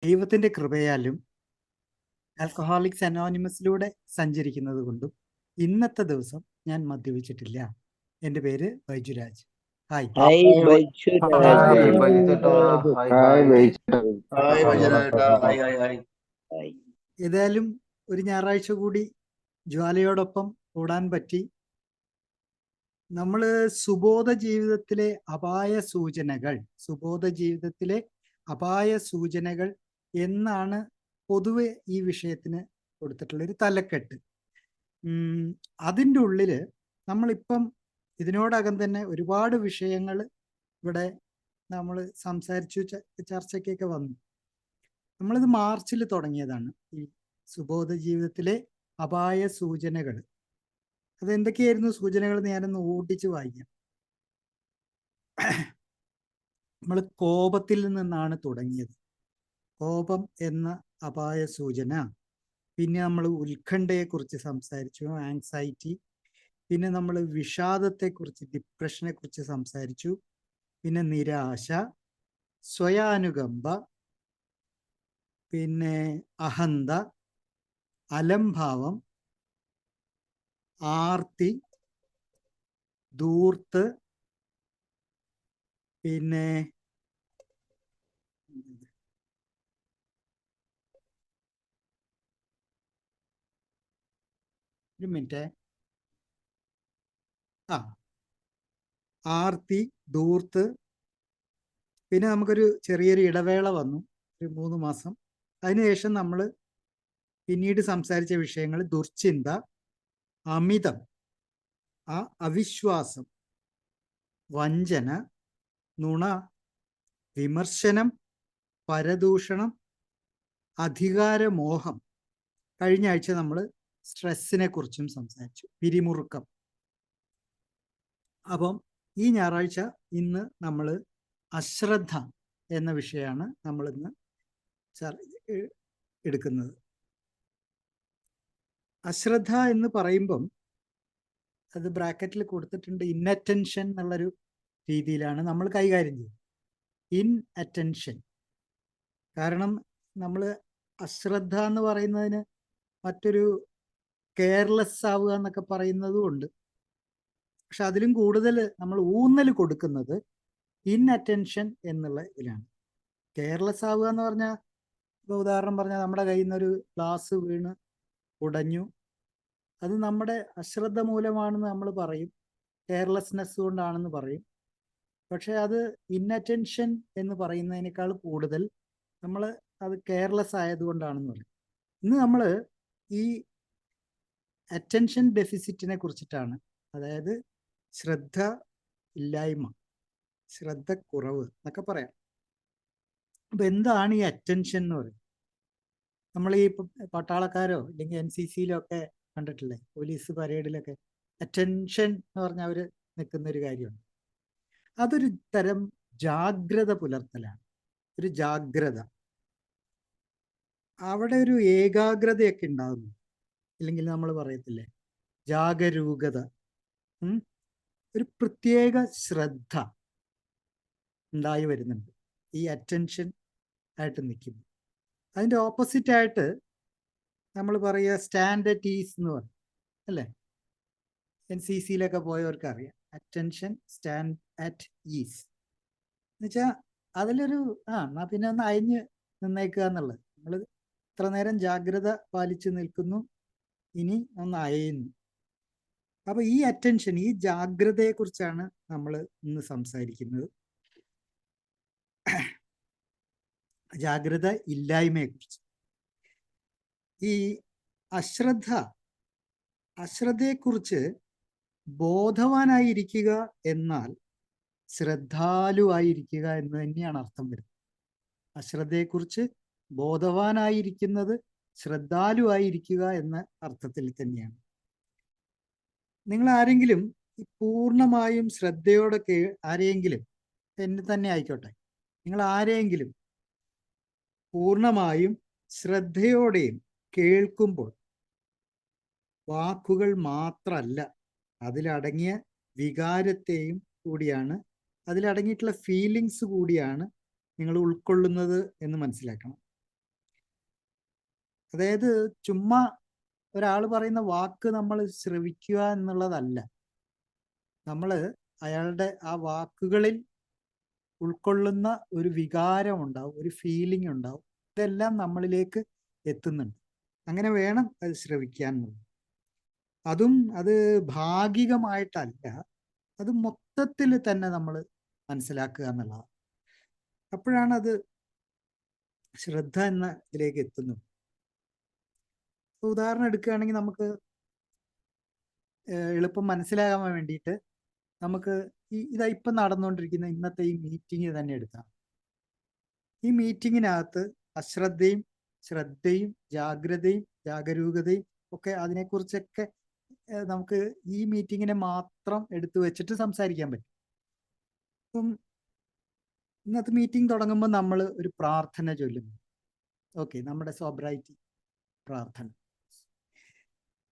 ദൈവത്തിന്റെ കൃപയാലും ആൽക്കഹോളിക്സ് അനോണിമസിലൂടെ സഞ്ചരിക്കുന്നത് കൊണ്ടും ഇന്നത്തെ ദിവസം ഞാൻ മദ്യപിച്ചിട്ടില്ല. എൻ്റെ പേര് Baijuraj. Hi. Hi hi Baijuraj. ബൈജുചേട്ടാ. ഹായ് ഹായ് ബൈജുചേട്ടാ. ഹായ് ബൈജുചേട്ടാ. Hi hi hi. ഹായ്. ഏതായാലും ഒരു ഞായറാഴ്ച കൂടി ജ്വാലയോടൊപ്പം കൂടാൻ പറ്റി. നമ്മൾ സുബോധ ജീവിതത്തിലെ അപായ സൂചനകൾ എന്നാണ് പൊതുവെ ഈ വിഷയത്തിന് കൊടുത്തിട്ടുള്ളൊരു തലക്കെട്ട്. അതിൻ്റെ ഉള്ളിൽ നമ്മളിപ്പം ഇതിനോടകം തന്നെ ഒരുപാട് വിഷയങ്ങൾ ഇവിടെ നമ്മൾ സംസാരിച്ചു, ചർച്ചയ്ക്കൊക്കെ വന്നു. നമ്മളിത് മാർച്ചിൽ തുടങ്ങിയതാണ്, ഈ സുബോധ ജീവിതത്തിലെ അപായ സൂചനകൾ. അതെന്തൊക്കെയായിരുന്നു സൂചനകൾ എന്ന് ഞാനൊന്ന് ഓടിച്ച് വായിക്കാം. നമ്മൾ കോപത്തിൽ നിന്നാണ് തുടങ്ങിയത്, കോപം എന്ന അപായ സൂചന. പിന്നെ നമ്മൾ ഉത്കണ്ഠയെക്കുറിച്ച് സംസാരിച്ചു, ആങ്സൈറ്റി. പിന്നെ നമ്മൾ വിഷാദത്തെക്കുറിച്ച്, ഡിപ്രഷനെ കുറിച്ച് സംസാരിച്ചു. പിന്നെ നിരാശ, സ്വയാനുകമ്പ, പിന്നെ അഹന്ത, അലംഭാവം, ആർത്തി, ധൂർത്ത്, പിന്നെ ഒരു മിനിറ്റ്, ആർത്തി, ധൂർത്ത്. പിന്നെ നമുക്കൊരു ചെറിയൊരു ഇടവേള വന്നു, ഒരു 3 മാസം. അതിനുശേഷം നമ്മൾ പിന്നീട് സംസാരിച്ച വിഷയങ്ങൾ ദുർചിന്ത, അമിതം, അവിശ്വാസം, വഞ്ചന, നുണ, വിമർശനം, പരദൂഷണം, അധികാരമോഹം. കഴിഞ്ഞ ആഴ്ച നമ്മൾ സ്ട്രെസ്സിനെ കുറിച്ചും സംസാരിച്ചു, പിരിമുറുക്കം. അപ്പം ഈ ഞായറാഴ്ച ഇന്ന് നമ്മൾ അശ്രദ്ധ എന്ന വിഷയമാണ് നമ്മളിന്ന് എടുക്കുന്നത്. അശ്രദ്ധ എന്ന് പറയുമ്പം അത് ബ്രാക്കറ്റിൽ കൊടുത്തിട്ടുണ്ട്, ഇൻഅറ്റൻഷൻ എന്നുള്ളൊരു രീതിയിലാണ് നമ്മൾ കൈകാര്യം ചെയ്യുന്നത്. ഇൻഅറ്റൻഷൻ. കാരണം നമ്മൾ അശ്രദ്ധ എന്ന് പറയുന്നതിന് മറ്റൊരു കെയർലെസ് ആവുക എന്നൊക്കെ പറയുന്നതും ഉണ്ട്. പക്ഷെ അതിലും കൂടുതൽ നമ്മൾ ഊന്നൽ കൊടുക്കുന്നത് ഇൻഅറ്റൻഷൻ എന്നുള്ള ഇതിലാണ്. കെയർലെസ് ആവുക എന്ന് പറഞ്ഞാൽ, ഇപ്പോൾ ഉദാഹരണം പറഞ്ഞാൽ നമ്മുടെ കയ്യിൽ നിന്നൊരു ഗ്ലാസ് വീണ് ഉടഞ്ഞു, അത് നമ്മുടെ അശ്രദ്ധ മൂലമാണെന്ന് നമ്മൾ പറയും, കെയർലെസ്നെസ് കൊണ്ടാണെന്ന് പറയും. പക്ഷെ അത് ഇൻഅറ്റൻഷൻ എന്ന് പറയുന്നതിനേക്കാൾ കൂടുതൽ നമ്മൾ അത് കെയർലെസ് ആയതുകൊണ്ടാണെന്ന് പറയും. ഇന്ന് നമ്മൾ ഈ അറ്റൻഷൻ ഡെഫിസിറ്റിനെ കുറിച്ചിട്ടാണ്, അതായത് ശ്രദ്ധ ഇല്ലായ്മ, ശ്രദ്ധക്കുറവ് എന്നൊക്കെ പറയാം. അപ്പം എന്താണ് ഈ അറ്റൻഷൻ എന്ന് പറയുന്നത്? നമ്മൾ ഈ പട്ടാളക്കാരോ അല്ലെങ്കിൽ NCCയിലോ ഒക്കെ കണ്ടിട്ടില്ലേ, പോലീസ് പരേഡിലൊക്കെ അറ്റൻഷൻ എന്ന് പറഞ്ഞാൽ അവർ നിൽക്കുന്നൊരു കാര്യമുണ്ട്. അതൊരു തരം ജാഗ്രത പുലർത്തലാണ്, ഒരു ജാഗ്രത. അവിടെ ഒരു ഏകാഗ്രതയൊക്കെ ഉണ്ടാകുന്നു, ഇല്ലെങ്കിൽ നമ്മൾ പറയത്തില്ലേ ജാഗരൂകത. ഒരു പ്രത്യേക ശ്രദ്ധ ഉണ്ടായി വരുന്നുണ്ട് ഈ അറ്റൻഷൻ ആയിട്ട് നിൽക്കുന്നു. അതിൻ്റെ ഓപ്പോസിറ്റായിട്ട് നമ്മൾ പറയുക സ്റ്റാൻഡ് അറ്റ് ഈസ് എന്ന് പറയും, അല്ലേ? NCCയിലൊക്കെ പോയവർക്ക് അറിയാം, അറ്റൻഷൻ സ്റ്റാൻഡ് അറ്റ് ഈസ് എന്നുവെച്ചാൽ അതിലൊരു എന്നാ പിന്നെ ഒന്ന് അയഞ്ഞ് നിന്നേക്കുക എന്നുള്ളത്. നമ്മൾ ഇത്ര നേരം ജാഗ്രത പാലിച്ചു നിൽക്കുന്നു, ഇനി ഒന്ന് അയയുന്നു. അപ്പൊ ഈ അറ്റൻഷൻ, ഈ ജാഗ്രതയെ കുറിച്ചാണ് നമ്മൾ ഇന്ന് സംസാരിക്കുന്നത്. ജാഗ്രത ഇല്ലായ്മയെ കുറിച്ച്. ഈ അശ്രദ്ധയെക്കുറിച്ച് ബോധവാനായിരിക്കുക എന്നാൽ ശ്രദ്ധാലുവായിരിക്കുക എന്ന് തന്നെയാണ് അർത്ഥം വരുന്നത്. അശ്രദ്ധയെക്കുറിച്ച് ബോധവാനായിരിക്കുന്നത് ശ്രദ്ധാലുവായിരിക്കുക എന്ന അർത്ഥത്തിൽ തന്നെയാണ്. നിങ്ങൾ ആരെങ്കിലും പൂർണ്ണമായും ശ്രദ്ധയോടെ ആരെയെങ്കിലും, എന്നെ തന്നെ ആയിക്കോട്ടെ, നിങ്ങൾ ആരെയെങ്കിലും പൂർണ്ണമായും ശ്രദ്ധയോടെയും കേൾക്കുമ്പോൾ വാക്കുകൾ മാത്രമല്ല, അതിലടങ്ങിയ വികാരത്തെയും കൂടിയാണ്, അതിലടങ്ങിയിട്ടുള്ള ഫീലിങ്സ് കൂടിയാണ് നിങ്ങൾ ഉൾക്കൊള്ളുന്നത് എന്ന് മനസ്സിലാക്കണം. അതായത് ചുമ്മാ ഒരാൾ പറയുന്ന വാക്ക് നമ്മൾ ശ്രവിക്കുക എന്നുള്ളതല്ല. നമ്മൾ അയാളുടെ ആ വാക്കുകളിൽ ഉൾക്കൊള്ളുന്ന ഒരു വികാരം ഉണ്ടാവും, ഒരു ഫീലിംഗ് ഉണ്ടാവും. ഇതെല്ലാം നമ്മളിലേക്ക് എത്തുന്നുണ്ട്. അങ്ങനെ വേണം അത് ശ്രവിക്കാൻ എന്നുള്ളത്. അതും അത് ഭാഗികമായിട്ടല്ല, അത് മൊത്തത്തിൽ തന്നെ നമ്മൾ മനസ്സിലാക്കുക എന്നുള്ളതാണ്. അപ്പോഴാണ് അത് ശ്രദ്ധ എന്ന ഇതിലേക്ക് എത്തുന്നത്. ഉദാഹരണം എടുക്കുകയാണെങ്കിൽ നമുക്ക് എളുപ്പം മനസ്സിലാകാൻ വേണ്ടിയിട്ട് നമുക്ക് ഇതാ ഇപ്പം നടന്നുകൊണ്ടിരിക്കുന്ന ഇന്നത്തെ ഈ മീറ്റിംഗ് തന്നെ എടുക്കാം. ഈ മീറ്റിങ്ങിനകത്ത് അശ്രദ്ധയും ശ്രദ്ധയും ജാഗ്രതയും ജാഗരൂകതയും ഒക്കെ അതിനെക്കുറിച്ചൊക്കെ നമുക്ക് ഈ മീറ്റിങ്ങിനെ മാത്രം എടുത്തു വെച്ചിട്ട് സംസാരിക്കാൻ പറ്റും. അപ്പം ഇന്നത്തെ മീറ്റിംഗ് തുടങ്ങുമ്പോൾ നമ്മൾ ഒരു പ്രാർത്ഥന ചൊല്ലുന്നു. ഓക്കെ, നമ്മുടെ സോബ്രൈറ്റി പ്രാർത്ഥന.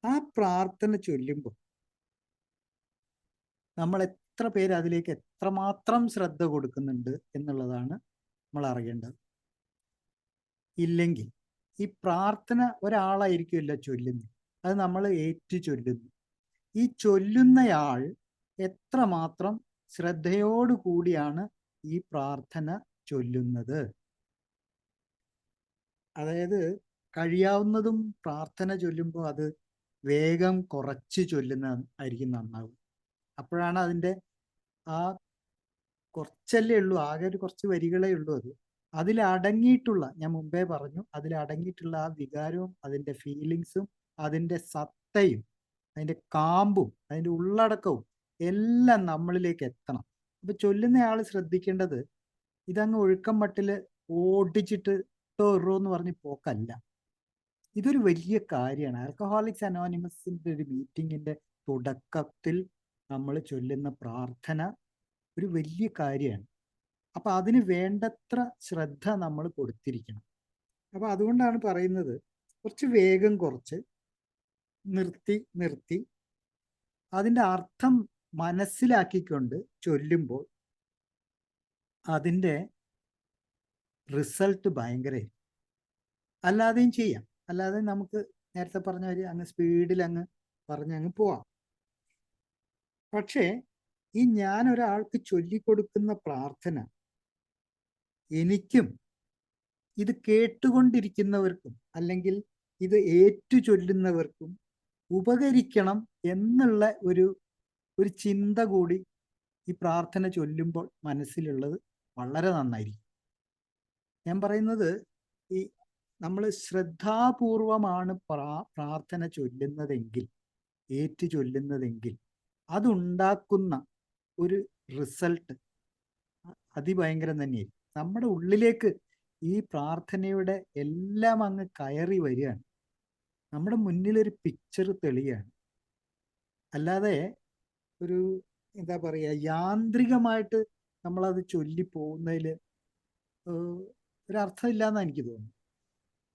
ആ പ്രാർത്ഥന ചൊല്ലുമ്പോൾ നമ്മൾ എത്ര പേര് അതിലേക്ക് എത്രമാത്രം ശ്രദ്ധ കൊടുക്കുന്നുണ്ട് എന്നുള്ളതാണ് നമ്മൾ അറിയേണ്ടത്. ഇല്ലെങ്കിൽ ഈ പ്രാർത്ഥന ഒരാളായിരിക്കുമല്ല ചൊല്ലുന്നത്, അത് നമ്മൾ ഏറ്റു ചൊല്ലുന്നു. ഈ ചൊല്ലുന്നയാൾ എത്രമാത്രം ശ്രദ്ധയോടുകൂടിയാണ് ഈ പ്രാർത്ഥന ചൊല്ലുന്നത്. അതായത് കഴിയാവുന്നതും പ്രാർത്ഥന ചൊല്ലുമ്പോൾ അത് വേഗം കുറച്ച് ചൊല്ലുന്ന ആയിരിക്കും നന്നാവും. അപ്പോഴാണ് അതിൻ്റെ ആ കുറച്ചല്ലേ ഉള്ളൂ, ആകെ ഒരു കുറച്ച് വരികളേ ഉള്ളൂ. അതിലടങ്ങിയിട്ടുള്ള, ഞാൻ മുമ്പേ പറഞ്ഞു, അതിലടങ്ങിയിട്ടുള്ള ആ വികാരവും അതിൻ്റെ ഫീലിങ്സും അതിൻ്റെ സത്തയും അതിൻ്റെ കാമ്പും അതിൻ്റെ ഉള്ളടക്കവും എല്ലാം നമ്മളിലേക്ക് എത്തണം. അപ്പൊ ചൊല്ലുന്നയാൾ ശ്രദ്ധിക്കേണ്ടത് ഇതങ്ങ് ഒഴുക്കം മട്ടിൽ ഓടിച്ചിട്ട് ടോറോ എന്ന് പറഞ്ഞ് പോക്കല്ല. ഇതൊരു വലിയ കാര്യമാണ്. ആൽക്കഹോളിക്സ് അനോണിമസിന്റെ ഒരു മീറ്റിങ്ങിന്റെ തുടക്കത്തിൽ നമ്മൾ ചൊല്ലുന്ന പ്രാർത്ഥന ഒരു വലിയ കാര്യമാണ്. അപ്പൊ അതിന് വേണ്ടത്ര ശ്രദ്ധ നമ്മൾ കൊടുത്തിരിക്കണം. അപ്പൊ അതുകൊണ്ടാണ് പറയുന്നത് കുറച്ച് വേഗം കുറച്ച് നിർത്തി അതിൻ്റെ അർത്ഥം മനസ്സിലാക്കിക്കൊണ്ട് ചൊല്ലുമ്പോൾ അതിൻ്റെ റിസൾട്ട് ഭയങ്കര. അല്ലാതെയും ചെയ്യാം, അല്ലാതെ നമുക്ക് നേരത്തെ പറഞ്ഞ ഒരു അങ്ങ് സ്പീഡിൽ അങ്ങ് പറഞ്ഞങ്ങ് പോവാം. പക്ഷേ ഈ ഞാൻ ഒരാൾക്ക് ചൊല്ലിക്കൊടുക്കുന്ന പ്രാർത്ഥന എനിക്കും ഇത് കേട്ടുകൊണ്ടിരിക്കുന്നവർക്കും അല്ലെങ്കിൽ ഇത് ഏറ്റു ചൊല്ലുന്നവർക്കും ഉപകരിക്കണം എന്നുള്ള ഒരു ചിന്ത കൂടി ഈ പ്രാർത്ഥന ചൊല്ലുമ്പോൾ മനസ്സിലുള്ളത് വളരെ നന്നായിരിക്കും. ഞാൻ പറയുന്നത് ഈ നമ്മൾ ശ്രദ്ധാപൂർവമാണ് പ്രാർത്ഥന ചൊല്ലുന്നതെങ്കിൽ, ഏറ്റു ചൊല്ലുന്നതെങ്കിൽ അതുണ്ടാക്കുന്ന ഒരു റിസൾട്ട് അതിഭയങ്കരം തന്നെയായിരിക്കും. നമ്മുടെ ഉള്ളിലേക്ക് ഈ പ്രാർത്ഥനയുടെ എല്ലാം അങ്ങ് കയറി വരികയാണ്. നമ്മുടെ മുന്നിലൊരു പിക്ചർ തെളിയാണ്. അല്ലാതെ ഒരു എന്താ പറയുക, യാന്ത്രികമായിട്ട് നമ്മളത് ചൊല്ലി പോകുന്നതിൽ ഒരർത്ഥമില്ല എന്നാണ് എനിക്ക് തോന്നുന്നത്.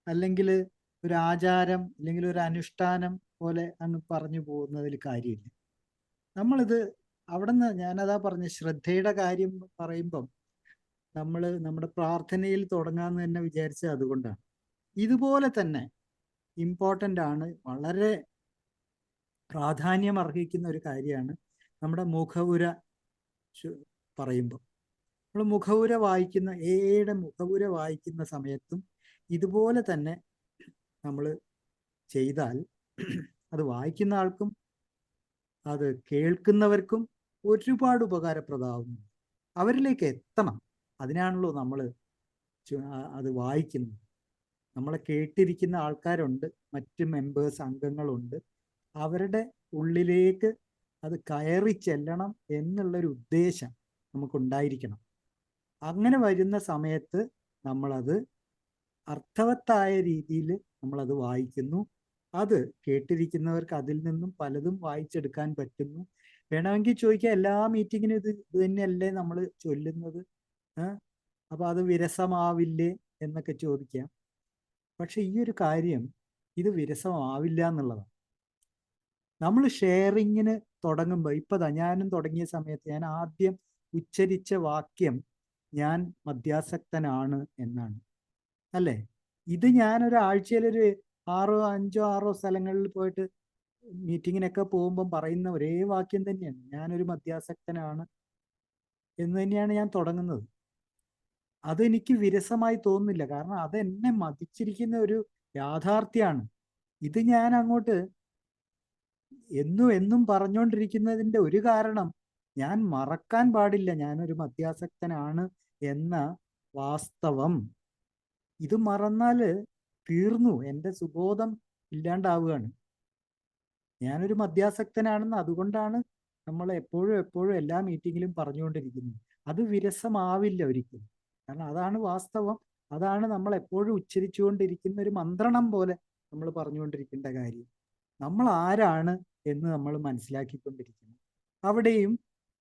അല്ലെങ്കിൽ ഒരു ആചാരം അല്ലെങ്കിൽ ഒരു അനുഷ്ഠാനം പോലെ അങ്ങ് പറഞ്ഞു പോകുന്നതിൽ കാര്യമില്ല. നമ്മളിത് അവിടെ നിന്ന്, ഞാനതാ പറഞ്ഞ ശ്രദ്ധയുടെ കാര്യം പറയുമ്പം നമ്മൾ നമ്മുടെ പ്രാർത്ഥനയിൽ തുടങ്ങാമെന്ന് തന്നെ വിചാരിച്ചത് അതുകൊണ്ടാണ്. ഇതുപോലെ തന്നെ ഇമ്പോർട്ടൻ്റ് ആണ്, വളരെ പ്രാധാന്യം അർഹിക്കുന്ന ഒരു കാര്യമാണ് നമ്മുടെ മുഖവുര പറയുമ്പോൾ. നമ്മൾ മുഖവുര വായിക്കുന്ന, ഏയുടെ മുഖവുര വായിക്കുന്ന സമയത്തും ഇതുപോലെ തന്നെ നമ്മൾ ചെയ്താൽ അത് വായിക്കുന്ന ആൾക്കും അത് കേൾക്കുന്നവർക്കും ഒരുപാട് ഉപകാരപ്രദമാകുന്നു. അവരിലേക്ക് എത്തണം. അതിനാണല്ലോ നമ്മൾ അത് വായിക്കുന്നത്. നമ്മളെ കേട്ടിരിക്കുന്ന ആൾക്കാരുണ്ട്, മറ്റ് മെമ്പേഴ്സ്, അംഗങ്ങളുണ്ട്. അവരുടെ ഉള്ളിലേക്ക് അത് കയറി ചെല്ലണം എന്നുള്ളൊരു ഉദ്ദേശം നമുക്കുണ്ടായിരിക്കണം. അങ്ങനെ വരുന്ന സമയത്ത് നമ്മളത് അർത്ഥവത്തായ രീതിയിൽ നമ്മളത് വായിക്കുന്നു. അത് കേട്ടിരിക്കുന്നവർക്ക് അതിൽ നിന്നും പലതും വായിച്ചെടുക്കാൻ പറ്റുന്നു. വേണമെങ്കിൽ ചോദിക്കാം, എല്ലാ മീറ്റിങ്ങിനും ഇത് തന്നെയല്ലേ നമ്മൾ ചൊല്ലുന്നത്, അപ്പൊ അത് വിരസമാവില്ലേ എന്നൊക്കെ ചോദിക്കാം. പക്ഷെ ഈ ഒരു കാര്യം ഇത് വിരസമാവില്ല എന്നുള്ളതാണ്. നമ്മൾ ഷെയറിങ്ങിന് തുടങ്ങുമ്പോൾ, ഇപ്പതാ ഞാനും തുടങ്ങിയ സമയത്ത് ഞാൻ ആദ്യം ഉച്ചരിച്ച വാക്യം ഞാൻ മദ്യാസക്തനാണ് എന്നാണ്, അല്ലേ? ഇത് ഞാൻ ഒരാഴ്ചയിലൊരു അഞ്ചോ ആറോ സ്ഥലങ്ങളിൽ പോയിട്ട് മീറ്റിങ്ങിനൊക്കെ പോകുമ്പം പറയുന്ന ഒരേ വാക്യം തന്നെയാണ്, ഞാനൊരു മദ്യാസക്തനാണ് എന്ന് തന്നെയാണ് ഞാൻ തുടങ്ങുന്നത്. അതെനിക്ക് വിരസമായി തോന്നുന്നില്ല, കാരണം അത് എന്നെ മതിച്ചിരിക്കുന്ന ഒരു യാഥാർത്ഥ്യമാണ്. ഇത് ഞാൻ അങ്ങോട്ട് എന്നും എന്നും പറഞ്ഞുകൊണ്ടിരിക്കുന്നതിൻ്റെ ഒരു കാരണം, ഞാൻ മറക്കാൻ പാടില്ല ഞാനൊരു മദ്യാസക്തനാണ് എന്ന വാസ്തവം. ഇത് മറന്നാൽ തീർന്നു, എൻ്റെ സുബോധം ഇല്ലാണ്ടാവുകയാണ്. ഞാനൊരു മദ്യാസക്തനാണെന്ന് അതുകൊണ്ടാണ് നമ്മൾ എപ്പോഴും എപ്പോഴും എല്ലാ മീറ്റിങ്ങിലും പറഞ്ഞുകൊണ്ടിരിക്കുന്നത്. അത് വിരസമാവില്ല ഒരിക്കലും, കാരണം അതാണ് വാസ്തവം. അതാണ് നമ്മൾ എപ്പോഴും ഉച്ചരിച്ചുകൊണ്ടിരിക്കുന്ന ഒരു മന്ത്രണം പോലെ നമ്മൾ പറഞ്ഞുകൊണ്ടിരിക്കേണ്ട കാര്യം. നമ്മൾ ആരാണ് എന്ന് നമ്മൾ മനസ്സിലാക്കിക്കൊണ്ടിരിക്കുന്നു. അവിടെയും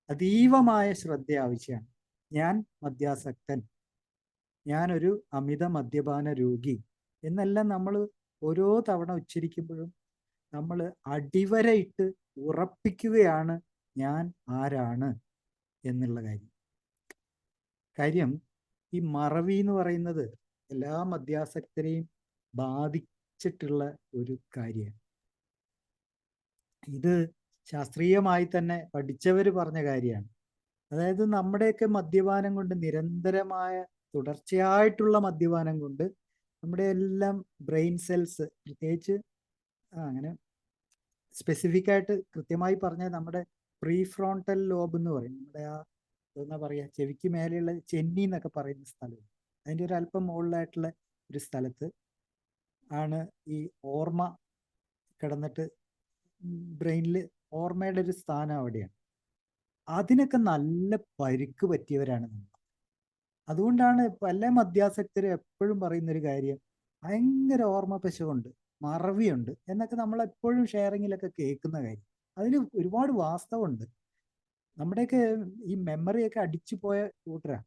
അതീവമായ ശ്രദ്ധ ആവശ്യമാണ്. ഞാൻ മദ്യാസക്തൻ, ഞാനൊരു അമിത മദ്യപാന രോഗി എന്നെല്ലാം നമ്മൾ ഓരോ തവണ ഉച്ചരിക്കുമ്പോഴും നമ്മൾ അടിവരയിട്ട് ഉറപ്പിക്കുകയാണ് ഞാൻ ആരാണ് എന്നുള്ള കാര്യം. ഈ മറവി എന്ന് പറയുന്നത് എല്ലാ മദ്യാസക്തരെയും ബാധിച്ചിട്ടുള്ള ഒരു കാര്യമാണ്. ഇത് ശാസ്ത്രീയമായി തന്നെ പഠിച്ചവർ പറഞ്ഞ കാര്യമാണ്. അതായത് നമ്മുടെയൊക്കെ മദ്യപാനം കൊണ്ട്, നിരന്തരമായ തുടർച്ചയായിട്ടുള്ള മദ്യപാനം കൊണ്ട് നമ്മുടെ എല്ലാം ബ്രെയിൻ സെൽസ്, പ്രത്യേകിച്ച് അങ്ങനെ സ്പെസിഫിക് ആയിട്ട് കൃത്യമായി പറഞ്ഞാൽ നമ്മുടെ പ്രീ ഫ്രോണ്ടൽ ലോബ് എന്ന് പറയും, നമ്മുടെ എന്താ പറയുക, ചെവിക്ക് മേലെയുള്ള ചെന്നി എന്നൊക്കെ പറയുന്ന സ്ഥലം, അതിൻ്റെ ഒരു അല്പം മുകളിലായിട്ടുള്ള ഒരു സ്ഥലത്ത് ആണ് ഈ ഓർമ്മ കിടന്നിട്ട്, ബ്രെയിനിൽ ഓർമ്മയുടെ ഒരു സ്ഥാനം അവിടെയാണ്. അതിനൊക്കെ നല്ല പരിക്ക് പറ്റിയവരാണ് നമ്മൾ. അതുകൊണ്ടാണ് പല മദ്യാസക്തരും എപ്പോഴും പറയുന്നൊരു കാര്യം, ഭയങ്കര ഓർമ്മ പശുണ്ട്, മറവിയുണ്ട് എന്നൊക്കെ നമ്മൾ എപ്പോഴും ഷെയറിങ്ങിലൊക്കെ കേൾക്കുന്ന കാര്യം. അതിൽ ഒരുപാട് വാസ്തവമുണ്ട്. നമ്മുടെയൊക്കെ ഈ മെമ്മറിയൊക്കെ അടിച്ചു പോയ കൂട്ടരാണ്.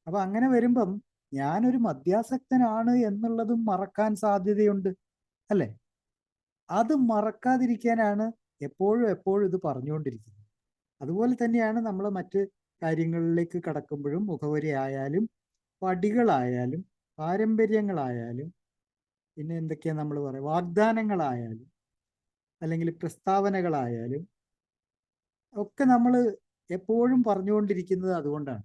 അപ്പൊ അങ്ങനെ വരുമ്പം ഞാനൊരു മദ്യാസക്തനാണ് എന്നുള്ളതും മറക്കാൻ സാധ്യതയുണ്ട്, അല്ലേ? അത് മറക്കാതിരിക്കാനാണ് എപ്പോഴും എപ്പോഴും ഇത് പറഞ്ഞുകൊണ്ടിരിക്കുന്നത്. അതുപോലെ തന്നെയാണ് നമ്മൾ മറ്റ് കാര്യങ്ങളിലേക്ക് കടക്കുമ്പോഴും, മുഖവരി ആയാലും പടികളായാലും പാരമ്പര്യങ്ങളായാലും പിന്നെ എന്തൊക്കെയാ നമ്മൾ പറയുക, വാഗ്ദാനങ്ങളായാലും അല്ലെങ്കിൽ പ്രസ്താവനകളായാലും ഒക്കെ നമ്മൾ എപ്പോഴും പറഞ്ഞുകൊണ്ടിരിക്കുന്നത് അതുകൊണ്ടാണ്.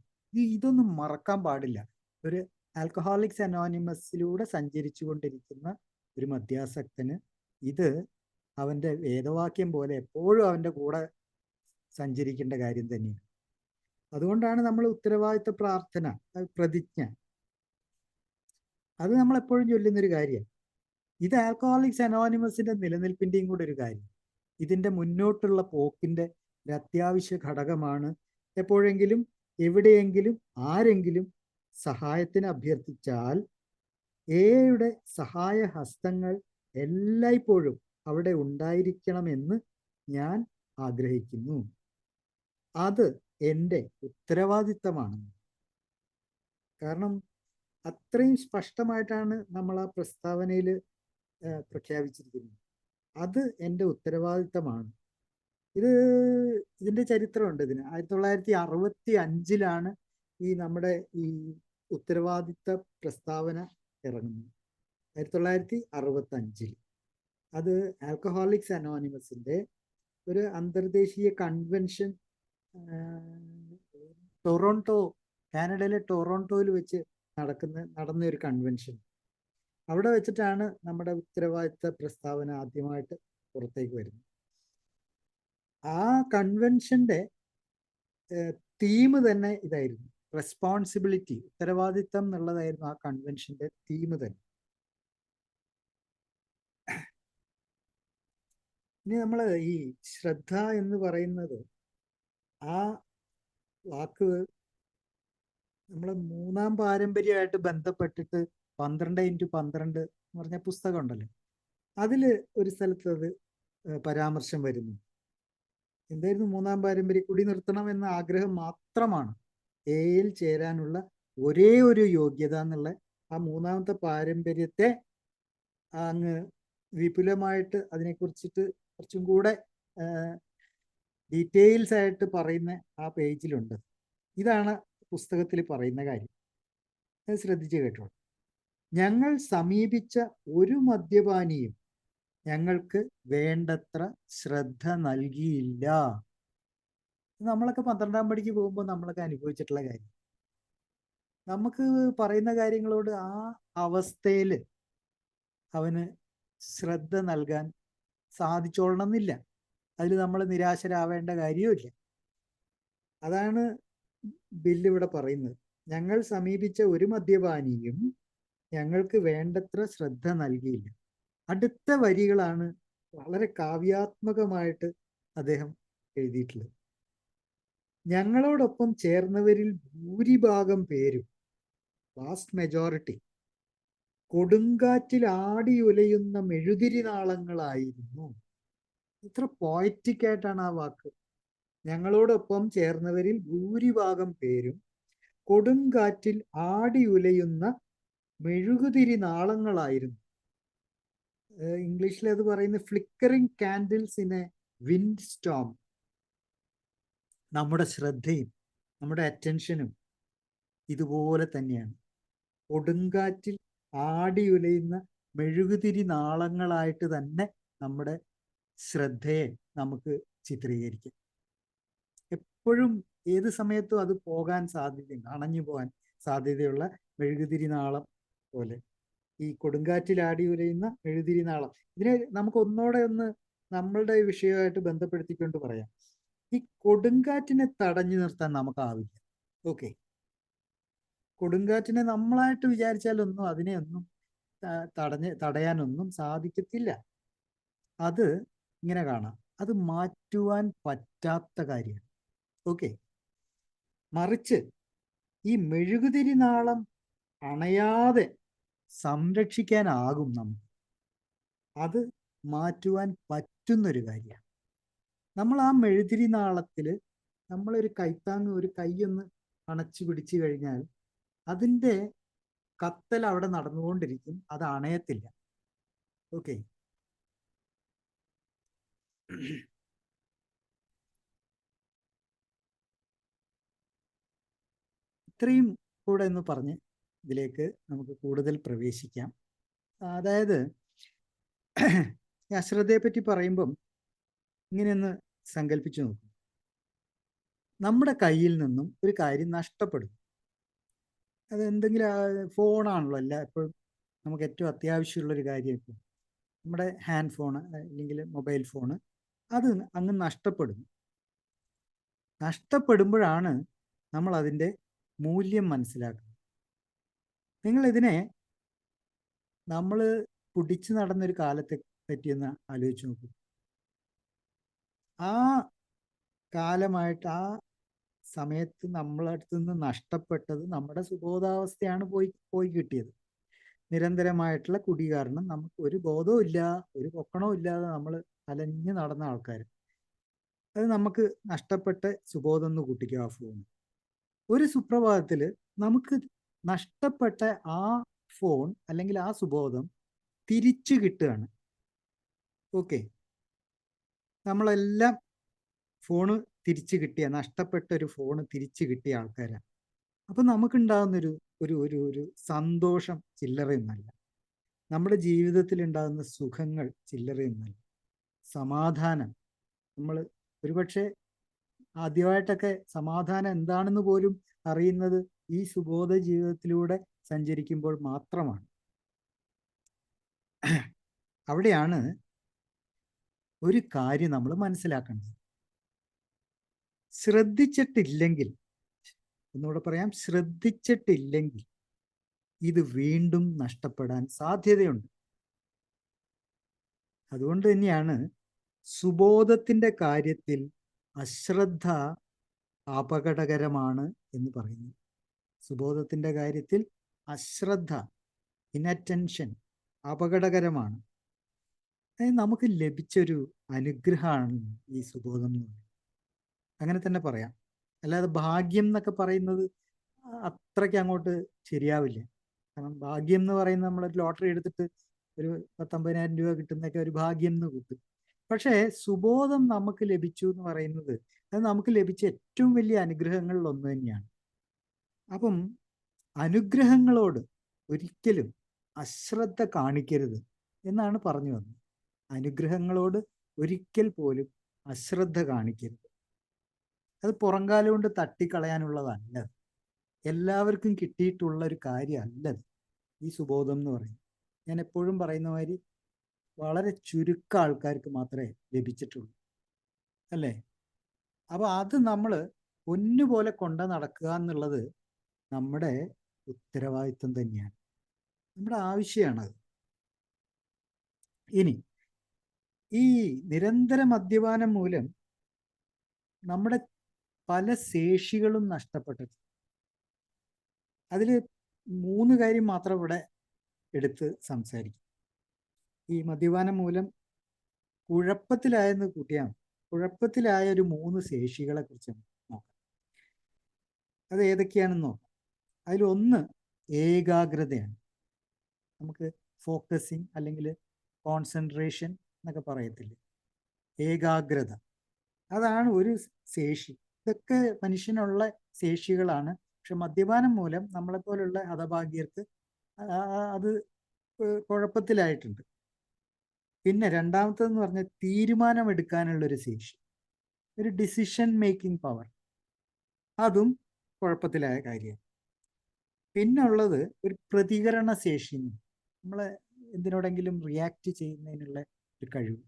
ഇതൊന്നും മറക്കാൻ പാടില്ല. ഒരു ആൽക്കഹോളിക്സ് അനോണിമസിലൂടെ സഞ്ചരിച്ചു കൊണ്ടിരിക്കുന്ന ഒരു മദ്യാസക്തന് ഇത് അവൻ്റെ വേദവാക്യം പോലെ എപ്പോഴും അവൻ്റെ കൂടെ സഞ്ചരിക്കേണ്ട കാര്യം തന്നെയാണ്. അതുകൊണ്ടാണ് നമ്മൾ ഉത്തരവാദിത്ത പ്രാർത്ഥന, പ്രതിജ്ഞ, അത് നമ്മൾ എപ്പോഴും ചൊല്ലുന്നൊരു കാര്യമാണ്. ഇത് ആൽക്കഹോളിക്സ് അനോണിമസിന്റെ നിലനിൽപ്പിന്റെയും കൂടെ ഒരു കാര്യം. ഇതിന്റെ മുന്നോട്ടുള്ള പോക്കിന്റെ ഒരു അത്യാവശ്യ ഘടകമാണ്. എപ്പോഴെങ്കിലും എവിടെയെങ്കിലും ആരെങ്കിലും സഹായത്തിന് അഭ്യർത്ഥിച്ചാൽ എയുടെ സഹായ ഹസ്തങ്ങൾ എല്ലായ്പ്പോഴും അവിടെ ഉണ്ടായിരിക്കണമെന്ന് ഞാൻ ആഗ്രഹിക്കുന്നു. അത് എൻ്റെ ഉത്തരവാദിത്തമാണ്. കാരണം അത്രയും സ്പഷ്ടമായിട്ടാണ് നമ്മൾ ആ പ്രസ്താവനയിൽ പ്രഖ്യാപിച്ചിരിക്കുന്നത്. അത് എൻ്റെ ഉത്തരവാദിത്തമാണ്. ഇതിൻ്റെ ചരിത്രമുണ്ട്. 1965 ഈ നമ്മുടെ ഈ ഉത്തരവാദിത്ത പ്രസ്താവന ഇറങ്ങുന്നത്. 1965 അത് ആൽക്കഹോളിക്സ് അനോണിമസിന്റെ ഒരു അന്തർദേശീയ കൺവെൻഷൻ ടൊറോണ്ടോ, കാനഡയിലെ ടൊറോണ്ടോയിൽ വെച്ച് നടന്ന ഒരു കൺവെൻഷൻ. അവിടെ വെച്ചിട്ടാണ് നമ്മുടെ ഉത്തരവാദിത്ത പ്രസ്താവന ആദ്യമായിട്ട് പുറത്തേക്ക് വരുന്നത്. ആ കൺവെൻഷന്റെ തീം തന്നെ ഇതായിരുന്നു, റെസ്പോൺസിബിലിറ്റി, ഉത്തരവാദിത്തം എന്നുള്ളതായിരുന്നു ആ കൺവെൻഷന്റെ തീം തന്നെ. ഇനി നമ്മൾ ഈ ശ്രദ്ധ എന്ന് പറയുന്നത്, ആ വാക്ക് നമ്മൾ മൂന്നാം പാരമ്പര്യമായിട്ട് ബന്ധപ്പെട്ടിട്ട് 12x12 എന്ന് പറഞ്ഞ പുസ്തകം ഉണ്ടല്ലോ, അതിൽ ഒരു സ്ഥലത്ത് അത് പരാമർശം വരുന്നു. എന്തായിരുന്നു മൂന്നാം പാരമ്പര്യം? കുടി നിർത്തണം എന്ന ആഗ്രഹം മാത്രമാണ് എയിൽ ചേരാനുള്ള ഒരേ ഒരു യോഗ്യത എന്നുള്ള ആ മൂന്നാമത്തെ പാരമ്പര്യത്തെ അങ്ങ് വിപുലമായിട്ട് അതിനെക്കുറിച്ചിട്ട് കുറച്ചും കൂടെ ഡീറ്റെയിൽസ് ആയിട്ട് പറയുന്ന ആ പേജിലുണ്ട്. ഇതാണ് പുസ്തകത്തിൽ പറയുന്ന കാര്യം. അത് ശ്രദ്ധിച്ച് കേട്ടോ. ഞങ്ങൾ സമീപിച്ച ഒരു മദ്യപാനിയും ഞങ്ങൾക്ക് വേണ്ടത്ര ശ്രദ്ധ നൽകിയില്ല. നമ്മളൊക്കെ 12ാം പടിക്ക് പോകുമ്പോൾ നമ്മളൊക്കെ അനുഭവിച്ചിട്ടുള്ള കാര്യം. നമുക്ക് പറയുന്ന കാര്യങ്ങളോട് ആ അവസ്ഥയിൽ അവന് ശ്രദ്ധ നൽകാൻ സാധിച്ചോളണമെന്നില്ല. അതിൽ നമ്മൾ നിരാശരാവേണ്ട കാര്യവുമില്ല. അതാണ് ബില്ല് ഇവിടെ പറയുന്നത്. ഞങ്ങൾ സമീപിച്ച ഒരു മദ്യപാനിയും ഞങ്ങൾക്ക് വേണ്ടത്ര ശ്രദ്ധ നൽകിയില്ല. അടുത്ത വരികളാണ് വളരെ കാവ്യാത്മകമായിട്ട് അദ്ദേഹം എഴുതിയിട്ടുള്ളത്. ഞങ്ങളോടൊപ്പം ചേർന്നവരിൽ ഭൂരിഭാഗം പേരും, വാസ്റ്റ് മെജോറിറ്റി, കൊടുങ്കാറ്റിൽ ആടിയുലയുന്ന മെഴുതിരി നാളങ്ങളായിരുന്നു. ഇത്ര പോയറ്റിക് ആയിട്ടാണ് ആ വാക്ക്. ഞങ്ങളോടൊപ്പം ചേർന്നവരിൽ ഭൂരിഭാഗം പേരും കൊടുങ്കാറ്റിൽ ആടിയുലയുന്ന മെഴുകുതിരി നാളങ്ങളായിരുന്നു. ഇംഗ്ലീഷിൽ അത് പറയുന്നത് flickering candles in A wind Storm. നമ്മുടെ ശ്രദ്ധയും നമ്മുടെ അറ്റൻഷനും ഇതുപോലെ തന്നെയാണ്. കൊടുങ്കാറ്റിൽ ആടിയുലയുന്ന മെഴുകുതിരി നാളങ്ങളായിട്ട് തന്നെ നമ്മുടെ ശ്രദ്ധയെ നമുക്ക് ചിത്രീകരിക്കാം. എപ്പോഴും ഏത് സമയത്തും അത് പോകാൻ സാധ്യതയുണ്ട്, അണഞ്ഞു പോകാൻ സാധ്യതയുള്ള മെഴുകുതിരി നാളം പോലെ. ഈ കൊടുങ്കാറ്റിൽ ആടിയുലയുന്ന മെഴുകുതിരി നാളം, ഇതിനെ നമുക്ക് ഒന്നോടെ ഒന്ന് നമ്മളുടെ വിഷയമായിട്ട് ബന്ധപ്പെടുത്തിക്കൊണ്ട് പറയാം. ഈ കൊടുങ്കാറ്റിനെ തടഞ്ഞു നിർത്താൻ നമുക്കാവില്ല. ഓക്കെ, കൊടുങ്കാറ്റിനെ നമ്മളായിട്ട് വിചാരിച്ചാലൊന്നും അതിനെ ഒന്നും തടയാനൊന്നും സാധിക്കത്തില്ല. അത് ഇങ്ങനെ കാണാം, അത് മാറ്റുവാൻ പറ്റാത്ത കാര്യമാണ്. ഓക്കെ, മറിച്ച് ഈ മെഴുകുതിരി നാളം അണയാതെ സംരക്ഷിക്കാനാകും നമുക്ക്. അത് മാറ്റുവാൻ പറ്റുന്നൊരു കാര്യമാണ്. നമ്മൾ ആ മെഴുതിരി നാളത്തിൽ നമ്മളൊരു കൈത്താങ്ങ്, ഒരു കൈയൊന്ന് അണച്ചു പിടിച്ചു കഴിഞ്ഞാൽ അതിൻ്റെ കത്തൽ അവിടെ നടന്നുകൊണ്ടിരിക്കും, അത് അണയത്തില്ല. ഓക്കെ, ഇത്രയും കൂടെ എന്ന് പറഞ്ഞ് ഇതിലേക്ക് നമുക്ക് കൂടുതൽ പ്രവേശിക്കാം. അതായത് ഈ അശ്രദ്ധയെ പറ്റി പറയുമ്പം ഇങ്ങനെയൊന്ന് സങ്കല്പിച്ചു നോക്കും. നമ്മുടെ കയ്യിൽ നിന്നും ഒരു കാര്യം നഷ്ടപ്പെടും. അത് എന്തെങ്കിലും, ഫോണാണല്ലോ അല്ല എപ്പോഴും നമുക്ക് ഏറ്റവും അത്യാവശ്യമുള്ളൊരു കാര്യം. ഇപ്പോൾ നമ്മുടെ ഹാൻഡ് ഫോണ് അല്ലെങ്കിൽ മൊബൈൽ ഫോണ് അത് അങ്ങ് നഷ്ടപ്പെടും. നഷ്ടപ്പെടുമ്പോഴാണ് നമ്മൾ അതിൻ്റെ മൂല്യം മനസ്സിലാക്കുന്നത്. നിങ്ങളിതിനെ നമ്മൾ കുടിച്ചു നടന്നൊരു കാലത്തെ പറ്റിയൊന്ന് ആലോചിച്ച് നോക്കൂ. ആ കാലമായിട്ട് ആ സമയത്ത് നമ്മളടുത്ത് നിന്ന് നഷ്ടപ്പെട്ടത് നമ്മുടെ സുബോധാവസ്ഥയാണ് പോയി കിട്ടിയത്. നിരന്തരമായിട്ടുള്ള കുടി കാരണം നമുക്ക് ഒരു ബോധവും ഇല്ല, ഒരു പൊക്കണവും ഇല്ലാതെ നമ്മൾ അലഞ്ഞു നടന്ന ആൾക്കാർ. അത് നമുക്ക് നഷ്ടപ്പെട്ട സുബോധം എന്ന് കൂട്ടിക്കുക ആ ഫോൺ. ഒരു സുപ്രഭാതത്തിൽ നമുക്ക് നഷ്ടപ്പെട്ട ആ ഫോൺ അല്ലെങ്കിൽ ആ സുബോധം തിരിച്ചു കിട്ടുകയാണ്. ഓക്കെ, നമ്മളെല്ലാം ഫോണ് തിരിച്ചു കിട്ടിയ, നഷ്ടപ്പെട്ട ഒരു ഫോണ് തിരിച്ചു കിട്ടിയ ആൾക്കാരാണ്. അപ്പം നമുക്കുണ്ടാകുന്നൊരു ഒരു ഒരു ഒരു സന്തോഷം ചില്ലറയൊന്നല്ല. നമ്മുടെ ജീവിതത്തിൽ ഉണ്ടാകുന്ന സുഖങ്ങൾ ചില്ലറയൊന്നല്ല. സമാധാനം, നമ്മൾ ഒരുപക്ഷെ ആദ്യമായിട്ടൊക്കെ സമാധാനം എന്താണെന്ന് പോലും അറിയുന്നത് ഈ സുബോധ ജീവിതത്തിലൂടെ സഞ്ചരിക്കുമ്പോൾ മാത്രമാണ്. അവിടെയാണ് ഒരു കാര്യം നമ്മൾ മനസ്സിലാക്കേണ്ടത്. ശ്രദ്ധിച്ചിട്ടില്ലെങ്കിൽ, ഒന്നുകൂടെ പറയാം, ശ്രദ്ധിച്ചിട്ടില്ലെങ്കിൽ ഇത് വീണ്ടും നഷ്ടപ്പെടാൻ സാധ്യതയുണ്ട്. അതുകൊണ്ട് തന്നെയാണ് സുബോധത്തിന്റെ കാര്യത്തിൽ അശ്രദ്ധ അപകടകരമാണ് എന്ന് പറയുന്നത്. സുബോധത്തിന്റെ കാര്യത്തിൽ അശ്രദ്ധ, ഇനറ്റൻഷൻ അപകടകരമാണ്. നമുക്ക് ലഭിച്ചൊരു അനുഗ്രഹമാണ് ഈ സുബോധം എന്ന് പറയുന്നത്. അങ്ങനെ തന്നെ പറയാം. അല്ലാതെ ഭാഗ്യം എന്നൊക്കെ പറയുന്നത് അത്രയ്ക്ക് അങ്ങോട്ട് ശരിയാവില്ല. കാരണം ഭാഗ്യം എന്ന് പറയുന്നത് നമ്മളൊരു ലോട്ടറി എടുത്തിട്ട് ഒരു 10-50,000 രൂപ കിട്ടുന്നതൊക്കെ ഒരു ഭാഗ്യം എന്ന് കിട്ടും. പക്ഷേ സുബോധം നമുക്ക് ലഭിച്ചു എന്ന് പറയുന്നത് അത് നമുക്ക് ലഭിച്ച ഏറ്റവും വലിയ അനുഗ്രഹങ്ങളിൽ ഒന്ന് തന്നെയാണ്. അപ്പം അനുഗ്രഹങ്ങളോട് ഒരിക്കലും അശ്രദ്ധ കാണിക്കരുത് എന്നാണ് പറഞ്ഞു വന്നത്. അനുഗ്രഹങ്ങളോട് ഒരിക്കൽ പോലും അശ്രദ്ധ കാണിക്കരുത്. അത് പുറംകാലം കൊണ്ട് തട്ടിക്കളയാനുള്ളതല്ല. എല്ലാവർക്കും കിട്ടിയിട്ടുള്ള ഒരു കാര്യമല്ലത് ഈ സുബോധം എന്ന് പറയുന്നത്. ഞാൻ എപ്പോഴും പറയുന്ന മാതിരി വളരെ ചുരുക്കം ആൾക്കാർക്ക് മാത്രമേ ലഭിച്ചിട്ടുള്ളൂ, അല്ലേ? അപ്പൊ അത് നമ്മൾ പൊന്നുപോലെ കൊണ്ട നടക്കുക എന്നുള്ളത് നമ്മുടെ ഉത്തരവാദിത്വം തന്നെയാണ്, നമ്മുടെ ആവശ്യമാണത്. ഇനി ഈ നിരന്തര മദ്യപാനം മൂലം നമ്മുടെ പല ശേഷികളും നഷ്ടപ്പെട്ടിട്ടുണ്ട്. അതിൽ 3 കാര്യം മാത്രം ഇവിടെ എടുത്ത് സംസാരിക്കും. ഈ മദ്യപാനം മൂലം കുഴപ്പത്തിലായെന്ന് കൂട്ടിയാണ്, കുഴപ്പത്തിലായ ഒരു 3 ശേഷികളെ കുറിച്ച് നോക്കാം. അത് ഏതൊക്കെയാണെന്ന് നോക്കാം. അതിലൊന്ന് ഏകാഗ്രതയാണ്. നമുക്ക് ഫോക്കസിങ് അല്ലെങ്കിൽ കോൺസെൻട്രേഷൻ എന്നൊക്കെ പറയത്തില്ലേ, ഏകാഗ്രത. അതാണ് ഒരു ശേഷി. ഇതൊക്കെ മനുഷ്യനുള്ള ശേഷികളാണ്. പക്ഷെ മദ്യപാനം മൂലം നമ്മളെപ്പോലുള്ള ഹതഭാഗ്യർക്ക് അത് കുഴപ്പത്തിലായിട്ടുണ്ട്. പിന്നെ രണ്ടാമത്തേതെന്ന് പറഞ്ഞാൽ തീരുമാനമെടുക്കാനുള്ളൊരു ശേഷി, ഒരു ഡിസിഷൻ മേക്കിംഗ് പവർ, അതും കുഴപ്പത്തിലായ കാര്യമാണ്. പിന്നെ ഉള്ളത് ഒരു പ്രതികരണ ശേഷി, നമ്മളെ എന്തിനോടെങ്കിലും റിയാക്ട് ചെയ്യുന്നതിനുള്ള ഒരു കഴിവ്.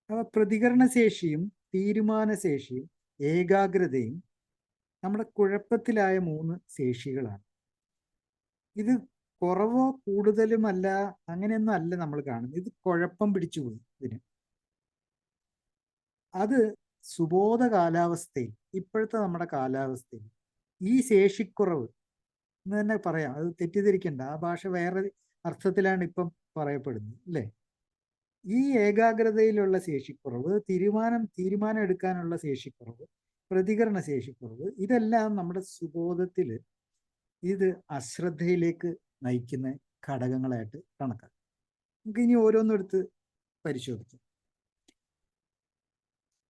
അപ്പോൾ പ്രതികരണശേഷിയും തീരുമാനശേഷിയും ഏകാഗ്രതയും നമ്മുടെ കുഴപ്പത്തിലായ 3 ശേഷികളാണ്. ഇത് കുറവോ കൂടുതലുമല്ല, അങ്ങനെയൊന്നും അല്ല നമ്മൾ കാണുന്നത്. ഇത് കുഴപ്പം പിടിച്ചുപോയി ഇതിന്. അത് സുബോധ കാലാവസ്ഥയിൽ, ഇപ്പോഴത്തെ നമ്മുടെ കാലാവസ്ഥയിൽ ഈ ശേഷിക്കുറവ് എന്ന് തന്നെ പറയാം. അത് തെറ്റിദ്ധരിക്കണ്ട, ആ ഭാഷ വേറെ അർത്ഥത്തിലാണ് ഇപ്പം പറയപ്പെടുന്നത്, അല്ലേ? ഈ ഏകാഗ്രതയിലുള്ള ശേഷിക്കുറവ്, തീരുമാനം എടുക്കാനുള്ള ശേഷിക്കുറവ്, പ്രതികരണ ശേഷിക്കുറവ്, ഇതെല്ലാം നമ്മുടെ സുബോധത്തിൽ ഇത് അശ്രദ്ധയിലേക്ക് നയിക്കുന്ന ഘടകങ്ങളായിട്ട് കണക്കാക്കാം. നമുക്ക് ഇനി ഓരോന്നും എടുത്ത് പരിശോധിക്കാം.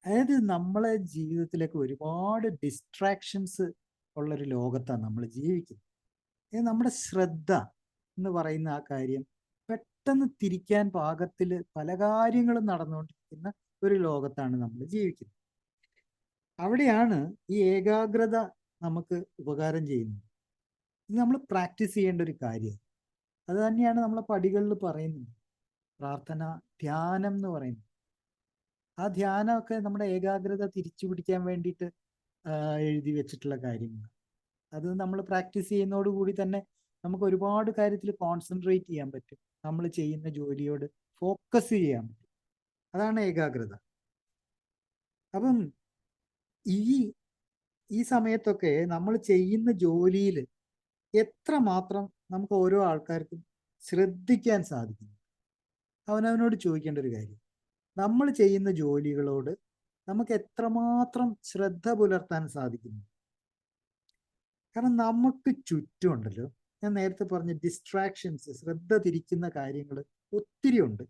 അതായത് നമ്മളെ ജീവിതത്തിലേക്ക് ഒരുപാട് ഡിസ്ട്രാക്ഷൻസ് ഉള്ളൊരു ലോകത്താണ് നമ്മൾ ജീവിക്കുന്നത്. നമ്മുടെ ശ്രദ്ധ എന്ന് പറയുന്ന ആ കാര്യം പെട്ടെന്ന് തിരിക്കാൻ പാകത്തിൽ പല കാര്യങ്ങളും നടന്നുകൊണ്ടിരിക്കുന്ന ഒരു ലോകത്താണ് നമ്മൾ ജീവിക്കുന്നത്. അവിടെയാണ് ഈ ഏകാഗ്രത നമുക്ക് ഉപകാരം ചെയ്യുന്നത്. ഇത് നമ്മൾ പ്രാക്ടീസ് ചെയ്യേണ്ട ഒരു കാര്യം. അത് തന്നെയാണ് നമ്മളെ പടികളിൽ പറയുന്നത്, പ്രാർത്ഥന, ധ്യാനം എന്ന് പറയുന്നത്. ആ ധ്യാനമൊക്കെ നമ്മുടെ ഏകാഗ്രത തിരിച്ചു പിടിക്കാൻ വേണ്ടിയിട്ട് എഴുതി വെച്ചിട്ടുള്ള കാര്യങ്ങൾ. അത് നമ്മൾ പ്രാക്ടീസ് ചെയ്യുന്നതോടുകൂടി തന്നെ നമുക്ക് ഒരുപാട് കാര്യത്തിൽ കോൺസെൻട്രേറ്റ് ചെയ്യാൻ പറ്റും, നമ്മൾ ചെയ്യുന്ന ജോലിയോട് ഫോക്കസ് ചെയ്യാൻ പറ്റും. അതാണ് ഏകാഗ്രത. അപ്പം ഈ സമയത്തൊക്കെ നമ്മൾ ചെയ്യുന്ന ജോലിയിൽ എത്രമാത്രം നമുക്ക് ഓരോ ആൾക്കാർക്കും ശ്രദ്ധിക്കാൻ സാധിക്കുന്നു, അവനവനോട് ചോദിക്കേണ്ട ഒരു കാര്യം. നമ്മൾ ചെയ്യുന്ന ജോലികളോട് നമുക്ക് എത്രമാത്രം ശ്രദ്ധ പുലർത്താൻ സാധിക്കുന്നു? കാരണം നമുക്ക് ചുറ്റുമുണ്ടല്ലോ, ഞാൻ നേരത്തെ പറഞ്ഞ ഡിസ്ട്രാക്ഷൻസ്, ശ്രദ്ധ തിരിക്കുന്ന കാര്യങ്ങൾ ഒത്തിരി ഉണ്ട്.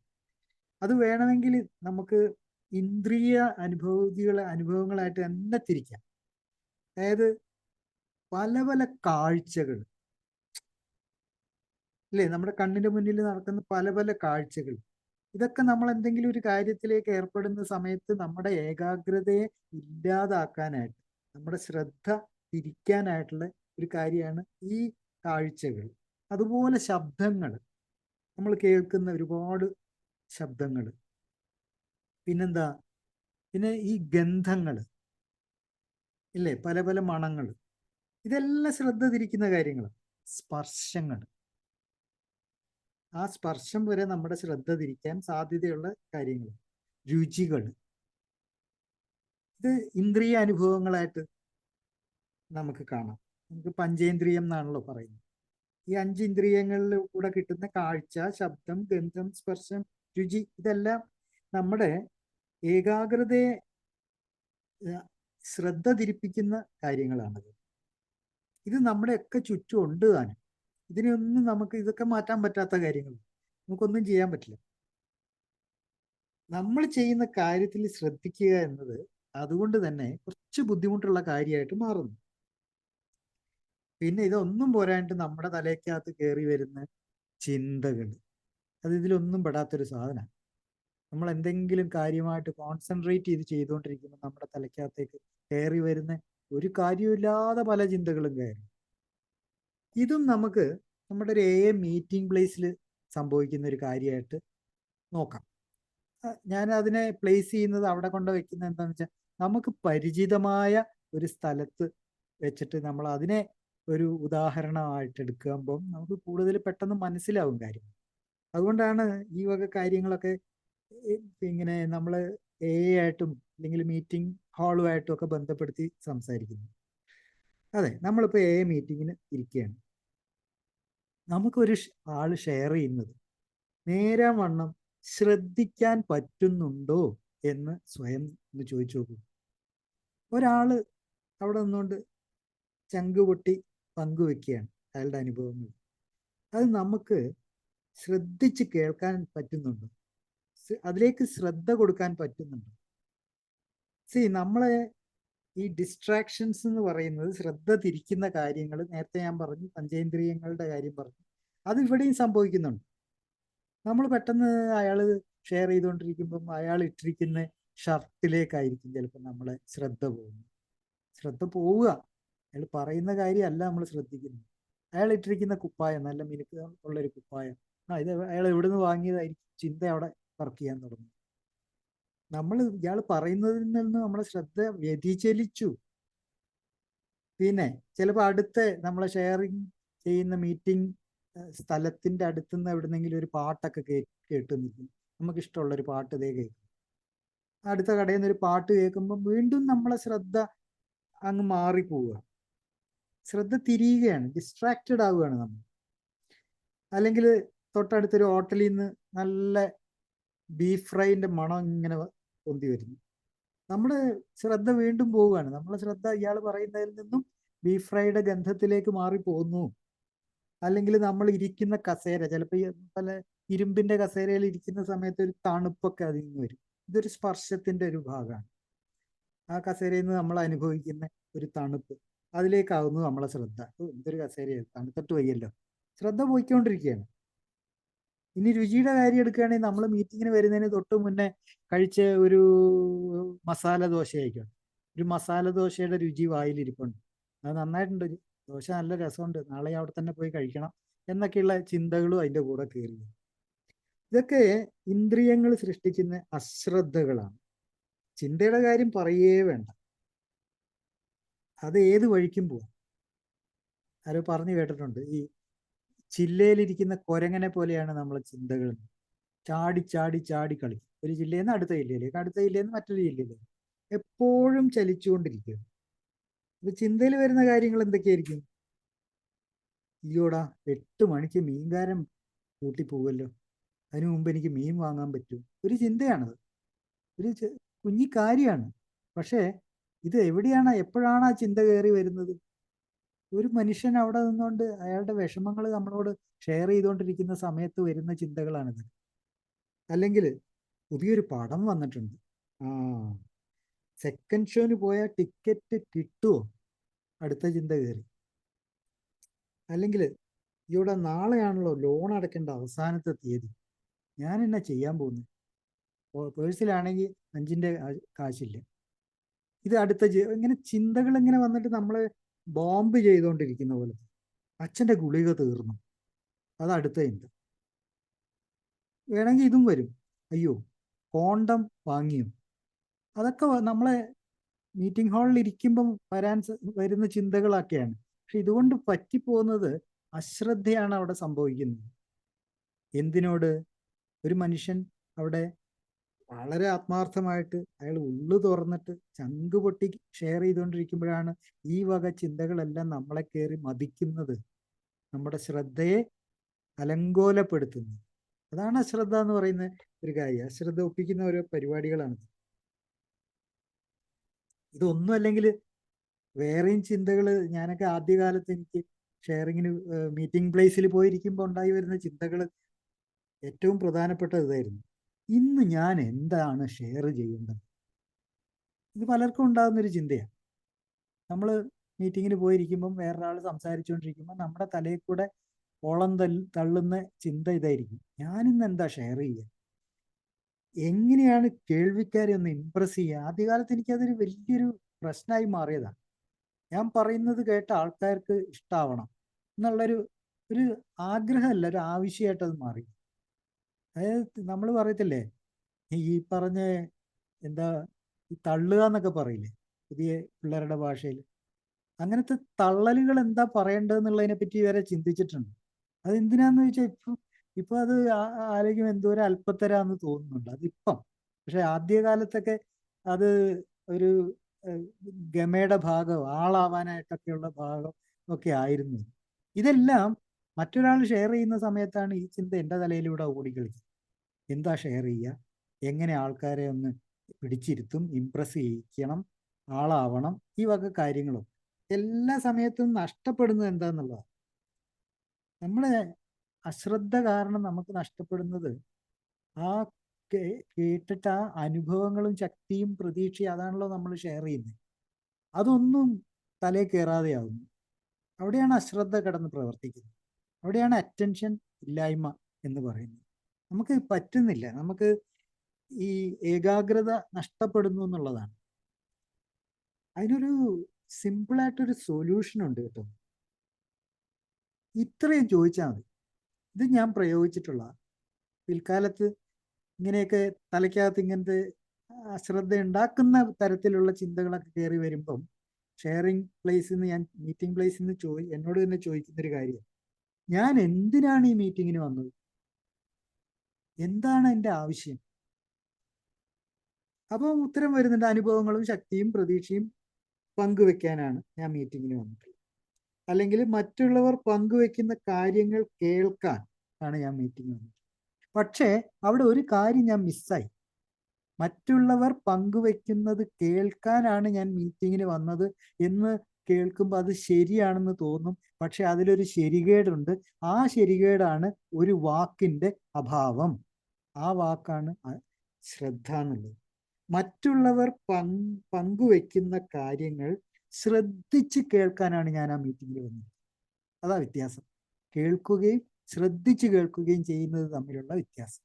അത് വേണമെങ്കിൽ നമുക്ക് ഇന്ദ്രിയ അനുഭവങ്ങളായിട്ട് തന്നെ തിരിക്കാം. അതായത് പല പല കാഴ്ചകൾ, അല്ലേ? നമ്മുടെ കണ്ണിന്റെ മുന്നിൽ നടക്കുന്ന പല പല കാഴ്ചകൾ, ഇതൊക്കെ നമ്മൾ എന്തെങ്കിലും ഒരു കാര്യത്തിലേക്ക് ഏർപ്പെടുന്ന സമയത്ത് നമ്മുടെ ഏകാഗ്രതയെ ഇല്ലാതാക്കാനായിട്ട്, നമ്മുടെ ശ്രദ്ധ തിരിക്കാനായിട്ടുള്ള ഒരു കാര്യമാണ് ഈ കാഴ്ചകൾ. അതുപോലെ ശബ്ദങ്ങൾ, നമ്മൾ കേൾക്കുന്ന ഒരുപാട് ശബ്ദങ്ങൾ, പിന്നെന്താ, പിന്നെ ഈ ഗന്ധങ്ങൾ, ഇല്ലേ? പല പല മണങ്ങൾ, ഇതെല്ലാം ശ്രദ്ധ തിരിക്കുന്ന കാര്യങ്ങളാണ്. സ്പർശങ്ങൾ, ആ സ്പർശം വരെ നമ്മുടെ ശ്രദ്ധ തിരിക്കാൻ സാധ്യതയുള്ള കാര്യങ്ങൾ. രുചികൾ, ഇത് ഇന്ദ്രിയ അനുഭവങ്ങളായിട്ട് നമുക്ക് കാണാം. നമുക്ക് പഞ്ചേന്ദ്രിയം എന്നാണല്ലോ പറയുന്നത്. ഈ 5 ഇന്ദ്രിയങ്ങളിൽ കൂടെ കിട്ടുന്ന കാഴ്ച, ശബ്ദം, ഗന്ധം, സ്പർശം, രുചി, ഇതെല്ലാം നമ്മുടെ ഏകാഗ്രതയെ ശ്രദ്ധ തിരിപ്പിക്കുന്ന കാര്യങ്ങളാണത്. ഇത് നമ്മുടെയൊക്കെ ചുറ്റും ഉണ്ട് താനും. ഇതിനൊന്നും നമുക്ക്, ഇതൊക്കെ മാറ്റാൻ പറ്റാത്ത കാര്യങ്ങൾ, നമുക്കൊന്നും ചെയ്യാൻ പറ്റില്ല. നമ്മൾ ചെയ്യുന്ന കാര്യത്തിൽ ശ്രദ്ധിക്കുക എന്നത് അതുകൊണ്ട് തന്നെ കുറച്ച് ബുദ്ധിമുട്ടുള്ള കാര്യമായിട്ട് മാറുന്നു. പിന്നെ ഇതൊന്നും പോരാണ്ട് നമ്മുടെ തലയ്ക്കകത്ത് കയറി വരുന്ന ചിന്തകൾ. അത് ഇതിലൊന്നും പെടാത്തൊരു സാധനമാണ്. നമ്മൾ എന്തെങ്കിലും കാര്യമായിട്ട് കോൺസെൻട്രേറ്റ് ചെയ്തുകൊണ്ടിരിക്കുമ്പോൾ നമ്മുടെ തലയ്ക്കകത്തേക്ക് കയറി വരുന്ന ഒരു കാര്യമില്ലാതെ പല ചിന്തകളും കയറി. ഇതും നമുക്ക് നമ്മുടെ ഒരു മീറ്റിംഗ് പ്ലേസിൽ സംഭവിക്കുന്ന ഒരു കാര്യമായിട്ട് നോക്കാം. ഞാൻ അതിനെ പ്ലേസ് ചെയ്യുന്നത്, അവിടെ കൊണ്ട് വെക്കുന്നത് എന്താണെന്ന് വെച്ചാൽ, നമുക്ക് പരിചിതമായ ഒരു സ്ഥലത്ത് വെച്ചിട്ട് നമ്മൾ അതിനെ ഒരു ഉദാഹരണമായിട്ട് എടുക്കുമ്പം നമുക്ക് കൂടുതൽ പെട്ടെന്ന് മനസ്സിലാവും കാര്യം. അതുകൊണ്ടാണ് ഈ വക കാര്യങ്ങളൊക്കെ ഇങ്ങനെ നമ്മൾ ആയിട്ടും അല്ലെങ്കിൽ മീറ്റിംഗ് ഹാളുമായിട്ടും ഒക്കെ ബന്ധപ്പെടുത്തി സംസാരിക്കുന്നത്. അതെ, നമ്മളിപ്പോൾ മീറ്റിങ്ങിന് ഇരിക്കുകയാണ്. നമുക്കൊരു ആള് ഷെയർ ചെയ്യുന്നത് നേരാവണ്ണം ശ്രദ്ധിക്കാൻ പറ്റുന്നുണ്ടോ എന്ന് സ്വയം ഒന്ന് ചോദിച്ചു നോക്കൂ. ഒരാള് അവിടെ നിന്നുകൊണ്ട് ചങ്കുപൊട്ടി പങ്കുവെക്കുകയാണ് അയാളുടെ അനുഭവങ്ങൾ. അത് നമുക്ക് ശ്രദ്ധിച്ച് കേൾക്കാൻ പറ്റുന്നുണ്ടോ? അതിലേക്ക് ശ്രദ്ധ കൊടുക്കാൻ പറ്റുന്നുണ്ടോ? നമ്മളെ ഈ ഡിസ്ട്രാക്ഷൻസ് എന്ന് പറയുന്നത്, ശ്രദ്ധ തിരിക്കുന്ന കാര്യങ്ങൾ, നേരത്തെ ഞാൻ പറഞ്ഞു പഞ്ചേന്ദ്രിയങ്ങളുടെ കാര്യം പറഞ്ഞു, അത് ഇവിടെയും സംഭവിക്കുന്നുണ്ട്. നമ്മൾ പെട്ടെന്ന് അയാൾ ഷെയർ ചെയ്തുകൊണ്ടിരിക്കുമ്പം അയാൾ ഇട്ടിരിക്കുന്ന ഷർട്ടിലേക്കായിരിക്കും ചിലപ്പോൾ നമ്മളെ ശ്രദ്ധ പോകുന്നത്. ശ്രദ്ധ പോവുക, അയാൾ പറയുന്ന കാര്യമല്ല നമ്മൾ ശ്രദ്ധിക്കുന്നത്. അയാൾ ഇട്ടിരിക്കുന്ന കുപ്പായം, നല്ല മിനുക്ക് ഉള്ളൊരു കുപ്പായം, ഇത് അയാൾ എവിടെ നിന്ന് വാങ്ങിയതായിരിക്കും ചിന്ത അവിടെ വർക്ക് ചെയ്യാൻ തുടങ്ങും. നമ്മൾ ഇയാൾ പറയുന്നതിൽ നിന്ന് നമ്മളെ ശ്രദ്ധ വ്യതിചലിച്ചു. പിന്നെ ചിലപ്പോൾ അടുത്ത നമ്മളെ ഷെയറിങ് ചെയ്യുന്ന മീറ്റിംഗ് സ്ഥലത്തിന്റെ അടുത്തുനിന്ന് എവിടുന്നെങ്കിലും ഒരു പാട്ടൊക്കെ കേട്ട് നിൽക്കും. നമുക്ക് ഇഷ്ടമുള്ളൊരു പാട്ട് ഇതേ കേൾക്കും. അടുത്ത കടയിൽ നിന്ന് ഒരു പാട്ട് കേൾക്കുമ്പോൾ വീണ്ടും നമ്മളെ ശ്രദ്ധ അങ്ങ് മാറിപ്പോവുക, ശ്രദ്ധ തിരിയുകയാണ്, ഡിസ്ട്രാക്റ്റഡ് ആവുകയാണ് നമ്മൾ. അല്ലെങ്കിൽ തൊട്ടടുത്തൊരു ഹോട്ടലിൽ നിന്ന് നല്ല ബീഫ് ഫ്രൈൻ്റെ മണം ഇങ്ങനെ പൊന്തി വരുന്നു, നമ്മുടെ ശ്രദ്ധ വീണ്ടും പോവുകയാണ്. നമ്മളെ ശ്രദ്ധ ഇയാൾ പറയുന്നതിൽ നിന്നും ബീഫ് ഫ്രൈയുടെ ഗന്ധത്തിലേക്ക് മാറിപ്പോകുന്നു. അല്ലെങ്കിൽ നമ്മൾ ഇരിക്കുന്ന കസേര, ചിലപ്പോൾ പല ഇരുമ്പിന്റെ കസേരയിൽ ഇരിക്കുന്ന സമയത്ത് ഒരു തണുപ്പൊക്കെ അതിൽ നിന്ന് വരും. ഇതൊരു സ്പർശത്തിന്റെ ഒരു ഭാഗമാണ്. ആ കസേരയിൽ നിന്ന് നമ്മൾ അനുഭവിക്കുന്ന ഒരു തണുപ്പ്, അതിലേക്കാവുന്നു നമ്മളെ ശ്രദ്ധ. ഇതൊരു കസേരയാണ്, തണുത്തിട്ട് വയ്യല്ലോ, ശ്രദ്ധ പോയിക്കൊണ്ടിരിക്കുകയാണ്. ഇനി രുചിയുടെ കാര്യം എടുക്കുകയാണെങ്കിൽ, നമ്മൾ മീറ്റിങ്ങിന് വരുന്നതിന് തൊട്ട് മുന്നേ കഴിച്ച ഒരു മസാല ദോശ ആയിക്കോട്ടെ, ഒരു മസാല ദോശയുടെ രുചി വായിലിരിപ്പുണ്ട്, അത് നന്നായിട്ടുണ്ട്, ദോശ നല്ല രസമുണ്ട്, നാളെ അവിടെ തന്നെ പോയി കഴിക്കണം എന്നൊക്കെയുള്ള ചിന്തകളും അതിൻ്റെ കൂടെ കയറി. ഇതൊക്കെ ഇന്ദ്രിയങ്ങൾ സൃഷ്ടിക്കുന്ന അശ്രദ്ധകളാണ്. ചിന്തയുടെ കാര്യം പറയേ വേണ്ട, അത് ഏത് വഴിക്കും പോവാം. ആരോ പറഞ്ഞു കേട്ടിട്ടുണ്ട്, ഈ ചില്ലയിലിരിക്കുന്ന കുരങ്ങനെ പോലെയാണ് നമ്മളെ ചിന്തകൾ. ചാടി ചാടി ചാടി കളിക്കും, ഒരു ജില്ലയിൽ നിന്ന് അടുത്ത ജില്ലയിലേക്ക്, അടുത്ത ജില്ലയിൽ നിന്ന് മറ്റൊരു ജില്ലയിലേക്ക്, എപ്പോഴും ചലിച്ചുകൊണ്ടിരിക്കുക. ഇപ്പൊ ചിന്തയിൽ വരുന്ന കാര്യങ്ങൾ എന്തൊക്കെയായിരിക്കും? അയ്യോടാ 8 മണിക്ക് മീൻകാരൻ കൂട്ടിപ്പോവല്ലോ, അതിനു മുമ്പ് എനിക്ക് മീൻ വാങ്ങാൻ പറ്റും. ഒരു ചിന്തയാണത്, ഒരു കുഞ്ഞി കാര്യമാണ്. പക്ഷേ ഇത് എവിടെയാണ്, എപ്പോഴാണ് ആ ചിന്ത കയറി വരുന്നത്? ഒരു മനുഷ്യൻ അവിടെ നിന്നുകൊണ്ട് അയാളുടെ വിഷമങ്ങൾ നമ്മളോട് ഷെയർ ചെയ്തുകൊണ്ടിരിക്കുന്ന സമയത്ത് വരുന്ന ചിന്തകളാണിത്. അല്ലെങ്കിൽ പുതിയൊരു പടം വന്നിട്ടുണ്ട്, സെക്കൻഡ് ഷോന് പോയാൽ ടിക്കറ്റ് കിട്ടുമോ, അടുത്ത ചിന്ത കയറി. അല്ലെങ്കിൽ ഇവിടെ നാളെയാണല്ലോ ലോൺ അടയ്ക്കേണ്ട അവസാനത്തെ തീയതി, ഞാൻ എന്നാ ചെയ്യാൻ പോകുന്നു, പേഴ്സിലാണെങ്കിൽ 5ന്റെ കാശില്ല, ഇത് അടുത്ത ഇങ്ങനെ ചിന്തകൾ ഇങ്ങനെ വന്നിട്ട് നമ്മളെ ബോംബ് ചെയ്തുകൊണ്ടിരിക്കുന്ന പോലെ. അച്ഛൻ്റെ ഗുളിക തീർന്നു, അത് അടുത്ത ചിന്ത. വേണമെങ്കിൽ ഇതും വരും, അയ്യോ കോണ്ടം വാങ്ങിയോ. അതൊക്കെ നമ്മളെ മീറ്റിംഗ് ഹാളിൽ ഇരിക്കുമ്പം വരുന്ന ചിന്തകളൊക്കെയാണ്. പക്ഷെ ഇതുകൊണ്ട് പറ്റിപ്പോകുന്നത് അശ്രദ്ധയാണ് അവിടെ സംഭവിക്കുന്നത്. എന്തിനോട്? ഒരു മനുഷ്യൻ അവിടെ വളരെ ആത്മാർത്ഥമായിട്ട് അയാൾ ഉള്ളു തുറന്നിട്ട് ചങ്ക് പൊട്ടി ഷെയർ ചെയ്തുകൊണ്ടിരിക്കുമ്പോഴാണ് ഈ വക ചിന്തകളെല്ലാം നമ്മളെ കയറി മതിക്കുന്നത്, നമ്മുടെ ശ്രദ്ധയെ അലങ്കോലപ്പെടുത്തുന്നത്. അതാണ് അശ്രദ്ധ എന്ന് പറയുന്ന ഒരു കാര്യം. അശ്രദ്ധ ഒപ്പിക്കുന്ന ഓരോ പരിപാടികളാണ്. ഇതൊന്നും അല്ലെങ്കിൽ വേറെയും ചിന്തകൾ, ഞാനൊക്കെ ആദ്യകാലത്ത് എനിക്ക് ഷെയറിങ്ങിന് മീറ്റിംഗ് പ്ലേസിൽ പോയിരിക്കുമ്പോൾ ഉണ്ടായി വരുന്ന ചിന്തകൾ ഏറ്റവും പ്രധാനപ്പെട്ടത് ഇതായിരുന്നു, ഇന്ന് ഞാൻ എന്താണ് ഷെയർ ചെയ്യേണ്ടത്. ഇത് പലർക്കും ഉണ്ടാകുന്നൊരു ചിന്തയാണ്. നമ്മൾ മീറ്റിങ്ങിന് പോയിരിക്കുമ്പം വേറൊരാൾ സംസാരിച്ചുകൊണ്ടിരിക്കുമ്പോൾ നമ്മുടെ തലയിൽ കൂടെ ഓളം തള്ളുന്ന ചിന്ത ഇതായിരിക്കും, ഞാനിന്ന് എന്താ ഷെയർ ചെയ്യുക, എങ്ങനെയാണ് കേൾവിക്കാരെ ഒന്ന് ഇമ്പ്രസ് ചെയ്യുക. ആദ്യകാലത്ത് എനിക്കതൊരു വലിയൊരു പ്രശ്നമായി മാറിയതാണ്. ഞാൻ പറയുന്നത് കേട്ട ആൾക്കാർക്ക് ഇഷ്ടാവണം എന്നുള്ളൊരു ഒരു ആഗ്രഹമല്ല, ഒരു ആവശ്യമായിട്ട് അത് മാറി. അതായത് നമ്മൾ പറയത്തില്ലേ, ഈ പറഞ്ഞ എന്താ ഈ തള്ളുക എന്നൊക്കെ പറയില്ലേ പുതിയ പിള്ളേരുടെ ഭാഷയിൽ, അങ്ങനത്തെ തള്ളലുകൾ എന്താ പറയേണ്ടതെന്നുള്ളതിനെ പറ്റി വരെ ചിന്തിച്ചിട്ടുണ്ട്. അതെന്തിനാന്ന് ചോദിച്ചാൽ ഇപ്പൊ അത് ആലോചിക്കുമ്പോൾ എന്തോരം അല്പത്തരാന്ന് തോന്നുന്നുണ്ട് അതിപ്പം. പക്ഷെ ആദ്യകാലത്തൊക്കെ അത് ഒരു ഗമയുടെ ഭാഗം, ആളാവാനായിട്ടൊക്കെയുള്ള ഭാഗം ഒക്കെ ആയിരുന്നു. ഇതെല്ലാം മറ്റൊരാൾ ഷെയർ ചെയ്യുന്ന സമയത്താണ് ഈ ചിന്ത എൻ്റെ തലയിലൂടെ ഓടിക്കളിക്കുന്നത്. എന്താ ഷെയർ ചെയ്യുക, എങ്ങനെ ആൾക്കാരെ ഒന്ന് പിടിച്ചിരുത്തും, ഇംപ്രസ് ചെയ്യിക്കണം, ആളാവണം, ഈ വക കാര്യങ്ങളും എല്ലാ സമയത്തും നഷ്ടപ്പെടുന്നത് എന്താന്നുള്ളതാണ്. നമ്മുടെ അശ്രദ്ധ കാരണം നമുക്ക് നഷ്ടപ്പെടുന്നത് ആ കേട്ടിട്ട് ആ അനുഭവങ്ങളും ശക്തിയും പ്രതീക്ഷയും, അതാണല്ലോ നമ്മൾ ഷെയർ ചെയ്യുന്നത്. അതൊന്നും തലയിൽ കയറാതെയാവുന്നു. അവിടെയാണ് അശ്രദ്ധ കിടന്ന് പ്രവർത്തിക്കുന്നത്. അവിടെയാണ് അറ്റൻഷൻ ഇല്ലായ്മ എന്ന് പറയുന്നത്. നമുക്ക് പറ്റുന്നില്ല, നമുക്ക് ഈ ഏകാഗ്രത നഷ്ടപ്പെടുന്നു എന്നുള്ളതാണ്. അതിനൊരു സിമ്പിളായിട്ടൊരു സൊല്യൂഷൻ ഉണ്ട് കേട്ടോ. ഇത്രയും ചോദിച്ചാൽ മതി. ഇത് ഞാൻ പ്രയോഗിച്ചിട്ടുള്ള പിൽക്കാലത്ത് ഇങ്ങനെയൊക്കെ തലയ്ക്കകത്ത് ഇങ്ങനത്തെ അശ്രദ്ധ ഉണ്ടാക്കുന്ന തരത്തിലുള്ള ചിന്തകളൊക്കെ കയറി വരുമ്പം ഷെയറിങ് പ്ലേസിൽ നിന്ന്, ഞാൻ മീറ്റിംഗ് പ്ലേസിൽ നിന്ന് എന്നോട് തന്നെ ചോദിക്കുന്നൊരു കാര്യം, ഞാൻ എന്തിനാണ് ഈ മീറ്റിങ്ങിന് വന്നത്, എന്താണ് എൻ്റെ ആവശ്യം? അപ്പം ഉത്തരം വരുന്നുണ്ട്, അനുഭവങ്ങളും ശക്തിയും പ്രതീക്ഷയും പങ്കുവെക്കാനാണ് ഞാൻ മീറ്റിങ്ങിന് വന്നിട്ടുള്ളത്, അല്ലെങ്കിൽ മറ്റുള്ളവർ പങ്കുവെക്കുന്ന കാര്യങ്ങൾ കേൾക്കാൻ ആണ് ഞാൻ മീറ്റിംഗ് വന്നത്. പക്ഷേ അവിടെ ഒരു കാര്യം ഞാൻ മിസ്സായി. മറ്റുള്ളവർ പങ്കുവെക്കുന്നത് കേൾക്കാനാണ് ഞാൻ മീറ്റിങ്ങിന് വന്നത് എന്ന് കേൾക്കുമ്പോൾ അത് ശരിയാണെന്ന് തോന്നും. പക്ഷെ അതിലൊരു ശരികേടുണ്ട്. ആ ശരികേടാണ് ഒരു വാക്കിന്റെ അഭാവം. ആ വാക്കാണ് ശ്രദ്ധ എന്നുള്ളത്. മറ്റുള്ളവർ പങ്കുവെക്കുന്ന കാര്യങ്ങൾ ശ്രദ്ധിച്ച് കേൾക്കാനാണ് ഞാൻ ആ മീറ്റിങ്ങിൽ വന്നത്. അതാ വ്യത്യാസം. കേൾക്കുകയും ശ്രദ്ധിച്ച് കേൾക്കുകയും ചെയ്യുന്നത് തമ്മിലുള്ള വ്യത്യാസം.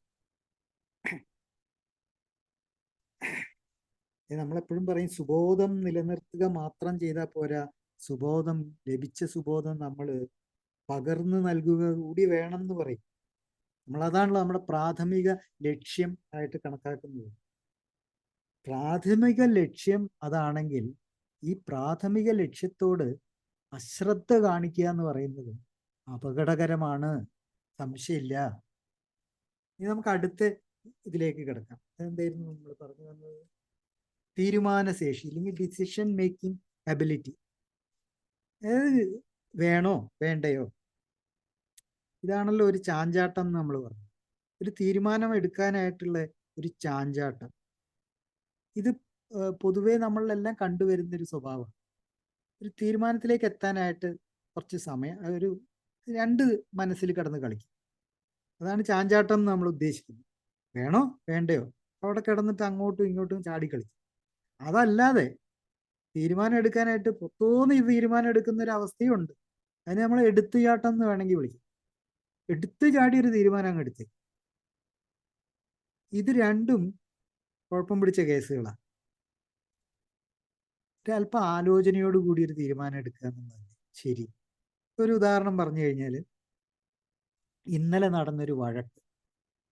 നമ്മളെപ്പോഴും പറയും, സുബോധം നിലനിർത്തുക മാത്രം ചെയ്താൽ പോരാ, ലഭിച്ച സുബോധം നമ്മൾ പകർന്നു നൽകുക കൂടി വേണം എന്ന് പറയും. നമ്മളതാണല്ലോ നമ്മുടെ പ്രാഥമിക ലക്ഷ്യം ആയിട്ട് കണക്കാക്കുന്നത്. പ്രാഥമിക ലക്ഷ്യം അതാണെങ്കിൽ ഈ പ്രാഥമിക ലക്ഷ്യത്തോട് അശ്രദ്ധ കാണിക്കുക എന്ന് പറയുന്നത് അപകടകരമാണ്, സംശയമില്ല. ഇനി നമുക്ക് അടുത്ത ഇതിലേക്ക് കിടക്കാം. എന്തായിരുന്നു നമ്മൾ പറഞ്ഞു വന്നത്? തീരുമാനശേഷി അല്ലെങ്കിൽ ഡിസിഷൻ മേക്കിംഗ് എബിലിറ്റി. വേണോ വേണ്ടയോ, ഇതാണല്ലോ ഒരു ചാഞ്ചാട്ടം എന്ന് നമ്മൾ പറഞ്ഞു. ഒരു തീരുമാനം എടുക്കാനായിട്ടുള്ള ഒരു ചാഞ്ചാട്ടം. ഇത് പൊതുവേ നമ്മളെല്ലാം കണ്ടുവരുന്ന ഒരു സ്വഭാവം. ഒരു തീരുമാനത്തിലേക്ക് എത്താനായിട്ട് കുറച്ച് സമയം, ഒരു രണ്ട് മനസ്സിൽ കിടന്ന് കളിക്കും. അതാണ് ചാഞ്ചാട്ടം എന്ന് നമ്മൾ ഉദ്ദേശിക്കുന്നത്. വേണോ വേണ്ടയോ, അവിടെ കിടന്നിട്ട് അങ്ങോട്ടും ഇങ്ങോട്ടും ചാടിക്കളിക്കും. അതല്ലാതെ തീരുമാനം എടുക്കാനായിട്ട് പുറത്തോന്ന് ഈ തീരുമാനം എടുക്കുന്ന ഒരു അവസ്ഥയുണ്ട്. അതിന് നമ്മൾ എടുത്തുചാട്ടം എന്ന് വേണമെങ്കിൽ വിളിക്കും. എടുത്തു ചാടി ഒരു തീരുമാനം അങ്ങ് എടുത്തേ. ഇത് രണ്ടും കുഴപ്പം പിടിച്ച കേസുകളാണ്. അല്പം ആലോചനയോടുകൂടി ഒരു തീരുമാനം എടുക്കുക എന്നുള്ളത് ശരി. ഒരു ഉദാഹരണം പറഞ്ഞു കഴിഞ്ഞാൽ, ഇന്നലെ നടന്നൊരു വഴക്ക്,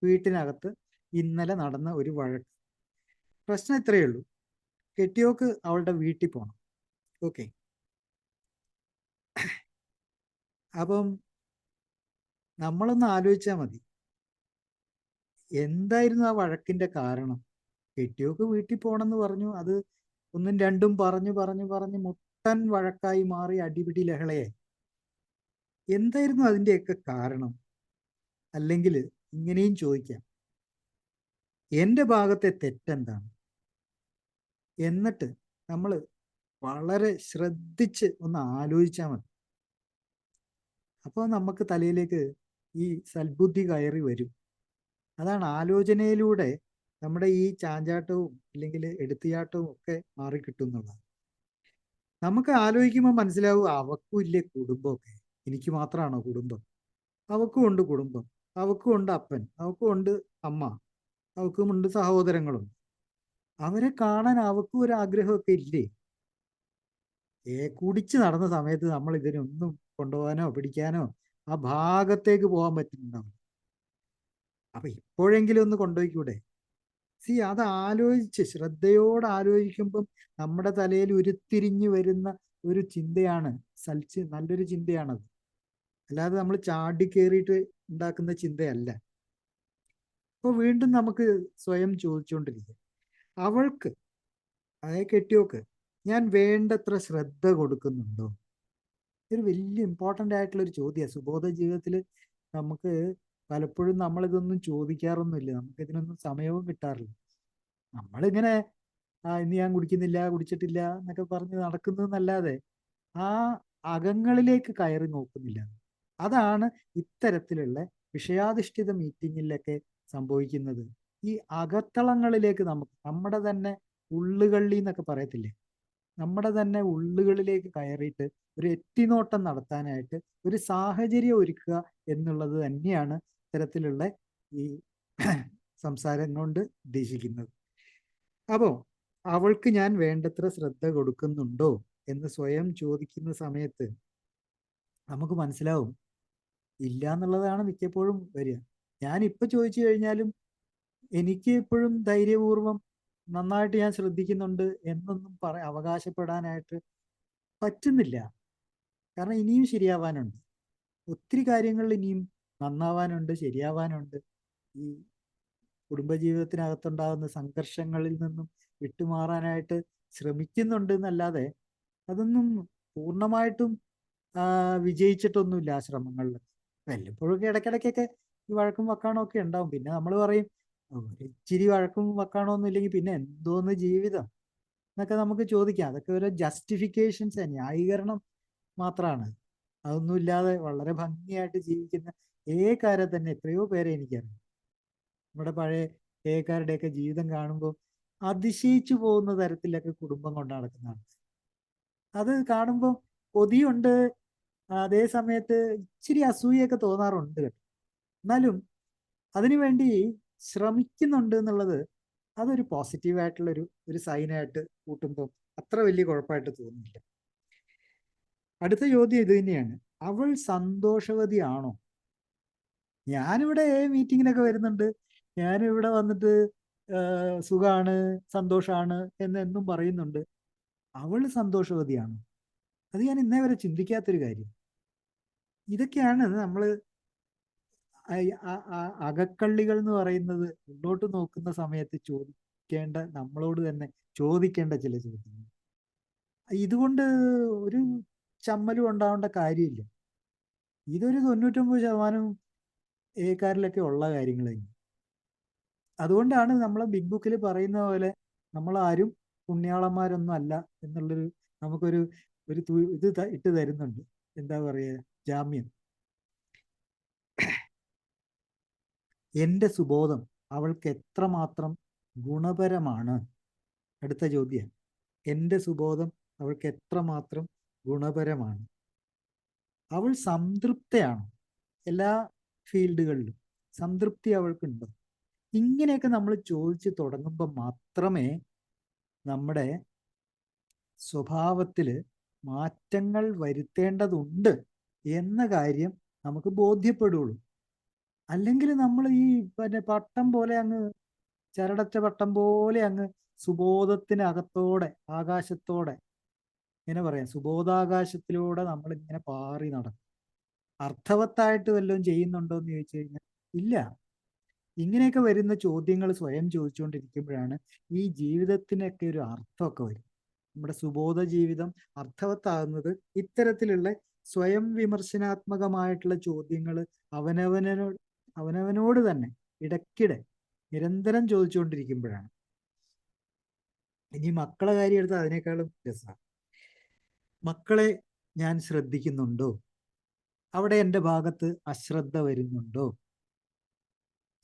വീട്ടിനകത്ത് ഇന്നലെ നടന്ന ഒരു വഴക്ക്. പ്രശ്നം ഇത്രയേ ഉള്ളൂ, കെട്ടിയോക്ക് അവളുടെ വീട്ടിൽ പോകണം. ഓക്കെ, അപ്പം നമ്മളൊന്ന് ആലോചിച്ചാൽ മതി, എന്തായിരുന്നു ആ വഴക്കിന്റെ കാരണം? കെട്ടിയോക്ക് വീട്ടിൽ പോകണമെന്ന് പറഞ്ഞു, അത് ഒന്നും രണ്ടും പറഞ്ഞു മുട്ടൻ വഴക്കായി മാറി, അടിപിടി ലഹളയായി. എന്തായിരുന്നു അതിൻ്റെയൊക്കെ കാരണം? അല്ലെങ്കിൽ ഇങ്ങനെയും ചോദിക്കാം, എൻ്റെ ഭാഗത്തെ തെറ്റെന്താണ്? എന്നിട്ട് നമ്മൾ വളരെ ശ്രദ്ധിച്ച് ഒന്ന് ആലോചിച്ചാൽ മതി. അപ്പോൾ നമുക്ക് തലയിലേക്ക് ഈ സൽബുദ്ധി കയറി വരും. അതാണ് ആലോചനയിലൂടെ നമ്മുടെ ഈ ചാഞ്ചാട്ടവും അല്ലെങ്കിൽ എടുത്തുചാട്ടവും ഒക്കെ മാറിക്കിട്ടുന്നുള്ളത്. നമുക്ക് ആലോചിക്കുമ്പോൾ മനസ്സിലാവും, അവക്കും ഇല്ലേ കുടുംബമൊക്കെ, എനിക്ക് മാത്രമാണോ കുടുംബം? അവക്കും ഉണ്ട് കുടുംബം, അവക്കും ഉണ്ട് അപ്പൻ, അവക്കും ഉണ്ട് അമ്മ, അവക്കും ഉണ്ട് സഹോദരങ്ങളും. അവരെ കാണാൻ അവക്കും ഒരു ആഗ്രഹമൊക്കെ ഇല്ലേ? കുടിച്ച് നടന്ന സമയത്ത് നമ്മൾ ഇതിനൊന്നും കൊണ്ടുപോകാനോ പിടിക്കാനോ ആ ഭാഗത്തേക്ക് പോകാൻ പറ്റുന്നുണ്ടാവും. അപ്പൊ ഇപ്പോഴെങ്കിലും ഒന്ന് കൊണ്ടുപോയിക്കൂടെ? അത് ആലോചിച്ച് ശ്രദ്ധയോടെ ആലോചിക്കുമ്പം നമ്മുടെ തലയിൽ ഉരുത്തിരിഞ്ഞു വരുന്ന ഒരു ചിന്തയാണ് നല്ലൊരു ചിന്തയാണത്. അല്ലാതെ നമ്മൾ ചാടി കയറിയിട്ട് ഉണ്ടാക്കുന്ന ചിന്തയല്ല. അപ്പൊ വീണ്ടും നമുക്ക് സ്വയം ചോദിച്ചുകൊണ്ടിരിക്കുക, അവൾക്ക്, അതായത് കെട്ടിയോക്ക്, ഞാൻ വേണ്ടത്ര ശ്രദ്ധ കൊടുക്കുന്നുണ്ടോ? ഒരു വലിയ ഇമ്പോർട്ടൻ്റ് ആയിട്ടുള്ള ഒരു ചോദ്യമാണ്. സുബോധ ജീവിതത്തിൽ നമുക്ക് പലപ്പോഴും നമ്മളിതൊന്നും ചോദിക്കാറൊന്നുമില്ല, നമുക്ക് ഇതിനൊന്നും സമയവും കിട്ടാറില്ല. നമ്മളിങ്ങനെ ഇന്ന് ഞാൻ കുടിക്കുന്നില്ല, കുടിച്ചിട്ടില്ല എന്നൊക്കെ പറഞ്ഞ് നടക്കുന്നതെന്നല്ലാതെ ആ അകങ്ങളിലേക്ക് കയറി നോക്കുന്നില്ല. അതാണ് ഇത്തരത്തിലുള്ള വിഷയാധിഷ്ഠിത മീറ്റിങ്ങിലൊക്കെ സംഭവിക്കുന്നത്. ഈ അകത്തളങ്ങളിലേക്ക് നമ്മുടെ തന്നെ ഉള്ളുകള്ളി എന്നൊക്കെ പറയത്തില്ലേ, നമ്മുടെ തന്നെ ഉള്ളുകളിലേക്ക് കയറിയിട്ട് ഒരു എത്തിനോട്ടം നടത്താനായിട്ട് ഒരു സാഹചര്യം ഒരുക്കുക എന്നുള്ളത് തന്നെയാണ് ഇത്തരത്തിലുള്ള ഈ സംസാരം കൊണ്ട് ഉദ്ദേശിക്കുന്നത്. അപ്പോൾ അവൾക്ക് ഞാൻ വേണ്ടത്ര ശ്രദ്ധ കൊടുക്കുന്നുണ്ടോ എന്ന് സ്വയം ചോദിക്കുന്ന സമയത്ത് നമുക്ക് മനസ്സിലാവും ഇല്ല എന്നുള്ളതാണ് മിക്കപ്പോഴും വരിക. ഞാനിപ്പോ ചോദിച്ചു കഴിഞ്ഞാലും എനിക്ക് ഇപ്പോഴും ധൈര്യപൂർവ്വം നന്നായിട്ട് ഞാൻ ശ്രദ്ധിക്കുന്നുണ്ട് എന്നൊന്നും അവകാശപ്പെടാനായിട്ട് പറ്റുന്നില്ല. കാരണം ഇനിയും ശരിയാവാനുണ്ട്, ഒത്തിരി കാര്യങ്ങളിൽ ഇനിയും നന്നാവാനുണ്ട്, ശരിയാവാനുണ്ട്. ഈ കുടുംബജീവിതത്തിനകത്തുണ്ടാകുന്ന സംഘർഷങ്ങളിൽ നിന്നും വിട്ടുമാറാനായിട്ട് ശ്രമിക്കുന്നുണ്ട് എന്നല്ലാതെ അതൊന്നും പൂർണ്ണമായിട്ടും വിജയിച്ചിട്ടൊന്നുമില്ല ആ ശ്രമങ്ങളിൽ. വല്ലപ്പോഴൊക്കെ ഇടയ്ക്കിടയ്ക്കൊക്കെ ഈ വഴക്കും വക്കാണോ ഒക്കെ ഉണ്ടാവും. പിന്നെ നമ്മൾ പറയും ഇച്ചിരി വഴക്കും വക്കാണോ ഒന്നും ഇല്ലെങ്കിൽ പിന്നെ എന്തോന്ന് ജീവിതം എന്നൊക്കെ നമുക്ക് ചോദിക്കാം. അതൊക്കെ ഒരു ജസ്റ്റിഫിക്കേഷൻസ്, ന്യായീകരണം മാത്രമാണ്. അതൊന്നുമില്ലാതെ വളരെ ഭംഗിയായിട്ട് ജീവിക്കുന്ന ഏകാരെ തന്നെ എത്രയോ പേരെ എനിക്കറിയാം. നമ്മുടെ പഴയ ഏകാരുടെയൊക്കെ ജീവിതം കാണുമ്പോൾ അതിശയിച്ചു പോകുന്ന തരത്തിലൊക്കെ കുടുംബം കൊണ്ട് നടക്കുന്നതാണ്. അത് കാണുമ്പോൾ കൊതിയുണ്ട്, അതേ സമയത്ത് ഇച്ചിരി അസൂയൊക്കെ തോന്നാറുണ്ട് കേട്ടോ. എന്നാലും അതിനുവേണ്ടി ശ്രമിക്കുന്നുണ്ട് എന്നുള്ളത് അതൊരു പോസിറ്റീവായിട്ടുള്ള ഒരു സൈനായിട്ട് കൂട്ടുമ്പോൾ അത്ര വലിയ കുഴപ്പമായിട്ട് തോന്നുന്നില്ല. അടുത്ത ചോദ്യം ഇത് തന്നെയാണ്, അവൾ സന്തോഷവതിയാണോ? ഞാനിവിടെ മീറ്റിങ്ങിനൊക്കെ വരുന്നുണ്ട്, ഞാനിവിടെ വന്നിട്ട് സുഖാണ്, സന്തോഷാണ് എന്നും പറയുന്നുണ്ട്. അവൾ സന്തോഷവതിയാണോ? അത് ഞാൻ ഇന്നേ വരെ ചിന്തിക്കാത്തൊരു കാര്യം. ഇതൊക്കെയാണ് നമ്മൾ അകക്കള്ളികൾ എന്ന് പറയുന്നത്. മുന്നോട്ട് നോക്കുന്ന സമയത്ത് ചോദിക്കേണ്ട, നമ്മളോട് തന്നെ ചോദിക്കേണ്ട ചില ചോദ്യങ്ങൾ. ഇതുകൊണ്ട് ഒരു ചമ്മലും ഉണ്ടാവേണ്ട കാര്യമില്ല. ഇതൊരു 99% ഏക്കാരിലൊക്കെ ഉള്ള കാര്യങ്ങൾ തന്നെ. അതുകൊണ്ടാണ് നമ്മളെ ബിഗ് ബുക്കിൽ പറയുന്ന പോലെ നമ്മളാരും പുണ്യാളന്മാരൊന്നും അല്ല എന്നുള്ളൊരു നമുക്കൊരു ഇത് ഇട്ട് തരുന്നുണ്ട്. എന്താ പറയുക, ജാമ്യം. എൻ്റെ സുബോധം അവൾക്ക് എത്രമാത്രം ഗുണപരമാണ്? അടുത്ത ചോദ്യം, എൻ്റെ സുബോധം അവൾക്ക് എത്രമാത്രം ഗുണപരമാണ്? അവൾ സംതൃപ്തയാണോ? എല്ലാ ഫീൽഡുകളിലും സംതൃപ്തി അവൾക്കുണ്ടോ? ഇങ്ങനെയൊക്കെ നമ്മൾ ചോദിച്ചു തുടങ്ങുമ്പോൾ മാത്രമേ നമ്മുടെ സ്വഭാവത്തിൽ മാറ്റങ്ങൾ വരുത്തേണ്ടതുണ്ട് എന്ന കാര്യം നമുക്ക് ബോധ്യപ്പെടുള്ളൂ. അല്ലെങ്കിൽ നമ്മൾ ഈ പട്ടം പോലെ അങ്ങ്, ചരടച്ച പട്ടം പോലെ അങ്ങ് സുബോധത്തിനകത്തോടെ, ആകാശത്തോടെ, ഇങ്ങനെ പറയാം, സുബോധാകാശത്തിലൂടെ നമ്മൾ ഇങ്ങനെ പാറി നടക്കും. അർത്ഥവത്തായിട്ട് വല്ലതും ചെയ്യുന്നുണ്ടോ എന്ന് ചോദിച്ചു കഴിഞ്ഞാൽ ഇല്ല. ഇങ്ങനെയൊക്കെ വരുന്ന ചോദ്യങ്ങൾ സ്വയം ചോദിച്ചുകൊണ്ടിരിക്കുമ്പോഴാണ് ഈ ജീവിതത്തിനൊക്കെ ഒരു അർത്ഥമൊക്കെ വരും. നമ്മുടെ സുബോധ ജീവിതം അർത്ഥവത്താകുന്നത് ഇത്തരത്തിലുള്ള സ്വയം വിമർശനാത്മകമായിട്ടുള്ള ചോദ്യങ്ങൾ അവനവനോട് തന്നെ ഇടയ്ക്കിടെ നിരന്തരം ചോദിച്ചുകൊണ്ടിരിക്കുമ്പോഴാണ്. ഇനി മക്കളെ കാര്യം എടുത്താൽ അതിനേക്കാളും രസമാണ്. മക്കളെ ഞാൻ ശ്രദ്ധിക്കുന്നുണ്ടോ? അവിടെ എൻ്റെ ഭാഗത്ത് അശ്രദ്ധ വരുന്നുണ്ടോ?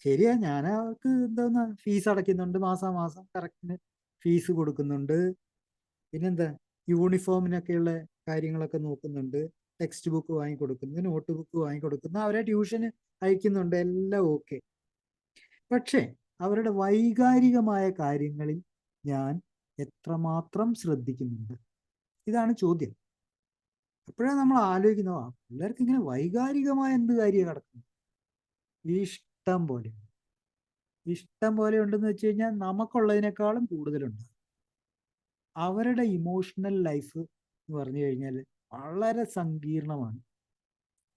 ശരിയാ, ഞാൻ അവർക്ക് എന്തോന്ന് ഫീസ് അടയ്ക്കുന്നുണ്ട്, മാസം കറക്റ്റിന് ഫീസ് കൊടുക്കുന്നുണ്ട്. പിന്നെന്താ, യൂണിഫോമിനൊക്കെയുള്ള കാര്യങ്ങളൊക്കെ നോക്കുന്നുണ്ട്, ടെക്സ്റ്റ് ബുക്ക് വാങ്ങിക്കൊടുക്കുന്നു, നോട്ട് ബുക്ക് വാങ്ങിക്കൊടുക്കുന്നു, അവരെ ട്യൂഷന് അയക്കുന്നുണ്ട്, എല്ലാം ഓക്കെ. പക്ഷേ അവരുടെ വൈകാരികമായ കാര്യങ്ങളിൽ ഞാൻ എത്രമാത്രം ശ്രദ്ധിക്കുന്നുണ്ട്? ഇതാണ് ചോദ്യം. അപ്പോഴാണ് നമ്മൾ ആലോചിക്കുന്നത്, പിള്ളേർക്ക് ഇങ്ങനെ വൈകാരികമായ എന്ത് കാര്യം നടക്കുന്നു? ഇഷ്ടം പോലെ ഉണ്ടെന്ന് വെച്ച് കഴിഞ്ഞാൽ നമുക്കുള്ളതിനേക്കാളും കൂടുതലുണ്ട്. അവരുടെ ഇമോഷണൽ ലൈഫ് എന്ന് പറഞ്ഞു കഴിഞ്ഞാൽ വളരെ സങ്കീർണമാണ്.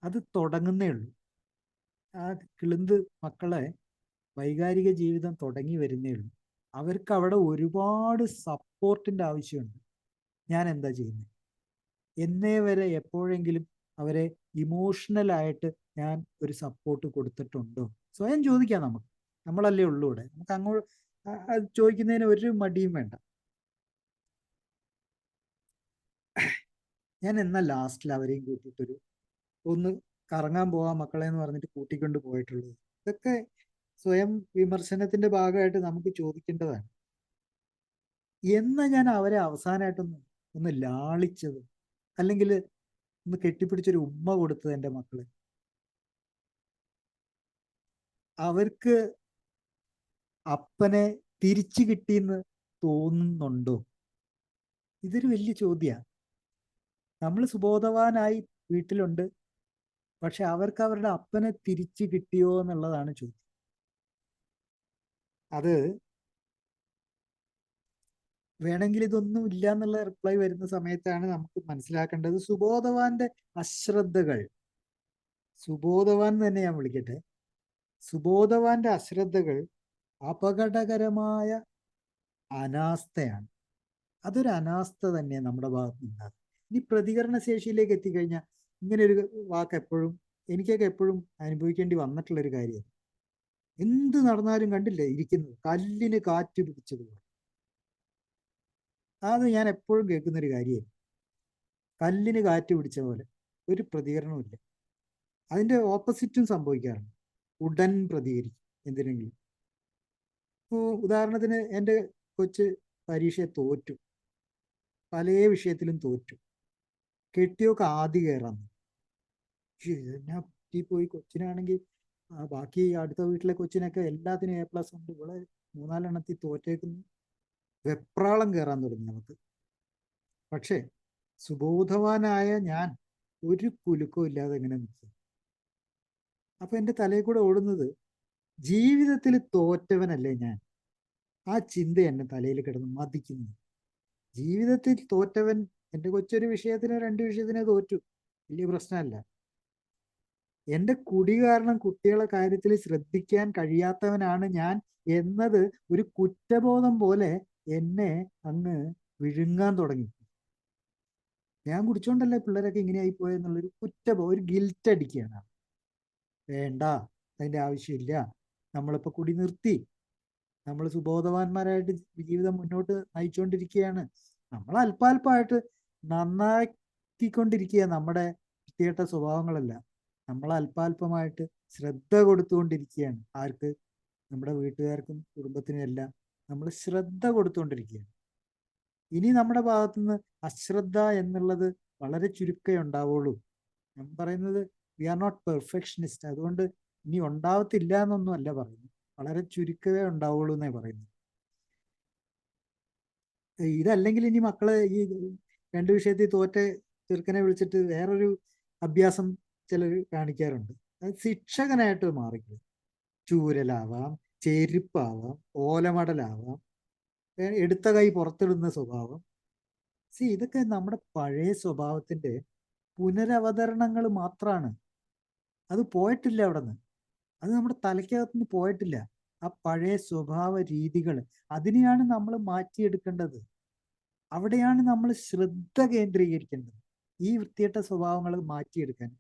അത് തുടങ്ങുന്നേ ഉള്ളൂ. ആ കിളുന്ത് മക്കളെ വൈകാരിക ജീവിതം തുടങ്ങി വരുന്നേ ഉള്ളൂ. അവർക്ക് അവിടെ ഒരുപാട് സപ്പോർട്ടിൻ്റെ ആവശ്യമുണ്ട്. ഞാൻ എന്താ ചെയ്യുന്നത്? എന്നേ വരെ എപ്പോഴെങ്കിലും അവരെ ഇമോഷണലായിട്ട് ഞാൻ ഒരു സപ്പോർട്ട് കൊടുത്തിട്ടുണ്ടോ? സ്വയം ചോദിക്കാം. നമ്മളല്ലേ ഉള്ളൂ ഇവിടെ. നമുക്ക് അങ്ങോട്ട് ചോദിക്കുന്നതിന് ഒരു മടിയും വേണ്ട. ഞാൻ എന്നാ ലാസ്റ്റിൽ അവരെയും കൂട്ടിയിട്ടൊരു ഒന്ന് കറങ്ങാൻ പോവാം മക്കളെ എന്ന് പറഞ്ഞിട്ട് കൂട്ടിക്കൊണ്ട് പോയിട്ടുള്ളത്? ഇതൊക്കെ സ്വയം വിമർശനത്തിന്റെ ഭാഗമായിട്ട് നമുക്ക് ചോദിക്കേണ്ടതാണ്. എന്നാ ഞാൻ അവരെ അവസാനമായിട്ടൊന്ന് ലാളിച്ചത്, അല്ലെങ്കിൽ ഒന്ന് കെട്ടിപ്പിടിച്ചൊരു ഉമ്മ കൊടുത്തത് എൻ്റെ മക്കളെ? അവർക്ക് അപ്പനെ തിരിച്ചു കിട്ടിയെന്ന് തോന്നുന്നുണ്ടോ? ഇതൊരു വലിയ ചോദ്യമാണ്. നമ്മൾ സുബോധവാനായി വീട്ടിലുണ്ട്, പക്ഷെ അവർക്ക് അവരുടെ അപ്പനെ തിരിച്ചു കിട്ടിയോ എന്നുള്ളതാണ് ചോദ്യം. അത് വേണമെങ്കിൽ ഇതൊന്നും ഇല്ല എന്നുള്ള റിപ്ലൈ വരുന്ന സമയത്താണ് നമുക്ക് മനസ്സിലാക്കേണ്ടത് സുബോധവാന്റെ അശ്രദ്ധകൾ. സുബോധവാൻ തന്നെ ഞാൻ വിളിക്കട്ടെ. സുബോധവാന്റെ അശ്രദ്ധകൾ അപകടകരമായ അനാസ്ഥയാണ്. അതൊരു അനാസ്ഥ തന്നെ നമ്മുടെ ഭാഗത്ത് നിന്നുണ്ടാകും. ഇനി പ്രതികരണ ശേഷിയിലേക്ക് എത്തിക്കഴിഞ്ഞാൽ ഇങ്ങനെ ഒരു വാക്ക് എപ്പോഴും എനിക്കൊക്കെ എപ്പോഴും അനുഭവിക്കേണ്ടി വന്നിട്ടുള്ളൊരു കാര്യമാണ്. എന്ത് നടന്നാലും കണ്ടില്ലേ ഇരിക്കുന്നത് കല്ലിന് കാറ്റ് പിടിച്ചതുപോലെ. അത് ഞാൻ എപ്പോഴും കേൾക്കുന്നൊരു കാര്യമാണ്. കല്ലിന് കാറ്റ് പിടിച്ച പോലെ ഒരു പ്രതികരണമില്ല. അതിൻ്റെ ഓപ്പോസിറ്റും സംഭവിക്കാറുണ്ട്. ഉടൻ പ്രതികരിക്കും എന്തിനെങ്കിലും. ഇപ്പോൾ ഉദാഹരണത്തിന് എൻ്റെ കൊച്ച് പരീക്ഷയെ തോറ്റു, പല വിഷയത്തിലും തോറ്റു. കെട്ടിയൊക്കെ ആദ്യം കയറാൻ എന്നാ പോയി. കൊച്ചിനാണെങ്കിൽ ബാക്കി അടുത്ത വീട്ടിലെ കൊച്ചിനൊക്കെ എല്ലാത്തിനും A+ ഉണ്ട്, ഇവിടെ 3-4 തോറ്റേക്കുന്നു. വെപ്രാളം കയറാൻ തുടങ്ങി നമുക്ക്. പക്ഷേ സുബോധവാനായ ഞാൻ ഒരു കുലുക്കവും ഇല്ലാതെ എങ്ങനെ നിൽക്കും? അപ്പൊ എൻ്റെ തലയിൽ കൂടെ ഓടുന്നത് ജീവിതത്തിൽ തോറ്റവനല്ലേ ഞാൻ. ആ ചിന്ത എന്നെ തലയിൽ കിടന്ന് മതിക്കുന്നു. ജീവിതത്തിൽ തോറ്റവൻ, എൻ്റെ കൊച്ചൊരു വിഷയത്തിന് 2 വിഷയത്തിനെ തോറ്റു, വലിയ പ്രശ്നമല്ല. എൻ്റെ കുടി കാരണം കുട്ടികളെ കാര്യത്തിൽ ശ്രദ്ധിക്കാൻ കഴിയാത്തവനാണ് ഞാൻ എന്നത് ഒരു കുറ്റബോധം പോലെ എന്നെ അങ്ങ് വിഴുങ്ങാൻ തുടങ്ങി. ഞാൻ കുടിച്ചോണ്ടല്ലേ പിള്ളേരൊക്കെ ഇങ്ങനെയായി പോയെന്നുള്ളൊരു കുറ്റബോധം, ഒരു ഗിൽറ്റ് അടിക്കുകയാണ്. വേണ്ട, അതിൻ്റെ ആവശ്യമില്ല. നമ്മളിപ്പോൾ കുടി നിർത്തി, നമ്മൾ സുബോധവാന്മാരായിട്ട് ജീവിതം മുന്നോട്ട് നയിച്ചുകൊണ്ടിരിക്കുകയാണ്. നമ്മൾ അല്പാൽപമായിട്ട് നന്നാക്കിക്കൊണ്ടിരിക്കുക നമ്മുടെ വൃത്തികെട്ട സ്വഭാവങ്ങളല്ല. നമ്മൾ അല്പാൽപമായിട്ട് ശ്രദ്ധ കൊടുത്തുകൊണ്ടിരിക്കുകയാണ്. ആർക്ക്? നമ്മുടെ വീട്ടുകാർക്കും കുടുംബത്തിനും എല്ലാം നമ്മൾ ശ്രദ്ധ കൊടുത്തുകൊണ്ടിരിക്കുകയാണ്. ഇനി നമ്മുടെ ഭാഗത്തുനിന്ന് അശ്രദ്ധ എന്നുള്ളത് വളരെ ചുരുക്കമേ ഉണ്ടാവുള്ളൂ. ഞാൻ പറയുന്നത് വി ആർ നോട്ട് പെർഫെക്ഷനിസ്റ്റ്. അതുകൊണ്ട് ഇനി ഉണ്ടാവത്തില്ല എന്നൊന്നും അല്ല പറയുന്നത്, വളരെ ചുരുക്കമേ ഉണ്ടാവുള്ളൂ എന്നേ പറയുന്നു. ഇതല്ലെങ്കിൽ ഇനി മക്കളെ ഈ 2 വിഷയത്തിൽ തോറ്റ ചെറുക്കനെ വിളിച്ചിട്ട് വേറൊരു അഭ്യാസം ചിലർ കാണിക്കാറുണ്ട്. അത് ശിക്ഷകനായിട്ട് മാറിക്കും. ചൂരലാവാം, ചെരുപ്പാവാം, ഓലമടലാവാം, എടുത്ത കൈ പുറത്തിടുന്ന സ്വഭാവം. ഇതൊക്കെ നമ്മുടെ പഴയ സ്വഭാവത്തിന്റെ പുനരവതരണങ്ങൾ മാത്രമാണ്. അത് പോയിട്ടില്ല അവിടെ നിന്ന്. അത് നമ്മുടെ തലയ്ക്കകത്തുനിന്ന് പോയിട്ടില്ല. ആ പഴയ സ്വഭാവ രീതികൾ, അതിനെയാണ് നമ്മൾ മാറ്റിയെടുക്കേണ്ടത്. അവിടെയാണ് നമ്മൾ ശ്രദ്ധ കേന്ദ്രീകരിക്കേണ്ടത്. ഈ വൃത്തികെട്ട സ്വഭാവങ്ങൾ മാറ്റിയെടുക്കാൻ.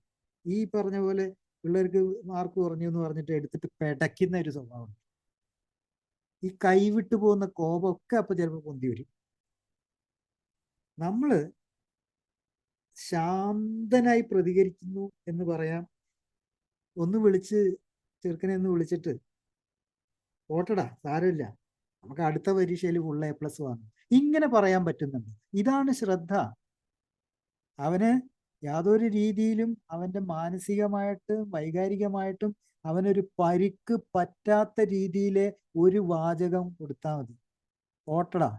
ഈ പറഞ്ഞ പോലെ പിള്ളേർക്ക് മാർക്ക് കുറഞ്ഞു എന്ന് പറഞ്ഞിട്ട് എടുത്തിട്ട് പെടയ്ക്കുന്ന ഒരു സ്വഭാവം, ഈ കൈവിട്ടു പോകുന്ന കോപമൊക്കെ അപ്പൊ ചിലപ്പോൾ പൊന്തി വരും. നമ്മള് ശാന്തനായി പ്രതികരിക്കുന്നു എന്ന് പറയാം. ഒന്ന് വിളിച്ച് ചെറുക്കനെ ഒന്ന് വിളിച്ചിട്ട് ഓട്ടടാ, സാരമില്ല, നമുക്ക് അടുത്ത പരീക്ഷയിൽ ഫുൾ A+ വാങ്ങും, ഇങ്ങനെ പറയാൻ പറ്റുന്നുണ്ട്. ഇതാണ് ശ്രദ്ധ. അവന് യാതൊരു രീതിയിലും അവൻ്റെ മാനസികമായിട്ടും വൈകാരികമായിട്ടും അവനൊരു പരിക്ക് പറ്റാത്ത രീതിയിലെ ഒരു വാചകം കൊടുത്താൽ മതി. ഓട്ടടാ,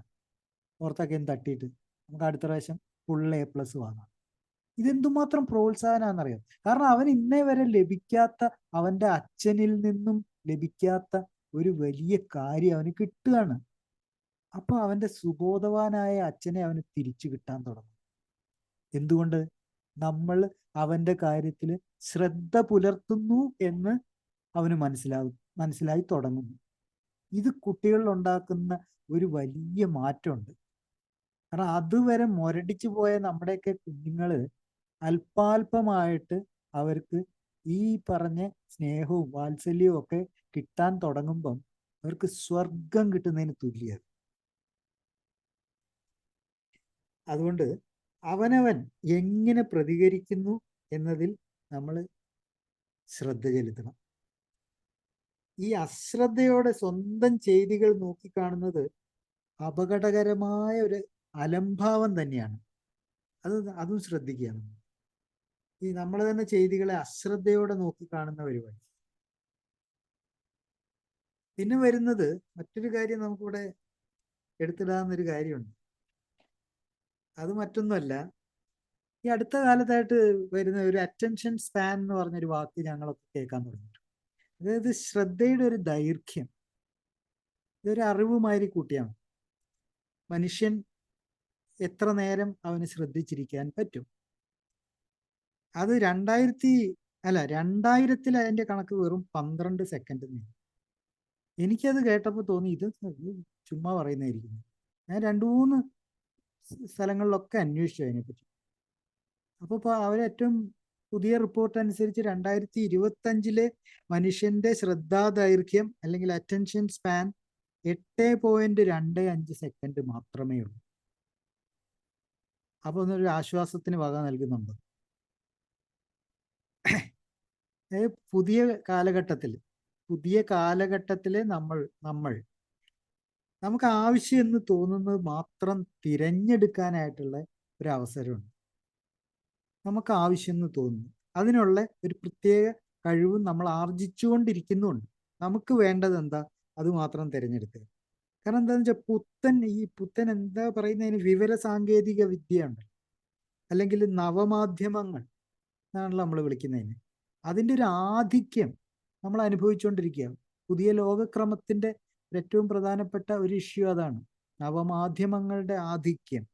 ഓർത്തൊക്കെ തട്ടിയിട്ട് നമുക്ക് അടുത്ത പ്രാവശ്യം full A+ വാങ്ങാം. ഇതെന്തുമാത്രം പ്രോത്സാഹനമാണെന്നറിയാം. കാരണം അവൻ ഇന്നേ വരെ ലഭിക്കാത്ത, അവൻ്റെ അച്ഛനിൽ നിന്നും ലഭിക്കാത്ത ഒരു വലിയ കാര്യം അവന് കിട്ടുകയാണ്. അപ്പൊ അവൻ്റെ സുബോധവാനായ അച്ഛനെ അവന് തിരിച്ചു കിട്ടാൻ തുടങ്ങും. എന്തുകൊണ്ട്? നമ്മൾ അവൻ്റെ കാര്യത്തിൽ ശ്രദ്ധ പുലർത്തുന്നു എന്ന് അവന് മനസ്സിലായി തുടങ്ങുന്നു. ഇത് കുട്ടികളിൽ ഉണ്ടാക്കുന്ന ഒരു വലിയ മാറ്റമുണ്ട്. കാരണം അതുവരെ മുരടിച്ചു പോയ നമ്മുടെയൊക്കെ കുഞ്ഞുങ്ങള് അല്പാൽപമായിട്ട് അവർക്ക് ഈ പറഞ്ഞ സ്നേഹവും വാത്സല്യവും ഒക്കെ കിട്ടാൻ തുടങ്ങുമ്പം അവർക്ക് സ്വർഗം കിട്ടുന്നതിന് തുല്യമാണ്. അതുകൊണ്ട് അവനവൻ എങ്ങനെ പ്രതികരിക്കുന്നു എന്നതിൽ നമ്മൾ ശ്രദ്ധ ചെലുത്തണം. ഈ അശ്രദ്ധയോടെ സ്വന്തം ചെയ്തികൾ നോക്കിക്കാണുന്നത് അപകടകരമായ ഒരു അലംഭാവം തന്നെയാണ്. അതും ശ്രദ്ധിക്കുക. ഈ നമ്മൾ തന്നെ ചെയ്തികളെ അശ്രദ്ധയോടെ നോക്കിക്കാണുന്ന പരിപാടി. പിന്നെ വരുന്നത് മറ്റൊരു കാര്യം നമുക്കിവിടെ എടുത്തിടാവുന്നൊരു കാര്യമുണ്ട്. അത് മറ്റൊന്നുമല്ല, ഈ അടുത്ത കാലത്തായിട്ട് വരുന്ന ഒരു അറ്റൻഷൻ സ്പാൻ എന്ന് പറഞ്ഞൊരു വാക്ക് ഞങ്ങളൊക്കെ കേൾക്കാൻ തുടങ്ങിയിട്ടുണ്ട്. അതായത് ശ്രദ്ധയുടെ ഒരു ദൈർഘ്യം. ഇതൊരു അറിവുമാതിരി കൂട്ടിയാണ്. മനുഷ്യൻ എത്ര നേരം അവന് ശ്രദ്ധിച്ചിരിക്കാൻ പറ്റും? അത് 2000-ൽ അതിന്റെ കണക്ക് വെറും 12 സെക്കൻഡ്. എനിക്കത് കേട്ടപ്പോൾ തോന്നി ഇത് ചുമ്മാ പറയുന്നതായിരിക്കും. ഞാൻ 2-3 സ്ഥലങ്ങളിലൊക്കെ അന്വേഷിച്ചു അതിനെപ്പറ്റി. അപ്പോൾ അവരേറ്റവും പുതിയ റിപ്പോർട്ട് അനുസരിച്ച് 2025 മനുഷ്യന്റെ ശ്രദ്ധാദൈർഘ്യം അല്ലെങ്കിൽ അറ്റൻഷൻ സ്പാൻ 8.25 സെക്കൻഡ് മാത്രമേ ഉള്ളൂ. അപ്പോൾ ഒന്നൊരു ആശ്വാസത്തിന് വക നൽകുന്നുണ്ട്. പുതിയ കാലഘട്ടത്തിൽ നമുക്ക് ആവശ്യം എന്ന് തോന്നുന്നത് മാത്രം തിരഞ്ഞെടുക്കാനായിട്ടുള്ള ഒരു അവസരമുണ്ട്. നമുക്ക് ആവശ്യം എന്ന് തോന്നുന്നു, അതിനുള്ള ഒരു പ്രത്യേക കഴിവും നമ്മൾ ആർജിച്ചുകൊണ്ടിരിക്കുന്നുണ്ട്. നമുക്ക് വേണ്ടത് എന്താ, അത് മാത്രം തിരഞ്ഞെടുക്കുക. കാരണം എന്താണെന്ന് വെച്ചാൽ പുത്തൻ എന്താ പറയുന്നതിന് വിവര സാങ്കേതിക വിദ്യയുണ്ട്, അല്ലെങ്കിൽ നവമാധ്യമങ്ങൾ എന്നാണല്ലോ നമ്മൾ വിളിക്കുന്നതിന്. അതിൻ്റെ ഒരു ആധിക്യം നമ്മൾ അനുഭവിച്ചുകൊണ്ടിരിക്കുക. പുതിയ ലോകക്രമത്തിൻ്റെ ഏറ്റവും പ്രധാനപ്പെട്ട ഒരു ഇഷ്യൂ അതാണ്, നവമാധ്യമങ്ങളുടെ ആധിക്യം.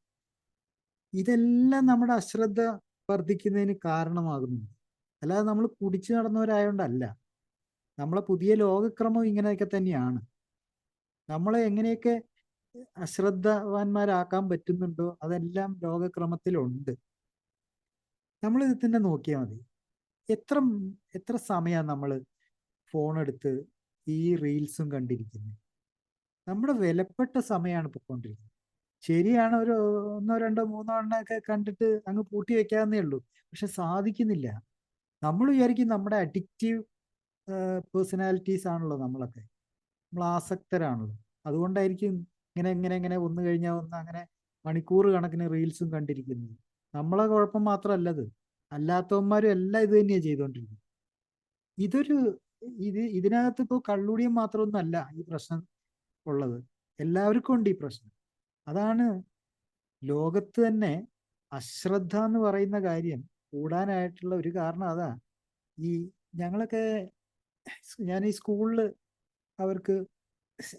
ഇതെല്ലാം നമ്മുടെ അശ്രദ്ധ വർദ്ധിക്കുന്നതിന് കാരണമാകുന്നുണ്ട്. അല്ലാതെ നമ്മൾ കുടിച്ചു നടന്നവരായോണ്ടല്ല. നമ്മളെ പുതിയ ലോകക്രമം ഇങ്ങനെയൊക്കെ തന്നെയാണ്. നമ്മളെ എങ്ങനെയൊക്കെ അശ്രദ്ധവാന്മാരാക്കാൻ പറ്റുന്നുണ്ടോ അതെല്ലാം ലോകക്രമത്തിലുണ്ട്. നമ്മൾ ഇത് തന്നെ നോക്കിയാൽ മതി. എത്ര സമയമാണ് നമ്മൾ ഫോണെടുത്ത് ഈ റീൽസും കണ്ടിരിക്കുന്നത്? നമ്മുടെ വിലപ്പെട്ട സമയമാണ് പൊയ്ക്കൊണ്ടിരിക്കുന്നത്. ശരിയാണ്, ഒരു 1, 2, 3 എണ്ണമൊക്കെ കണ്ടിട്ട് അങ്ങ് പൂട്ടി വെക്കാവുന്നേ ഉള്ളൂ. പക്ഷെ സാധിക്കുന്നില്ല. നമ്മൾ വിചാരിക്കും നമ്മുടെ അഡിക്റ്റീവ് പേഴ്സണാലിറ്റീസ് ആണല്ലോ നമ്മളൊക്കെ, നമ്മൾ ആസക്തരാണല്ലോ. അതുകൊണ്ടായിരിക്കും ഇങ്ങനെ ഒന്ന് കഴിഞ്ഞാൽ ഒന്ന് അങ്ങനെ മണിക്കൂർ കണക്കിന് റീൽസും കണ്ടിരിക്കുന്നത്. നമ്മളെ കുഴപ്പം മാത്രമല്ലത്, അല്ലാത്തവന്മാരും എല്ലാം ഇത് തന്നെയാണ് ചെയ്തുകൊണ്ടിരിക്കുന്നത്. ഇതിനകത്ത് ഇപ്പോൾ കള്ളുടിയും മാത്രമൊന്നും അല്ല ഈ പ്രശ്നം ഉള്ളത്, എല്ലാവർക്കും ഉണ്ട് ഈ പ്രശ്നം. അതാണ് ലോകത്ത് തന്നെ അശ്രദ്ധ എന്ന് പറയുന്ന കാര്യം കൂടാനായിട്ടുള്ള ഒരു കാരണം. അതാ ഞാൻ ഈ സ്കൂളിൽ അവർക്ക്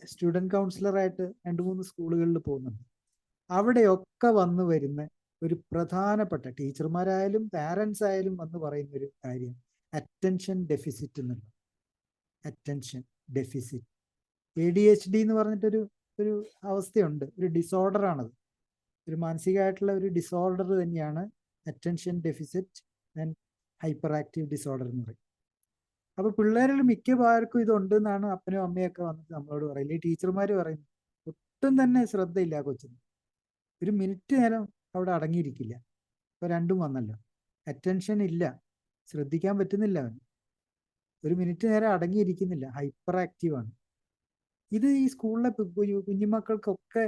സ്റ്റുഡൻറ് കൗൺസിലറായിട്ട് 2-3 സ്കൂളുകളിൽ പോകുന്നുണ്ട്. അവിടെയൊക്കെ വന്നു വരുന്ന ഒരു പ്രധാനപ്പെട്ട, ടീച്ചർമാരായാലും പാരൻസ് ആയാലും വന്ന് പറയുന്ന ഒരു കാര്യം അറ്റൻഷൻ ഡെഫിസിറ്റ് എന്നുള്ള. അറ്റൻഷൻ ഡെഫിസിറ്റ്, ADHD എന്ന് പറഞ്ഞിട്ടൊരു അവസ്ഥയുണ്ട്, ഒരു ഡിസോർഡറാണത്. ഒരു മാനസികമായിട്ടുള്ള ഒരു ഡിസോർഡർ തന്നെയാണ് attention deficit and hyper active disorder എന്ന് പറയും. അപ്പോൾ പിള്ളേരിൽ മിക്കവാർക്കും ഇതുണ്ട് എന്നാണ് അപ്പനും അമ്മയൊക്കെ വന്നിട്ട് നമ്മളോട് പറയില്ല. ഈ ടീച്ചർമാർ പറയുന്നു ഒട്ടും തന്നെ ശ്രദ്ധയില്ല കൊച്ചിന്, ഒരു മിനിറ്റ് നേരം അവിടെ അടങ്ങിയിരിക്കില്ല. ഇപ്പോൾ 2ഉം വന്നല്ലോ, അറ്റൻഷൻ ഇല്ല, ശ്രദ്ധിക്കാൻ പറ്റുന്നില്ല അവന്, ഒരു മിനിറ്റ് നേരം അടങ്ങിയിരിക്കുന്നില്ല, ഹൈപ്പർ ആക്റ്റീവാണ്. ഇത് ഈ സ്കൂളിലെ കുഞ്ഞുമക്കൾക്കൊക്കെ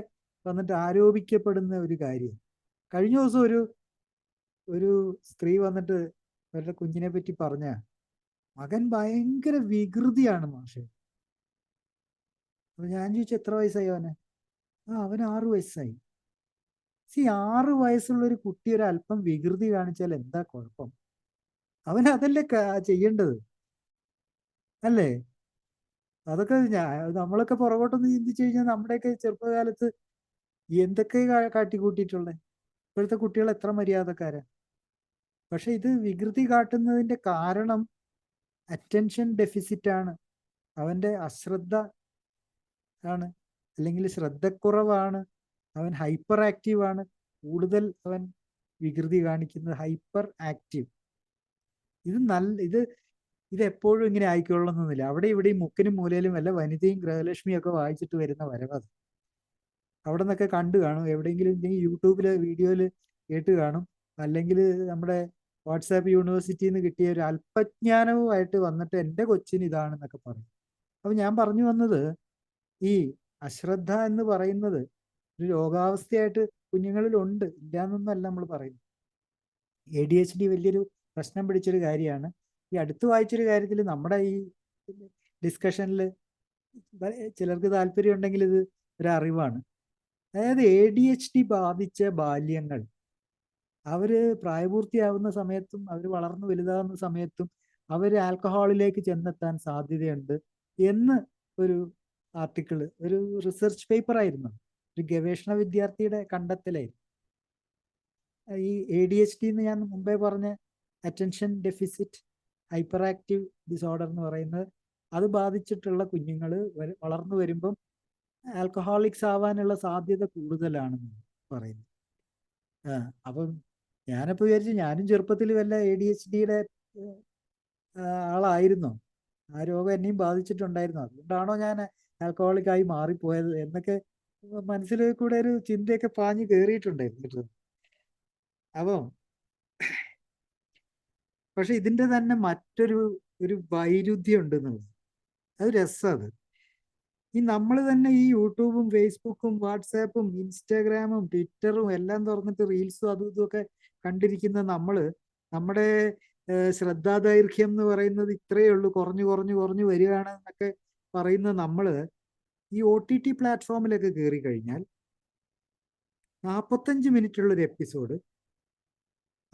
വന്നിട്ട് ആരോപിക്കപ്പെടുന്ന ഒരു കാര്യം. കഴിഞ്ഞ ദിവസം ഒരു സ്ത്രീ വന്നിട്ട് അവരുടെ കുഞ്ഞിനെ പറ്റി പറഞ്ഞ, മകൻ ഭയങ്കര വികൃതിയാണ് മാഷെ. അപ്പൊ ഞാൻ ചോദിച്ചു എത്ര വയസ്സായി അവന്? അവന് 6 വയസ്സായി. 6 വയസ്സുള്ള ഒരു കുട്ടി ഒരു അല്പം വികൃതി കാണിച്ചാൽ എന്താ കുഴപ്പം? അവൻ അതല്ലേ ചെയ്യേണ്ടത്, അല്ലേ? അതൊക്കെ നമ്മളൊക്കെ പുറകോട്ടൊന്ന് ചിന്തിച്ചു കഴിഞ്ഞാൽ നമ്മുടെയൊക്കെ ചെറുപ്പകാലത്ത് എന്തൊക്കെ കാട്ടിക്കൂട്ടിയിട്ടുള്ളത്. ഇപ്പോഴത്തെ കുട്ടികൾ എത്ര മര്യാദക്കാരാ. പക്ഷെ ഇത് വികൃതി കാട്ടുന്നതിന്റെ കാരണം അറ്റൻഷൻ ഡെഫിസിറ്റ് ആണ്, അവന്റെ അശ്രദ്ധ ആണ്, അല്ലെങ്കിൽ ശ്രദ്ധക്കുറവാണ്. അവൻ ഹൈപ്പർ ആക്റ്റീവ് ആണ്. കൂടുതൽ അവൻ വികൃതി കാണിക്കുന്നത് ഹൈപ്പർ ആക്റ്റീവ്. ഇത് എപ്പോഴും ഇങ്ങനെ ആയിക്കൊള്ളുന്നില്ല. അവിടെ ഇവിടെയും മുക്കിനും മൂലയിലും വല്ല വനിതയും ഗൃഹലക്ഷ്മിയും ഒക്കെ വായിച്ചിട്ട് വരുന്ന വരവത്. അവിടെ നിന്നൊക്കെ കണ്ടു കാണും, എവിടെയെങ്കിലും യൂട്യൂബില് വീഡിയോയില് കേട്ട് കാണും, അല്ലെങ്കിൽ നമ്മുടെ വാട്സാപ്പ് യൂണിവേഴ്സിറ്റിയിൽ നിന്ന് കിട്ടിയ ഒരു അല്പജ്ഞാനവുമായിട്ട് വന്നിട്ട് എൻ്റെ കൊച്ചിന് ഇതാണെന്നൊക്കെ പറയും. അപ്പൊ ഞാൻ പറഞ്ഞു വന്നത്, ഈ അശ്രദ്ധ എന്ന് പറയുന്നത് ഒരു രോഗാവസ്ഥയായിട്ട് കുഞ്ഞുങ്ങളിൽ ഉണ്ട്, ഇല്ലാന്നൊന്നല്ല നമ്മൾ പറയുന്നത്. ADHD വലിയൊരു പ്രശ്നം പിടിച്ചൊരു കാര്യമാണ്. ഈ അടുത്ത് വായിച്ചൊരു കാര്യത്തിൽ നമ്മുടെ ഈ ഡിസ്കഷനിൽ ചിലർക്ക് താല്പര്യം ഉണ്ടെങ്കിൽ ഇത് ഒരു അറിവാണ്. അതായത് ADHD ബാധിച്ച ബാല്യങ്ങൾ അവര് പ്രായപൂർത്തിയാവുന്ന സമയത്തും അവർ വളർന്നു വലുതാവുന്ന സമയത്തും അവർ ആൽക്കഹോളിലേക്ക് ചെന്നെത്താൻ സാധ്യതയുണ്ട് എന്ന് ഒരു ആർട്ടിക്കിള്, ഒരു റിസർച്ച് പേപ്പർ ആയിരുന്നു, ഒരു ഗവേഷണ വിദ്യാർത്ഥിയുടെ കണ്ടെത്തലായിരുന്നു. ഈ ADHD എന്ന് ഞാൻ മുമ്പേ പറഞ്ഞ attention deficit hyper active disorder എന്ന് പറയുന്നത്, അത് ബാധിച്ചിട്ടുള്ള കുഞ്ഞുങ്ങൾ വളർന്നു വരുമ്പം ആൽക്കഹോളിക്സ് ആവാനുള്ള സാധ്യത കൂടുതലാണെന്ന് പറയുന്നു. അപ്പം ഞാനപ്പോ വിചാരിച്ചു ഞാനും ചെറുപ്പത്തിൽ വല്ല ADHDയുടെ ആളായിരുന്നോ, ആ രോഗം എന്നെയും ബാധിച്ചിട്ടുണ്ടായിരുന്നു, അതുകൊണ്ടാണോ ഞാൻ ആൽക്കഹോളിക് ആയി മാറിപ്പോയത് എന്നൊക്കെ മനസ്സിൽ കൂടെ ഒരു ചിന്തയൊക്കെ പാഞ്ഞു കയറിയിട്ടുണ്ടായിരുന്നു. അപ്പം പക്ഷെ ഇതിന്റെ തന്നെ മറ്റൊരു വൈരുദ്ധ്യം ഉണ്ടെന്നുള്ളത്, അത് രസമാണ്. ഈ നമ്മൾ തന്നെ ഈ യൂട്യൂബും ഫേസ്ബുക്കും വാട്സാപ്പും ഇൻസ്റ്റാഗ്രാമും ട്വിറ്ററും എല്ലാം തുറന്നിട്ട് റീൽസും അതും ഇതുമൊക്കെ കണ്ടിരിക്കുന്ന നമ്മുടെ ശ്രദ്ധാദൈർഘ്യം എന്ന് പറയുന്നത് ഇത്രയേ ഉള്ളൂ, കുറഞ്ഞു കുറഞ്ഞു കുറഞ്ഞു വരികയാണ് എന്നൊക്കെ പറയുന്ന ഈ OTT പ്ലാറ്റ്ഫോമിലൊക്കെ കയറി കഴിഞ്ഞാൽ 45 മിനിറ്റുള്ളൊരു എപ്പിസോഡ്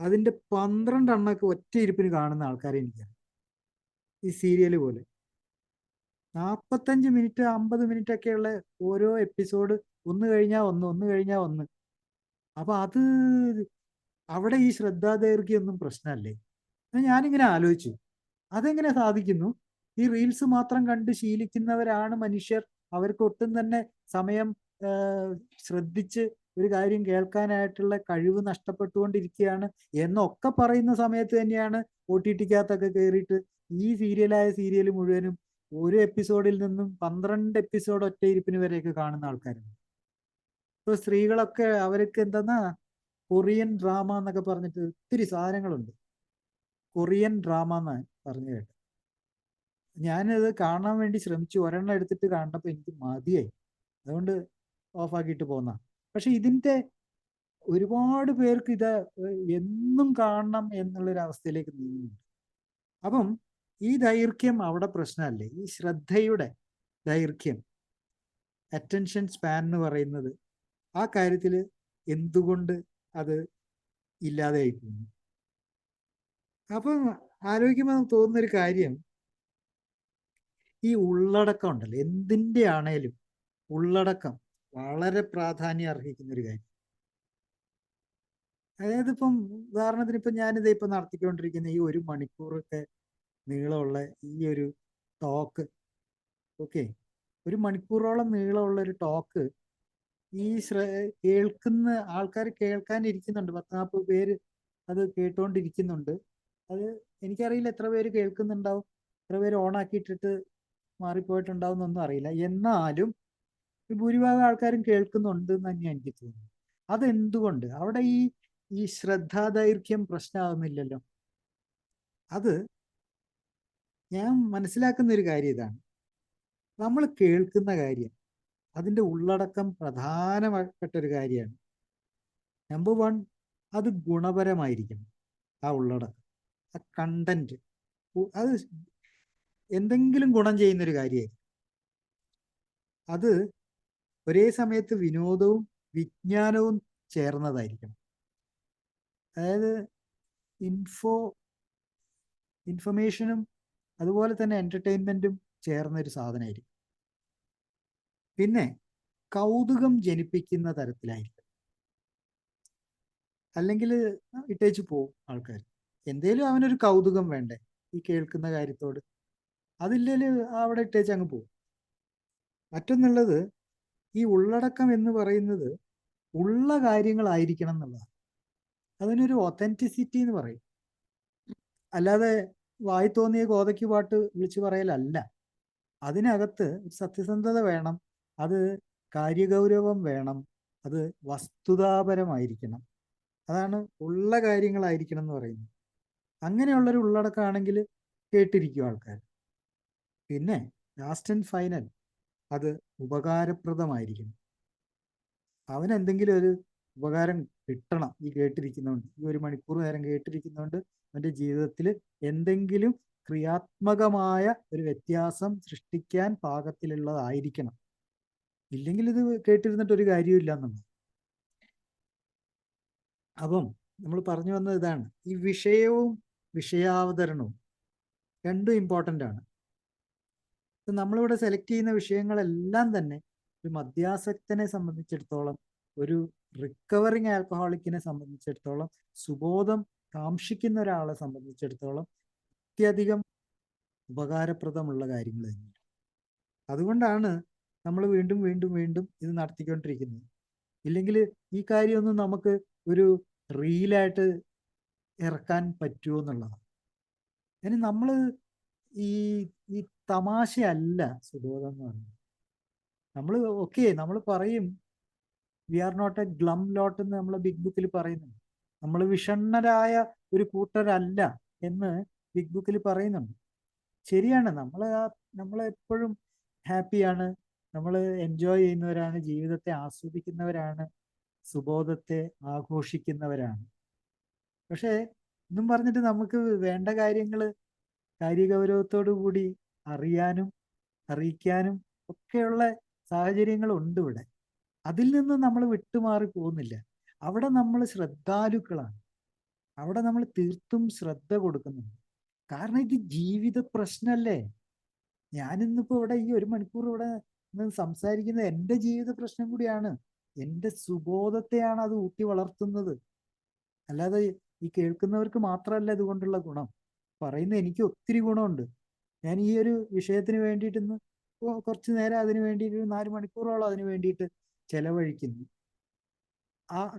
അതിന്റെ 12 എണ്ണമൊക്കെ ഒറ്റ ഇരിപ്പിന് കാണുന്ന ആൾക്കാരെ എനിക്കറിയാം. ഈ സീരിയൽ പോലെ 45 മിനിറ്റ് 50 മിനിറ്റ് ഒക്കെയുള്ള ഓരോ എപ്പിസോഡ്, ഒന്ന് കഴിഞ്ഞാൽ ഒന്ന്. അപ്പൊ അവിടെ ഈ ശ്രദ്ധാദൈർഘ്യം ഒന്നും പ്രശ്നമല്ലേ? ഞാനിങ്ങനെ ആലോചിച്ചു, അതെങ്ങനെ സാധിക്കുന്നു? ഈ റീൽസ് മാത്രം കണ്ട് ശീലിക്കുന്നവരാണ് മനുഷ്യർ, അവർക്ക് ഒട്ടും തന്നെ സമയം ശ്രദ്ധിച്ച് ഒരു കാര്യം കേൾക്കാനായിട്ടുള്ള കഴിവ് നഷ്ടപ്പെട്ടുകൊണ്ടിരിക്കുകയാണ് എന്നൊക്കെ പറയുന്ന സമയത്ത് തന്നെയാണ് OTTക്കകത്തൊക്കെ കയറിയിട്ട് ഈ സീരിയൽ മുഴുവനും ഒരു എപ്പിസോഡിൽ നിന്നും 12 എപ്പിസോഡ് ഒറ്റ ഇരിപ്പിന് വരെയൊക്കെ കാണുന്ന ആൾക്കാരുണ്ട്. ഇപ്പൊ സ്ത്രീകളൊക്കെ അവർക്ക് എന്താ കൊറിയൻ ഡ്രാമ എന്നൊക്കെ പറഞ്ഞിട്ട് ഒത്തിരി സാധനങ്ങളുണ്ട്. കൊറിയൻ ഡ്രാമ എന്ന് പറഞ്ഞു കേട്ടു. ഞാനിത് കാണാൻ വേണ്ടി ശ്രമിച്ചു, ഒരെണ്ണം എടുത്തിട്ട് കണ്ടപ്പോൾ എനിക്ക് മതിയായി, അതുകൊണ്ട് ഓഫാക്കിയിട്ട് പോന്ന. പക്ഷെ ഇതിന്റെ ഒരുപാട് പേർക്ക് ഇത് എന്നും കാണണം എന്നുള്ളൊരവസ്ഥയിലേക്ക് നീങ്ങുന്നുണ്ട്. അപ്പം ഈ ദൈർഘ്യം അവിടെ പ്രശ്നമല്ലേ? ഈ ശ്രദ്ധയുടെ ദൈർഘ്യം, അറ്റൻഷൻ സ്പാൻ എന്ന് പറയുന്നത്, ആ കാര്യത്തിൽ എന്തുകൊണ്ട് അത് ഇല്ലാതെയായി പോകുന്നു? അപ്പം ആലോചിക്കുമ്പോൾ തോന്നുന്നൊരു കാര്യം, ഈ ഉള്ളടക്കം ഉണ്ടല്ലോ, എന്തിൻ്റെ ആണേലും ഉള്ളടക്കം വളരെ പ്രാധാന്യം അർഹിക്കുന്ന ഒരു കാര്യം. അതായത് ഇപ്പം ഉദാഹരണത്തിന് ഇപ്പം ഞാനിത് ഇപ്പം നടത്തിക്കൊണ്ടിരിക്കുന്ന ഈ 1 മണിക്കൂറൊക്കെ നീളമുള്ള ഈ ഒരു ടോക്ക്, ഓക്കെ, 1 മണിക്കൂറോളം നീളമുള്ള ഒരു ടോക്ക് ഈ കേൾക്കുന്ന ആൾക്കാർ കേൾക്കാനിരിക്കുന്നുണ്ട്, 10-40 പേര് അത് കേട്ടോണ്ടിരിക്കുന്നുണ്ട്. അത് എനിക്കറിയില്ല എത്ര പേര് കേൾക്കുന്നുണ്ടാവും, എത്ര പേര് ഓണാക്കിയിട്ടിട്ട് മാറിപ്പോയിട്ടുണ്ടാവും എന്നൊന്നും അറിയില്ല. എന്നാലും ഭൂരിഭാഗം ആൾക്കാരും കേൾക്കുന്നുണ്ട് എന്ന് തന്നെയാണ് എനിക്ക് തോന്നുന്നത്. അതെന്തുകൊണ്ട് അവിടെ ഈ ശ്രദ്ധാദൈർഘ്യം പ്രശ്നമാകുന്നില്ലല്ലോ? അത് ഞാൻ മനസ്സിലാക്കുന്ന ഒരു കാര്യം ഇതാണ്, നമ്മൾ കേൾക്കുന്ന കാര്യം, അതിൻ്റെ ഉള്ളടക്കം പ്രധാനപ്പെട്ട ഒരു കാര്യമാണ്. നമ്പർ 1, അത് ഗുണപരമായിരിക്കണം. ആ ഉള്ളടക്കം, ആ കണ്ടന്റ് അത് എന്തെങ്കിലും ഗുണം ചെയ്യുന്നൊരു കാര്യമായിരിക്കും. അത് ഒരേ സമയത്ത് വിനോദവും വിജ്ഞാനവും ചേർന്നതായിരിക്കണം. അതായത് ഇൻഫർമേഷനും അതുപോലെ തന്നെ എന്റർടൈൻമെന്റും ചേർന്നൊരു സാധനമായിരിക്കും. പിന്നെ കൗതുകം ജനിപ്പിക്കുന്ന തരത്തിലായിരിക്കും. അല്ലെങ്കിൽ ഇട്ടേച്ച് പോവും ആൾക്കാർ. എന്തേലും അവനൊരു കൗതുകം വേണ്ടേ ഈ കേൾക്കുന്ന കാര്യത്തോട്? അതില്ലേല് അവിടെ ഇട്ടേച്ച് അങ്ങ് പോകും. മറ്റൊന്നുള്ളത്, ഈ ഉള്ളടക്കം എന്ന് പറയുന്നത് ഉള്ള കാര്യങ്ങളായിരിക്കണം എന്നുള്ളതാണ്. അതിനൊരു ഒത്തന്റിസിറ്റി എന്ന് പറയും. അല്ലാതെ വായി തോന്നിയ കോതയ്ക്ക് പാട്ട് വിളിച്ചു പറയലല്ല. അതിനകത്ത് സത്യസന്ധത വേണം, അത് കാര്യഗൗരവം വേണം, അത് വസ്തുതാപരമായിരിക്കണം. അതാണ് ഉള്ള കാര്യങ്ങളായിരിക്കണം എന്ന് പറയുന്നത്. അങ്ങനെയുള്ളൊരു ഉള്ളടക്കമാണെങ്കിൽ കേട്ടിരിക്കും ആൾക്കാർ. പിന്നെ ലാസ്റ്റ് ആൻഡ് ഫൈനൽ, അത് ഉപകാരപ്രദമായിരിക്കണം. അവനെന്തെങ്കിലും ഒരു ഉപകാരം കിട്ടണം ഈ കേട്ടിരിക്കുന്നതുകൊണ്ട്. ഈ 1 മണിക്കൂർ നേരം കേട്ടിരിക്കുന്നതുകൊണ്ട് അവൻ്റെ ജീവിതത്തിൽ എന്തെങ്കിലും ക്രിയാത്മകമായ ഒരു വ്യത്യാസം സൃഷ്ടിക്കാൻ പാകത്തിലുള്ളതായിരിക്കണം. ഇല്ലെങ്കിൽ ഇത് കേട്ടിരുന്നിട്ട് ഒരു കാര്യമില്ല എന്നുള്ളത്. അപ്പം നമ്മൾ പറഞ്ഞു വന്നത് ഇതാണ്, ഈ വിഷയവും വിഷയാവതരണവും രണ്ടും ഇമ്പോർട്ടൻ്റ് ആണ്. നമ്മളിവിടെ സെലക്ട് ചെയ്യുന്ന വിഷയങ്ങളെല്ലാം തന്നെ ഒരു മദ്യാസക്തനെ സംബന്ധിച്ചിടത്തോളം, ഒരു റിക്കവറിങ് ആൽക്കഹോളിക്കിനെ സംബന്ധിച്ചിടത്തോളം, സുബോധം കാക്ഷിക്കുന്ന ഒരാളെ സംബന്ധിച്ചിടത്തോളം അത്യധികം ഉപകാരപ്രദമുള്ള കാര്യങ്ങൾ തന്നെയാണ്. അതുകൊണ്ടാണ് നമ്മൾ വീണ്ടും വീണ്ടും വീണ്ടും ഇത് നടത്തിക്കൊണ്ടിരിക്കുന്നത്. ഇല്ലെങ്കിൽ ഈ കാര്യമൊന്നും നമുക്ക് ഒരു റീലായിട്ട് ഇറക്കാൻ പറ്റുമോ എന്നുള്ളതാണ്. അതിന് നമ്മൾ ഈ ഈ തമാശയല്ല സുബോധം എന്ന് പറയുന്നത്. നമ്മൾ നമ്മൾ പറയും വി ആർ നോട്ട് എ ഗ്ലം ലോട്ട് എന്ന് നമ്മളെ ബിഗ് ബുക്കിൽ പറയുന്നുണ്ട്. നമ്മൾ വിഷണ്ണരായ ഒരു കൂട്ടരല്ല എന്ന് ബിഗ് ബുക്കിൽ പറയുന്നുണ്ട്. ശരിയാണ്, നമ്മളെപ്പോഴും ഹാപ്പിയാണ്, നമ്മൾ എൻജോയ് ചെയ്യുന്നവരാണ്, ജീവിതത്തെ ആസ്വദിക്കുന്നവരാണ്, സുബോധത്തെ ആഘോഷിക്കുന്നവരാണ്. പക്ഷേ എന്നും പറഞ്ഞിട്ട് നമുക്ക് വേണ്ട കാര്യങ്ങൾ കാര്യഗൗരവത്തോടു കൂടി അറിയാനും അറിയിക്കാനും ഒക്കെയുള്ള സാഹചര്യങ്ങളുണ്ട് ഇവിടെ. അതിൽ നിന്ന് നമ്മൾ വിട്ടുമാറി പോകുന്നില്ല. അവിടെ നമ്മൾ ശ്രദ്ധാലുക്കളാണ്. അവിടെ നമ്മൾ തീർത്തും ശ്രദ്ധ കൊടുക്കുന്നുണ്ട്. കാരണം ഇത് ജീവിത പ്രശ്നമല്ലേ. ഞാനിന്നിപ്പോൾ ഇവിടെ ഈ 1 മണിക്കൂർ ഇവിടെ നിന്ന് സംസാരിക്കുന്നത് എൻ്റെ ജീവിത പ്രശ്നം കൂടിയാണ്. എൻ്റെ സുബോധത്തെയാണ് അത് ഊട്ടി വളർത്തുന്നത്. അല്ലാതെ ഈ കേൾക്കുന്നവർക്ക് മാത്രമല്ല ഇതുകൊണ്ടുള്ള ഗുണം. പറയുന്ന എനിക്ക് ഒത്തിരി ഗുണമുണ്ട്. ഞാൻ ഈ ഒരു വിഷയത്തിന് വേണ്ടിയിട്ട് ഇന്ന് കുറച്ച് നേരം അതിന് വേണ്ടിയിട്ട് 4 മണിക്കൂറോളം അതിന് വേണ്ടിയിട്ട് ചെലവഴിക്കുന്നു.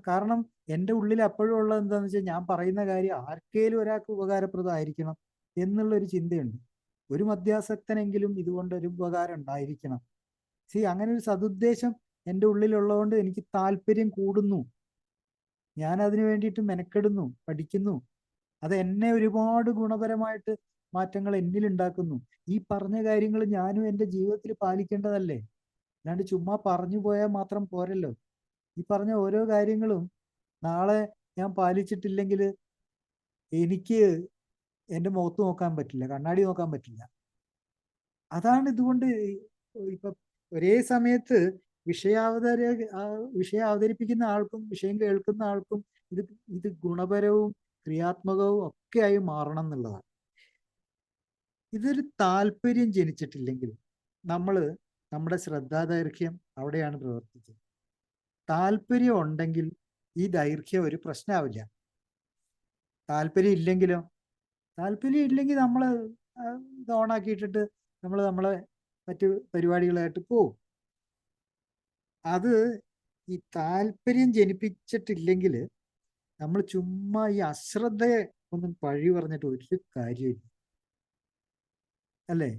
കാരണം എൻ്റെ ഉള്ളിൽ അപ്പോഴും ഉള്ളത് എന്താണെന്ന് വെച്ചാൽ, ഞാൻ പറയുന്ന കാര്യം ആർക്കേലും ഒരാൾക്ക് ഉപകാരപ്രദമായിരിക്കണം എന്നുള്ളൊരു ചിന്തയുണ്ട്. ഒരു മദ്യാസക്തനെങ്കിലും ഇതുകൊണ്ട് ഒരു ഉപകാരം ഉണ്ടായിരിക്കണം. അങ്ങനെ ഒരു സതുദ്ദേശം എൻ്റെ ഉള്ളിലുള്ളതുകൊണ്ട് എനിക്ക് താല്പര്യം കൂടുന്നു. ഞാൻ അതിനു വേണ്ടിയിട്ട് മെനക്കെടുന്നു, പഠിക്കുന്നു. അത് എന്നെ ഒരുപാട് ഗുണപരമായിട്ട് മാറ്റങ്ങൾ എന്നിൽ ഉണ്ടാക്കുന്നു. ഈ പറഞ്ഞ കാര്യങ്ങൾ ഞാനും എൻ്റെ ജീവിതത്തിൽ പാലിക്കേണ്ടതല്ലേ? അല്ലാണ്ട് ചുമ്മാ പറഞ്ഞു പോയാൽ മാത്രം പോരല്ലോ. ഈ പറഞ്ഞ ഓരോ കാര്യങ്ങളും നാളെ ഞാൻ പാലിച്ചിട്ടില്ലെങ്കിൽ എനിക്ക് എൻ്റെ മുഖത്ത് നോക്കാൻ പറ്റില്ല, കണ്ണാടി നോക്കാൻ പറ്റില്ല. അതാണ് ഇതുകൊണ്ട് ഇപ്പൊ ഒരേ സമയത്ത് വിഷയം അവതരിപ്പിക്കുന്ന ആൾക്കും വിഷയം കേൾക്കുന്ന ആൾക്കും ഇത് ഗുണപരവും ക്രിയാത്മകവും ഒക്കെ ആയി മാറണം എന്നുള്ളതാണ്. ഇതൊരു താല്പര്യം ജനിച്ചിട്ടില്ലെങ്കിൽ നമ്മുടെ ശ്രദ്ധാദൈർഘ്യം അവിടെയാണ് പ്രവർത്തിച്ചത്. താല്പര്യം ഉണ്ടെങ്കിൽ ഈ ദൈർഘ്യം ഒരു പ്രശ്നമാവില്ല. താല്പര്യം ഇല്ലെങ്കിൽ നമ്മൾ ഇത് ഓണാക്കിയിട്ടിട്ട് നമ്മളെ മറ്റു പരിപാടികളായിട്ട് പോകും. അത് ഈ താല്പര്യം ജനിപ്പിച്ചിട്ടില്ലെങ്കിൽ നമ്മൾ ചുമ്മാ ഈ അശ്രദ്ധയെ ഒന്നും പഴി പറഞ്ഞിട്ട് ഒരു കാര്യമില്ല, അല്ലേ?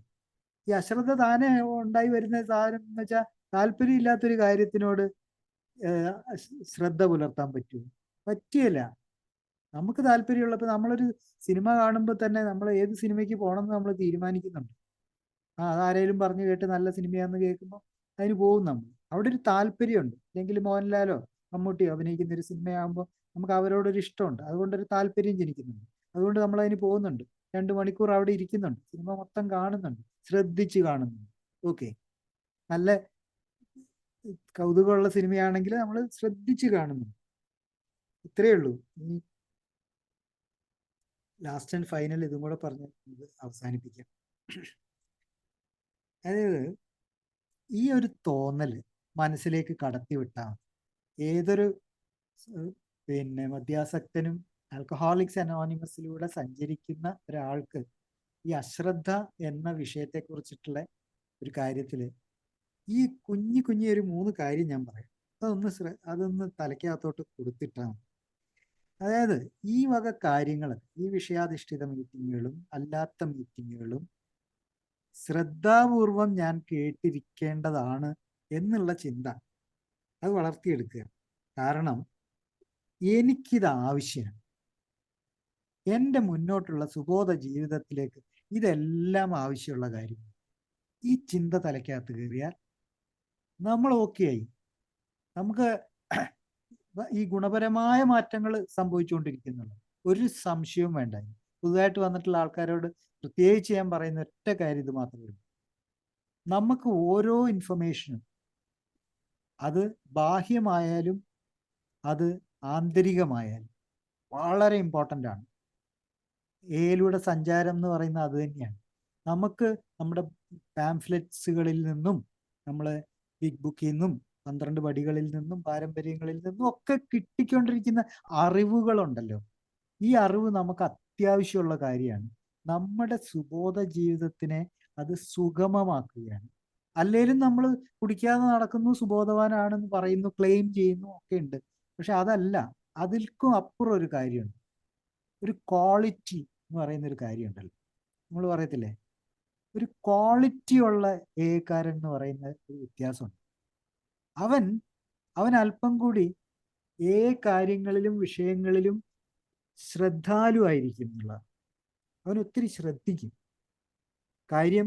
ഈ അശ്രദ്ധ താനെ ഉണ്ടായി വരുന്ന സാധനം എന്ന് വെച്ചാൽ, താല്പര്യം ഇല്ലാത്തൊരു കാര്യത്തിനോട് ശ്രദ്ധ പുലർത്താൻ പറ്റുമോ? പറ്റിയല്ല. നമുക്ക് താല്പര്യമുള്ളപ്പോൾ നമ്മളൊരു സിനിമ കാണുമ്പോൾ തന്നെ നമ്മൾ ഏത് സിനിമയ്ക്ക് പോകണമെന്ന് നമ്മൾ തീരുമാനിക്കുന്നുണ്ട്. അതാരേലും പറഞ്ഞു കേട്ട് നല്ല സിനിമയാണെന്ന് കേൾക്കുമ്പോൾ അതിന് പോകും നമ്മൾ. അവിടെ ഒരു താല്പര്യമുണ്ട്. അല്ലെങ്കിൽ മോഹൻലാലോ മമ്മൂട്ടിയോ അഭിനയിക്കുന്ന ഒരു സിനിമയാകുമ്പോൾ നമുക്ക് അവരോടൊരു ഇഷ്ടമുണ്ട്, അതുകൊണ്ടൊരു താല്പര്യം ജനിക്കുന്നുണ്ട്, അതുകൊണ്ട് നമ്മൾ അതിന് പോകുന്നുണ്ട്, 2 മണിക്കൂർ അവിടെ ഇരിക്കുന്നുണ്ട്, സിനിമ മൊത്തം കാണുന്നുണ്ട്, ശ്രദ്ധിച്ച് കാണുന്നുണ്ട്. ഓക്കെ, നല്ല കൗതുകമുള്ള സിനിമയാണെങ്കിൽ നമ്മൾ ശ്രദ്ധിച്ച് കാണുന്നു. ഇത്രയേ ഉള്ളൂ. ഇനി ലാസ്റ്റ് ആൻഡ് ഫൈനൽ ഇതും കൂടെ പറഞ്ഞ് ഇത് അവസാനിപ്പിക്കാം. അതായത് ഈ ഒരു തോന്നൽ മനസ്സിലേക്ക് കടത്തി വിട്ടാൽ ഏതൊരു പിന്നെ മദ്യാസക്തനും ആൽക്കഹോളിക്സ് അനോണിമസിലൂടെ സഞ്ചരിക്കുന്ന ഒരാൾക്ക് ഈ അശ്രദ്ധ എന്ന വിഷയത്തെ കുറിച്ചിട്ടുള്ള ഒരു കാര്യത്തിൽ ഈ കുഞ്ഞു ഒരു 3 കാര്യം ഞാൻ പറയാം. അതൊന്ന് തലയ്ക്കകത്തോട്ട് കൊടുത്തിട്ടാണ്. അതായത് ഈ വക കാര്യങ്ങൾ, ഈ വിഷയാധിഷ്ഠിത മീറ്റിങ്ങുകളും അല്ലാത്ത മീറ്റിങ്ങുകളും ശ്രദ്ധാപൂർവം ഞാൻ കേട്ടിരിക്കേണ്ടതാണ് എന്നുള്ള ചിന്ത അത് വളർത്തിയെടുക്കുക. കാരണം എനിക്കിത് ആവശ്യമാണ്. എൻ്റെ മുന്നോട്ടുള്ള സുബോധ ജീവിതത്തിലേക്ക് ഇതെല്ലാം ആവശ്യമുള്ള കാര്യം. ഈ ചിന്ത തലയ്ക്കകത്ത് കയറിയാൽ നമ്മൾ ഓക്കെ ആയി. നമുക്ക് ഈ ഗുണപരമായ മാറ്റങ്ങൾ സംഭവിച്ചുകൊണ്ടിരിക്കുന്നുണ്ട്, ഒരു സംശയവും വേണ്ട. പുതുതായിട്ട് വന്നിട്ടുള്ള ആൾക്കാരോട് പ്രത്യേകിച്ച് ഞാൻ പറയുന്ന ഒറ്റ കാര്യം ഇത് മാത്രമേ ഉള്ളൂ. നമുക്ക് ഓരോ ഇൻഫർമേഷനും, അത് ബാഹ്യമായാലും അത് ആന്തരികമായാലും വളരെ ഇമ്പോർട്ടൻ്റ് ആണ്. എയിലൂടെ സഞ്ചാരം എന്ന് പറയുന്നത് അത് തന്നെയാണ്. നമുക്ക് നമ്മുടെ പാംഫ്ലെറ്റ്സുകളിൽ നിന്നും, നമ്മൾ ബിഗ് ബുക്കിൽ നിന്നും, 12 പടികളിൽ നിന്നും, പാരമ്പര്യങ്ങളിൽ നിന്നും ഒക്കെ കിട്ടിക്കൊണ്ടിരിക്കുന്ന അറിവുകളുണ്ടല്ലോ, ഈ അറിവ് നമുക്ക് അത്യാവശ്യമുള്ള കാര്യമാണ്. നമ്മുടെ സുബോധ ജീവിതത്തിനെ അത് സുഗമമാക്കുകയാണ്. അല്ലേലും നമ്മൾ കുടിക്കാതെ നടക്കുന്നു, സുബോധവാനാണെന്ന് പറയുന്നു, ക്ലെയിം ചെയ്യുന്നു ഒക്കെ ഉണ്ട്. പക്ഷെ അതല്ല, അതിൽക്കും അപ്പുറം ഒരു കാര്യമുണ്ട്. ഒരു ക്വാളിറ്റി എന്ന് പറയുന്ന ഒരു കാര്യമുണ്ടല്ലോ, നമ്മൾ പറയത്തില്ലേ, ഒരു ക്വാളിറ്റി ഉള്ള ഏകാരൻ എന്ന് പറയുന്ന ഒരു വ്യത്യാസമുണ്ട്. അവൻ അല്പം കൂടി കാര്യങ്ങളിലും വിഷയങ്ങളിലും ശ്രദ്ധാലുവായിരിക്കും എന്നുള്ള, അവൻ ഒത്തിരി ശ്രദ്ധിക്കും. കാര്യം,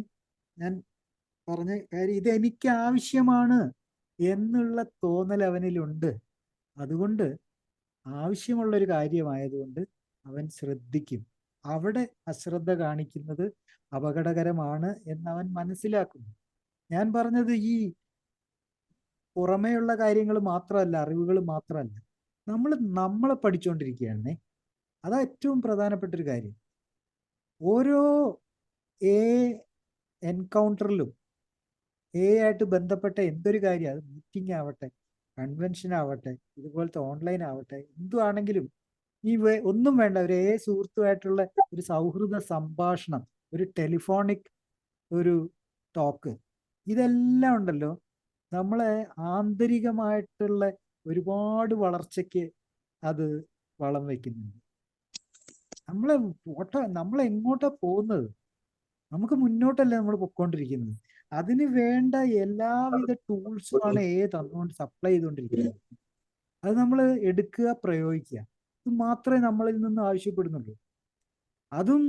ഞാൻ പറഞ്ഞ കാര്യം, ഇത് എനിക്ക് ആവശ്യമാണ് എന്നുള്ള തോന്നൽ അവനിലുണ്ട്. അതുകൊണ്ട് ആവശ്യമുള്ളൊരു കാര്യമായതുകൊണ്ട് അവൻ ശ്രദ്ധിക്കും. അവിടെ അശ്രദ്ധ കാണിക്കുന്നത് അപകടകരമാണ് എന്നവൻ മനസ്സിലാക്കുന്നു. ഞാൻ പറഞ്ഞത് ഈ പുറമേയുള്ള കാര്യങ്ങൾ മാത്രമല്ല, അറിവുകൾ മാത്രമല്ല, നമ്മളെ പഠിച്ചുകൊണ്ടിരിക്കുകയാണേ. അതാ ഏറ്റവും പ്രധാനപ്പെട്ട ഒരു കാര്യം. ഓരോ എൻകൗണ്ടറിലും ആയിട്ട് ബന്ധപ്പെട്ട എന്തൊരു കാര്യം, അത് മീറ്റിംഗ് ആവട്ടെ, കൺവെൻഷൻ ആവട്ടെ, ഇതുപോലത്തെ ഓൺലൈൻ ആവട്ടെ, എന്തുവാണെങ്കിലും ഒന്നും വേണ്ട, ഒരു സുഹൃത്തുമായിട്ടുള്ള ഒരു സൗഹൃദ സംഭാഷണം, ഒരു ടെലിഫോണിക് ഒരു ടോക്ക്, ഇതെല്ലാം ഉണ്ടല്ലോ നമ്മളെ ആന്തരികമായിട്ടുള്ള ഒരുപാട് വളർച്ചയ്ക്ക് അത് വളം വയ്ക്കുന്നുണ്ട്. നമ്മളെ എങ്ങോട്ടാ പോകുന്നത്? നമുക്ക് മുന്നോട്ടല്ലേ നമ്മൾ പൊക്കോണ്ടിരിക്കുന്നത്. അതിന് വേണ്ട എല്ലാവിധ ടൂൾസുമാണ് തന്നുകൊണ്ട് സപ്ലൈ ചെയ്തുകൊണ്ടിരിക്കുന്നത്. അത് നമ്മൾ എടുക്കുക, പ്രയോഗിക്കുക, ഇത് മാത്രമേ നമ്മളിൽ നിന്ന് ആവശ്യപ്പെടുന്നുള്ളൂ. അതും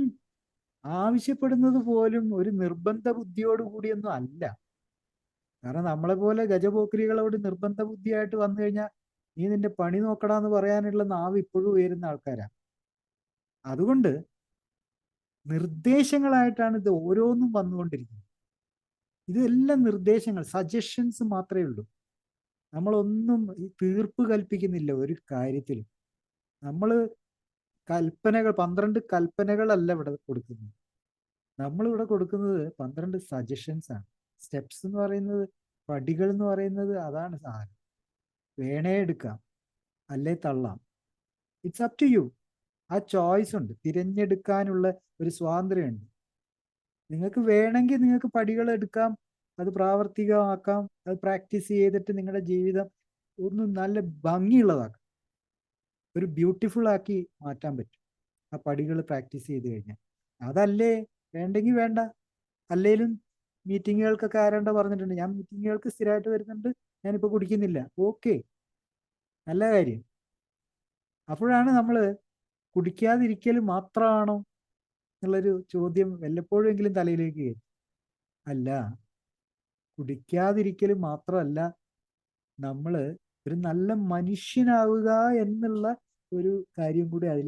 ആവശ്യപ്പെടുന്നത് പോലും ഒരു നിർബന്ധ ബുദ്ധിയോട് കൂടിയൊന്നും അല്ല. കാരണം നമ്മളെ പോലെ ഗജപോക്രികളോട് നിർബന്ധ ബുദ്ധിയായിട്ട് വന്നു കഴിഞ്ഞാൽ നീ നിന്റെ പണി നോക്കടാന്ന് പറയാനുള്ള നാവ് ഇപ്പോഴും ഉയരുന്ന ആൾക്കാരാ. അതുകൊണ്ട് നിർദ്ദേശങ്ങളായിട്ടാണ് ഇത് ഓരോന്നും വന്നുകൊണ്ടിരിക്കുന്നത്. ഇതെല്ലാം നിർദ്ദേശങ്ങൾ, സജഷൻസ് മാത്രമേ ഉള്ളൂ. നമ്മളൊന്നും തീർപ്പ് കൽപ്പിക്കുന്നില്ല ഒരു കാര്യത്തിലും. നമ്മൾ കൽപ്പനകൾ, 12 കൽപ്പനകളല്ല ഇവിടെ കൊടുക്കുന്നത്. നമ്മളിവിടെ കൊടുക്കുന്നത് 12 സജഷൻസ് ആണ്. സ്റ്റെപ്സ് എന്ന് പറയുന്നത്, പടികൾ എന്ന് പറയുന്നത് അതാണ് സാധനം. വേണേ എടുക്കാം, അല്ലേ തള്ളാം. It's up to you. ആ ചോയ്സ് ഉണ്ട്, തിരഞ്ഞെടുക്കാനുള്ള ഒരു സ്വാതന്ത്ര്യമുണ്ട്. നിങ്ങൾക്ക് വേണമെങ്കിൽ നിങ്ങൾക്ക് പടികൾ എടുക്കാം, അത് പ്രാവർത്തികമാക്കാം, അത് പ്രാക്ടീസ് ചെയ്തിട്ട് നിങ്ങളുടെ ജീവിതം ഒന്ന് നല്ല ഭംഗിയുള്ളതാക്കാം, ഒരു ബ്യൂട്ടിഫുൾ ആക്കി മാറ്റാൻ പറ്റും ആ പടികൾ പ്രാക്ടീസ് ചെയ്ത് കഴിഞ്ഞാൽ. അതല്ലേ വേണ്ടെങ്കിൽ വേണ്ട. അല്ലേലും മീറ്റിങ്ങുകൾക്കൊക്കെ ആരാണ്ടോ പറഞ്ഞിട്ടുണ്ട്, ഞാൻ മീറ്റിങ്ങുകൾക്ക് സ്ഥിരമായിട്ട് വരുന്നുണ്ട്, ഞാനിപ്പോൾ കുടിക്കുന്നില്ല. ഓക്കെ, നല്ല കാര്യം. അപ്പോഴാണ് നമ്മൾ കുടിക്കാതിരിക്കൽ മാത്രമാണോ എന്നുള്ളൊരു ചോദ്യം വല്ലപ്പോഴും എങ്കിലും തലയിലേക്ക് കയറ്റും. അല്ല, കുടിക്കാതിരിക്കൽ മാത്രമല്ല, നമ്മൾ ഒരു നല്ല മനുഷ്യനാവുക എന്നുള്ള ഒരു കാര്യം കൂടി അതിൽ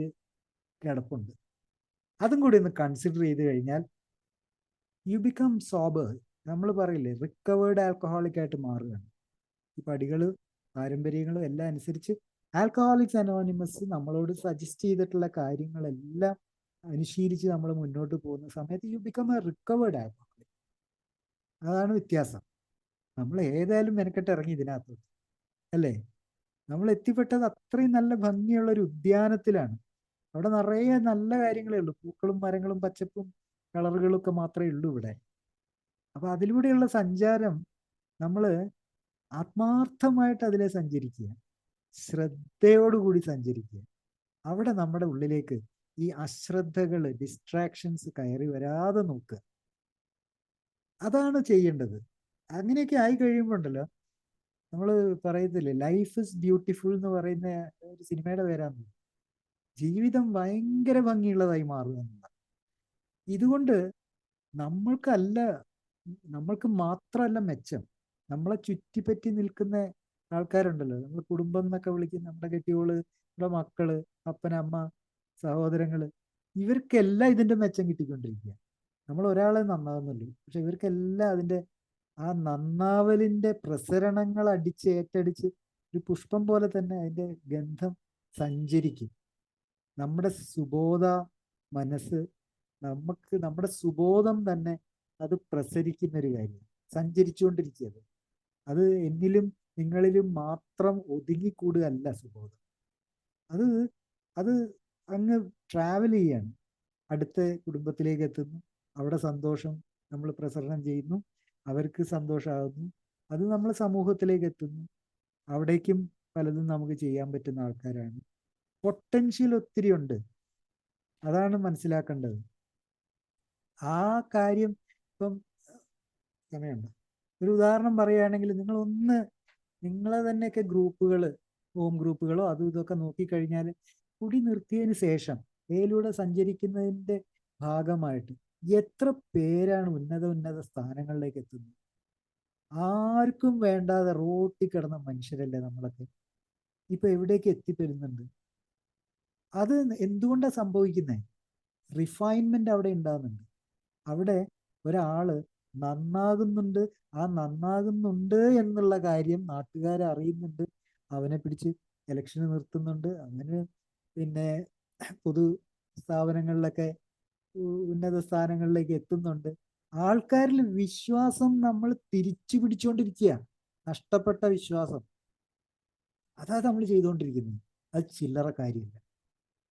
കിടപ്പുണ്ട്. അതും കൂടി ഒന്ന് കൺസിഡർ ചെയ്ത് കഴിഞ്ഞാൽ യു ബിക്കം സോബർ. നമ്മൾ പറയില്ലേ, റിക്കവേർഡ് ആൽക്കഹോളിക് ആയിട്ട് മാറുകയാണ്. ഈ പടികളും പാരമ്പര്യങ്ങളും എല്ലാം അനുസരിച്ച് ആൽക്കഹോളിക്സ് അനോണിമസ് നമ്മളോട് സജസ്റ്റ് ചെയ്തിട്ടുള്ള കാര്യങ്ങളെല്ലാം അനുശീലിച്ച് നമ്മൾ മുന്നോട്ട് പോകുന്ന സമയത്ത് you become A recovered alcoholic. അതാണ് വ്യത്യാസം. നമ്മൾ ഏതായാലും മെനക്കെട്ട് ഇറങ്ങി ഇതിനകത്തോട്ട്, അല്ലേ? നമ്മൾ എത്തിപ്പെട്ടത് അത്രയും നല്ല ഭംഗിയുള്ള ഒരു ഉദ്യാനത്തിലാണ്. അവിടെ നിറയെ നല്ല കാര്യങ്ങളേ ഉള്ളൂ, പൂക്കളും മരങ്ങളും പച്ചപ്പും കളറുകളും ഒക്കെ മാത്രമേ ഉള്ളൂ ഇവിടെ. അപ്പൊ അതിലൂടെയുള്ള സഞ്ചാരം നമ്മൾ ആത്മാർത്ഥമായിട്ട് അതിലെ സഞ്ചരിക്കുക, ശ്രദ്ധയോടുകൂടി സഞ്ചരിക്കുക. അവിടെ നമ്മുടെ ഉള്ളിലേക്ക് ഈ അശ്രദ്ധകൾ, ഡിസ്ട്രാക്ഷൻസ് കയറി വരാതെ നോക്കുക. അതാണ് ചെയ്യേണ്ടത്. അങ്ങനെയൊക്കെ ആയി കഴിയുമ്പോണ്ടല്ലോ, നമ്മൾ പറയത്തില്ലേ, ലൈഫ് ഇസ് ബ്യൂട്ടിഫുൾ എന്ന് പറയുന്ന ഒരു സിനിമയുടെ പേരാണ്. ജീവിതം ഭയങ്കര ഭംഗിയുള്ളതായി മാറുക എന്നുള്ള. ഇതുകൊണ്ട് നമ്മൾക്ക് മാത്രമല്ല മെച്ചം, നമ്മളെ ചുറ്റിപ്പറ്റി നിൽക്കുന്ന ആൾക്കാരുണ്ടല്ലോ, നമ്മൾ കുടുംബം എന്നൊക്കെ വിളിക്കുന്ന നമ്മുടെ കെട്ടിയോള്, നമ്മുടെ മക്കള്, അപ്പനമ്മ, സഹോദരങ്ങള്, ഇവർക്കെല്ലാം ഇതിന്റെ മെച്ചം കിട്ടിക്കൊണ്ടിരിക്കുക. നമ്മൾ ഒരാളെ നന്നാവുന്നുള്ളൂ, പക്ഷെ ഇവർക്കെല്ലാം അതിന്റെ ആ നന്നാവലിന്റെ പ്രസരണങ്ങൾ ഏറ്റടിച്ച് ഒരു പുഷ്പം പോലെ തന്നെ അതിന്റെ ഗന്ധം സഞ്ചരിക്കും. നമ്മുടെ സുബോധ മനസ്സ്, നമ്മുടെ സുബോധം തന്നെ അത് പ്രസരിക്കുന്ന ഒരു കാര്യം, സഞ്ചരിച്ചുകൊണ്ടിരിക്കുന്നത്. അത് എന്നിലും നിങ്ങളിലും മാത്രം ഒതുങ്ങിക്കൂടുകയല്ല സുബോധം. അത് അത് അങ്ങ് ട്രാവൽ ചെയ്യാണ്, അടുത്ത കുടുംബത്തിലേക്ക് എത്തുന്നു, അവിടെ സന്തോഷം നമ്മൾ പ്രസരണം ചെയ്യുന്നു, അവർക്ക് സന്തോഷമാകുന്നു, അത് നമ്മൾ സമൂഹത്തിലേക്ക് എത്തുന്നു, അവിടേക്കും പലതും നമുക്ക് ചെയ്യാൻ പറ്റുന്ന ആൾക്കാരാണ്. പൊട്ടൻഷ്യൽ ഒത്തിരി ഉണ്ട്, അതാണ് മനസ്സിലാക്കേണ്ടത്. ആ കാര്യം ഇപ്പം സമയമുണ്ട്. ഒരു ഉദാഹരണം പറയുകയാണെങ്കിൽ, നിങ്ങളെ തന്നെയൊക്കെ ഗ്രൂപ്പുകൾ, ഹോം ഗ്രൂപ്പുകളോ അതും ഇതൊക്കെ നോക്കിക്കഴിഞ്ഞാൽ, കുടി നിർത്തിയതിന് ശേഷം ഏലൂടെ സഞ്ചരിക്കുന്നതിൻ്റെ ഭാഗമായിട്ട് എത്ര പേരാണ് ഉന്നത സ്ഥാനങ്ങളിലേക്ക് എത്തുന്നത്. ആർക്കും വേണ്ടാതെ റോട്ടിൽ കിടന്ന മനുഷ്യരല്ലേ നമ്മളൊക്കെ. ഇപ്പൊ എവിടേക്ക് എത്തിപ്പെടുന്നുണ്ട്? അത് എന്തുകൊണ്ടാണ് സംഭവിക്കുന്നത്? റിഫൈൻമെന്റ് അവിടെ ഉണ്ടാകുന്നുണ്ട്. അവിടെ ഒരാള് നന്നാകുന്നുണ്ട്, ആ നന്നാകുന്നുണ്ട് എന്നുള്ള കാര്യം നാട്ടുകാരെ അറിയുന്നുണ്ട്, അവനെ പിടിച്ച് ഇലക്ഷന് നിർത്തുന്നുണ്ട്, അങ്ങനെ പിന്നെ പൊതു സ്ഥാപനങ്ങളിലൊക്കെ ഉന്നത സ്ഥാനങ്ങളിലേക്ക് എത്തുന്നുണ്ട്. ആൾക്കാരിൽ വിശ്വാസം നമ്മൾ തിരിച്ചു പിടിച്ചുകൊണ്ടിരിക്കുക, നഷ്ടപ്പെട്ട വിശ്വാസം. അതാ നമ്മൾ ചെയ്തുകൊണ്ടിരിക്കുന്നത്. അത് ചില്ലറ കാര്യമില്ല.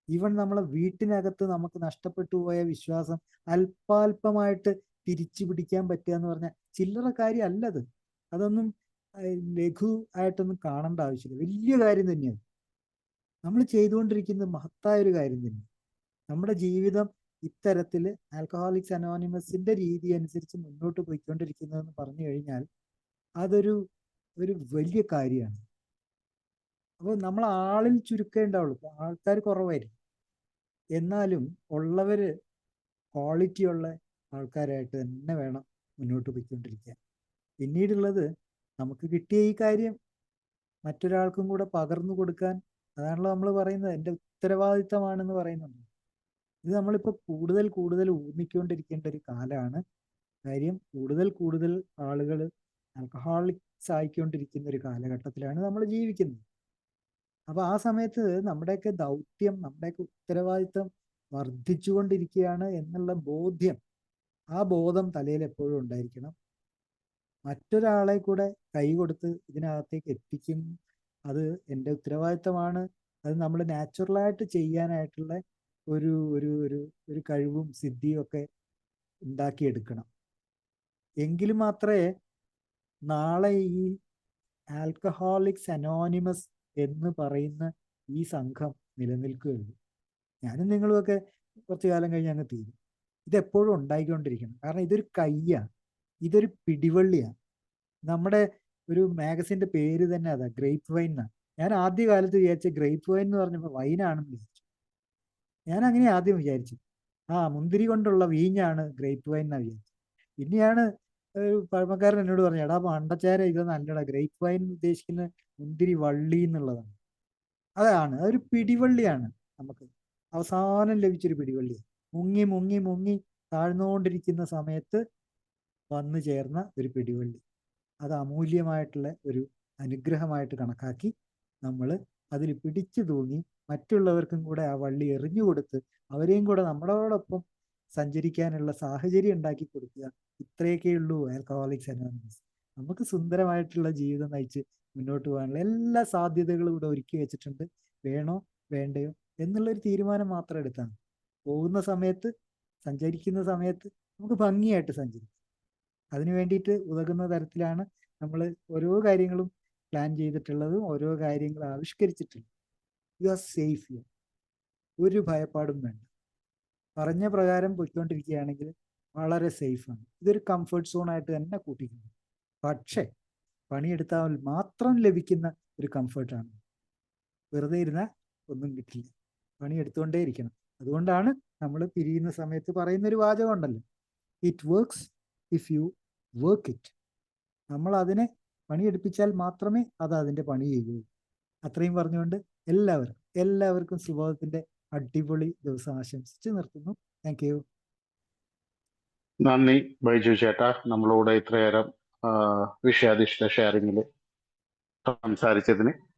ഈവൻ നമ്മളെ വീട്ടിനകത്ത് നമുക്ക് നഷ്ടപ്പെട്ടു പോയ വിശ്വാസം അല്പാൽപമായിട്ട് തിരിച്ചു പിടിക്കാൻ പറ്റുക എന്ന് പറഞ്ഞാൽ ചില്ലറ കാര്യം അല്ലത്. അതൊന്നും ലഘു ആയിട്ടൊന്നും കാണേണ്ട ആവശ്യമില്ല, വലിയ കാര്യം തന്നെയാണ്. നമ്മൾ ചെയ്തുകൊണ്ടിരിക്കുന്നത് മഹത്തായ ഒരു കാര്യം തന്നെ. നമ്മുടെ ജീവിതം ഇത്തരത്തിൽ ആൽക്കഹോളിക്സ് അനോണിമസിന്റെ രീതി അനുസരിച്ച് മുന്നോട്ട് പോയിക്കൊണ്ടിരിക്കുന്നതെന്ന് പറഞ്ഞു കഴിഞ്ഞാൽ അതൊരു വലിയ കാര്യമാണ്. അപ്പോൾ നമ്മൾ ആളിൽ ചുരുക്കേ ഉണ്ടാവുള്ളൂ, ആൾക്കാർ കുറവായിരിക്കും, എന്നാലും ഉള്ളവര് ക്വാളിറ്റി ഉള്ള ആൾക്കാരായിട്ട് തന്നെ വേണം മുന്നോട്ട് പോയിക്കൊണ്ടിരിക്കാൻ. പിന്നീടുള്ളത്, നമുക്ക് കിട്ടിയ ഈ കാര്യം മറ്റൊരാൾക്കും കൂടെ പകർന്നു കൊടുക്കാൻ, അതാണല്ലോ നമ്മൾ പറയുന്നത്, എൻ്റെ ഉത്തരവാദിത്തമാണെന്ന് പറയുന്നുണ്ട്. ഇത് നമ്മളിപ്പോൾ കൂടുതൽ കൂടുതൽ ഊന്നിക്കൊണ്ടിരിക്കേണ്ട ഒരു കാലമാണ്. കാര്യം കൂടുതൽ ആളുകൾ ആൽക്കഹോളിക്സ് ആയിക്കൊണ്ടിരിക്കുന്ന ഒരു കാലഘട്ടത്തിലാണ് നമ്മൾ ജീവിക്കുന്നത്. അപ്പൊ ആ സമയത്ത് നമ്മുടെയൊക്കെ ദൗത്യം, നമ്മുടെയൊക്കെ ഉത്തരവാദിത്തം വർദ്ധിച്ചുകൊണ്ടിരിക്കുകയാണ് എന്നുള്ള ബോധ്യം, ആ ബോധം തലയിൽ എപ്പോഴും ഉണ്ടായിരിക്കണം. മറ്റൊരാളെ കൂടെ കൈ കൊടുത്ത് ഇതിനകത്തേക്ക് എത്തിക്കും, അത് എൻ്റെ ഉത്തരവാദിത്തമാണ്. അത് നമ്മൾ നാച്ചുറലായിട്ട് ചെയ്യാനായിട്ടുള്ള ഒരു ഒരു ഒരു ഒരു കഴിവും സിദ്ധിയും ഒക്കെ ഉണ്ടാക്കിയെടുക്കണം. എങ്കിൽ മാത്രമേ നാളെ ഈ ആൽക്കഹോളിക്സ് അനോണിമസ് എന്ന് പറയുന്ന ഈ സംഘം നിലനിൽക്കുകയുള്ളൂ. ഞാനും നിങ്ങളുമൊക്കെ കുറച്ചു കാലം കഴിഞ്ഞ് അങ്ങ് തീരും. ഇതെപ്പോഴും ഉണ്ടായിക്കൊണ്ടിരിക്കണം. കാരണം ഇതൊരു കയ്യാണ്, ഇതൊരു പിടിവള്ളിയാണ്. നമ്മുടെ ഒരു മാഗസിൻ്റെ പേര് തന്നെ അതാ, ഗ്രേപ്പ് വൈൻ എന്നാണ്. ഞാൻ ആദ്യ കാലത്ത് വിചാരിച്ച ഗ്രേപ്പ് വൈൻ എന്ന് പറഞ്ഞപ്പോൾ വൈനാണെന്ന് വിചാരിച്ചു. ഞാൻ അങ്ങനെ ആദ്യം വിചാരിച്ചു, മുന്തിരി കൊണ്ടുള്ള വീഞ്ഞാണ് ഗ്രേപ്പ് വൈൻ എന്നാണ് വിചാരിച്ചു. പിന്നെയാണ് പഴമക്കാരൻ എന്നോട് പറഞ്ഞു, എടാ പണ്ടച്ചാര, ഇത് നല്ലടാ, ഗ്രേപ്പ് വൈൻ ഉദ്ദേശിക്കുന്ന മുന്തിരി വള്ളി എന്നുള്ളതാണ്. അതാണ്, അതൊരു പിടിവള്ളിയാണ്. നമുക്ക് അവസാനം ലഭിച്ചൊരു പിടിവള്ളിയാണ്. മുങ്ങി മുങ്ങി മുങ്ങി താഴ്ന്നുകൊണ്ടിരിക്കുന്ന സമയത്ത് വന്നു ചേർന്ന ഒരു പിടിവള്ളി. അത് അമൂല്യമായിട്ടുള്ള ഒരു അനുഗ്രഹമായിട്ട് കണക്കാക്കി നമ്മൾ അതിൽ പിടിച്ചു തൂങ്ങി മറ്റുള്ളവർക്കും കൂടെ ആ വള്ളി എറിഞ്ഞു കൊടുത്ത് അവരെയും കൂടെ നമ്മളോടൊപ്പം സഞ്ചരിക്കാനുള്ള സാഹചര്യം ഉണ്ടാക്കി കൊടുക്കുക. ഇത്രയൊക്കെയുള്ളൂ ആൽക്കഹോളിക്സ് അനോണിമസ്. നമുക്ക് സുന്ദരമായിട്ടുള്ള ജീവിതം നയിച്ച് മുന്നോട്ട് പോകാനുള്ള എല്ലാ സാധ്യതകളും ഇവിടെ ഒരുക്കി വെച്ചിട്ടുണ്ട്. വേണോ വേണ്ടയോ എന്നുള്ളൊരു തീരുമാനം മാത്രം എടുത്താൽ മതി. പോകുന്ന സമയത്ത്, സഞ്ചരിക്കുന്ന സമയത്ത് നമുക്ക് ഭംഗിയായിട്ട് സഞ്ചരിക്കാം. അതിനു വേണ്ടിയിട്ട് ഉതകുന്ന തരത്തിലാണ് നമ്മൾ ഓരോ കാര്യങ്ങളും പ്ലാൻ ചെയ്തിട്ടുള്ളതും ഓരോ കാര്യങ്ങൾ ആവിഷ്കരിച്ചിട്ടുള്ളത്. You are safe here. ഒരു ഭയപ്പാടും വേണ്ട. പറഞ്ഞ പ്രകാരം പോയിക്കൊണ്ടിരിക്കുകയാണെങ്കിൽ വളരെ സേഫാണ്. ഇതൊരു കംഫർട്ട് സോണായിട്ട് തന്നെ കൂട്ടിക്കുന്നു. പക്ഷേ പണിയെടുത്താൽ മാത്രം ലഭിക്കുന്ന ഒരു കംഫർട്ടാണ്. വെറുതെ ഇരുന്നാൽ ഒന്നും കിട്ടില്ല. പണിയെടുത്തുകൊണ്ടേ ഇരിക്കണം. അതുകൊണ്ടാണ് നമ്മൾ പിരിയുന്ന സമയത്ത് പറയുന്നൊരു വാചകം ഉണ്ടല്ലോ, it works if you work it. നമ്മൾ അതിനെ പണിയെടുപ്പിച്ചാൽ മാത്രമേ അത് അതിൻ്റെ പണി ചെയ്യുകയുള്ളൂ. അത്രയും പറഞ്ഞുകൊണ്ട് എല്ലാവർക്കും സുബോധത്തിൻ്റെ അടിപൊളി ദിവസം ആശംസിച്ച് നിർത്തുന്നു. Thank you. നന്ദി ബൈജു ചേട്ടാ, നമ്മളോട് ഇത്രയേരം വിഷയാധിഷ്ഠിത ഷെയറിങ്ങിൽ സംസാരിച്ചതിന്.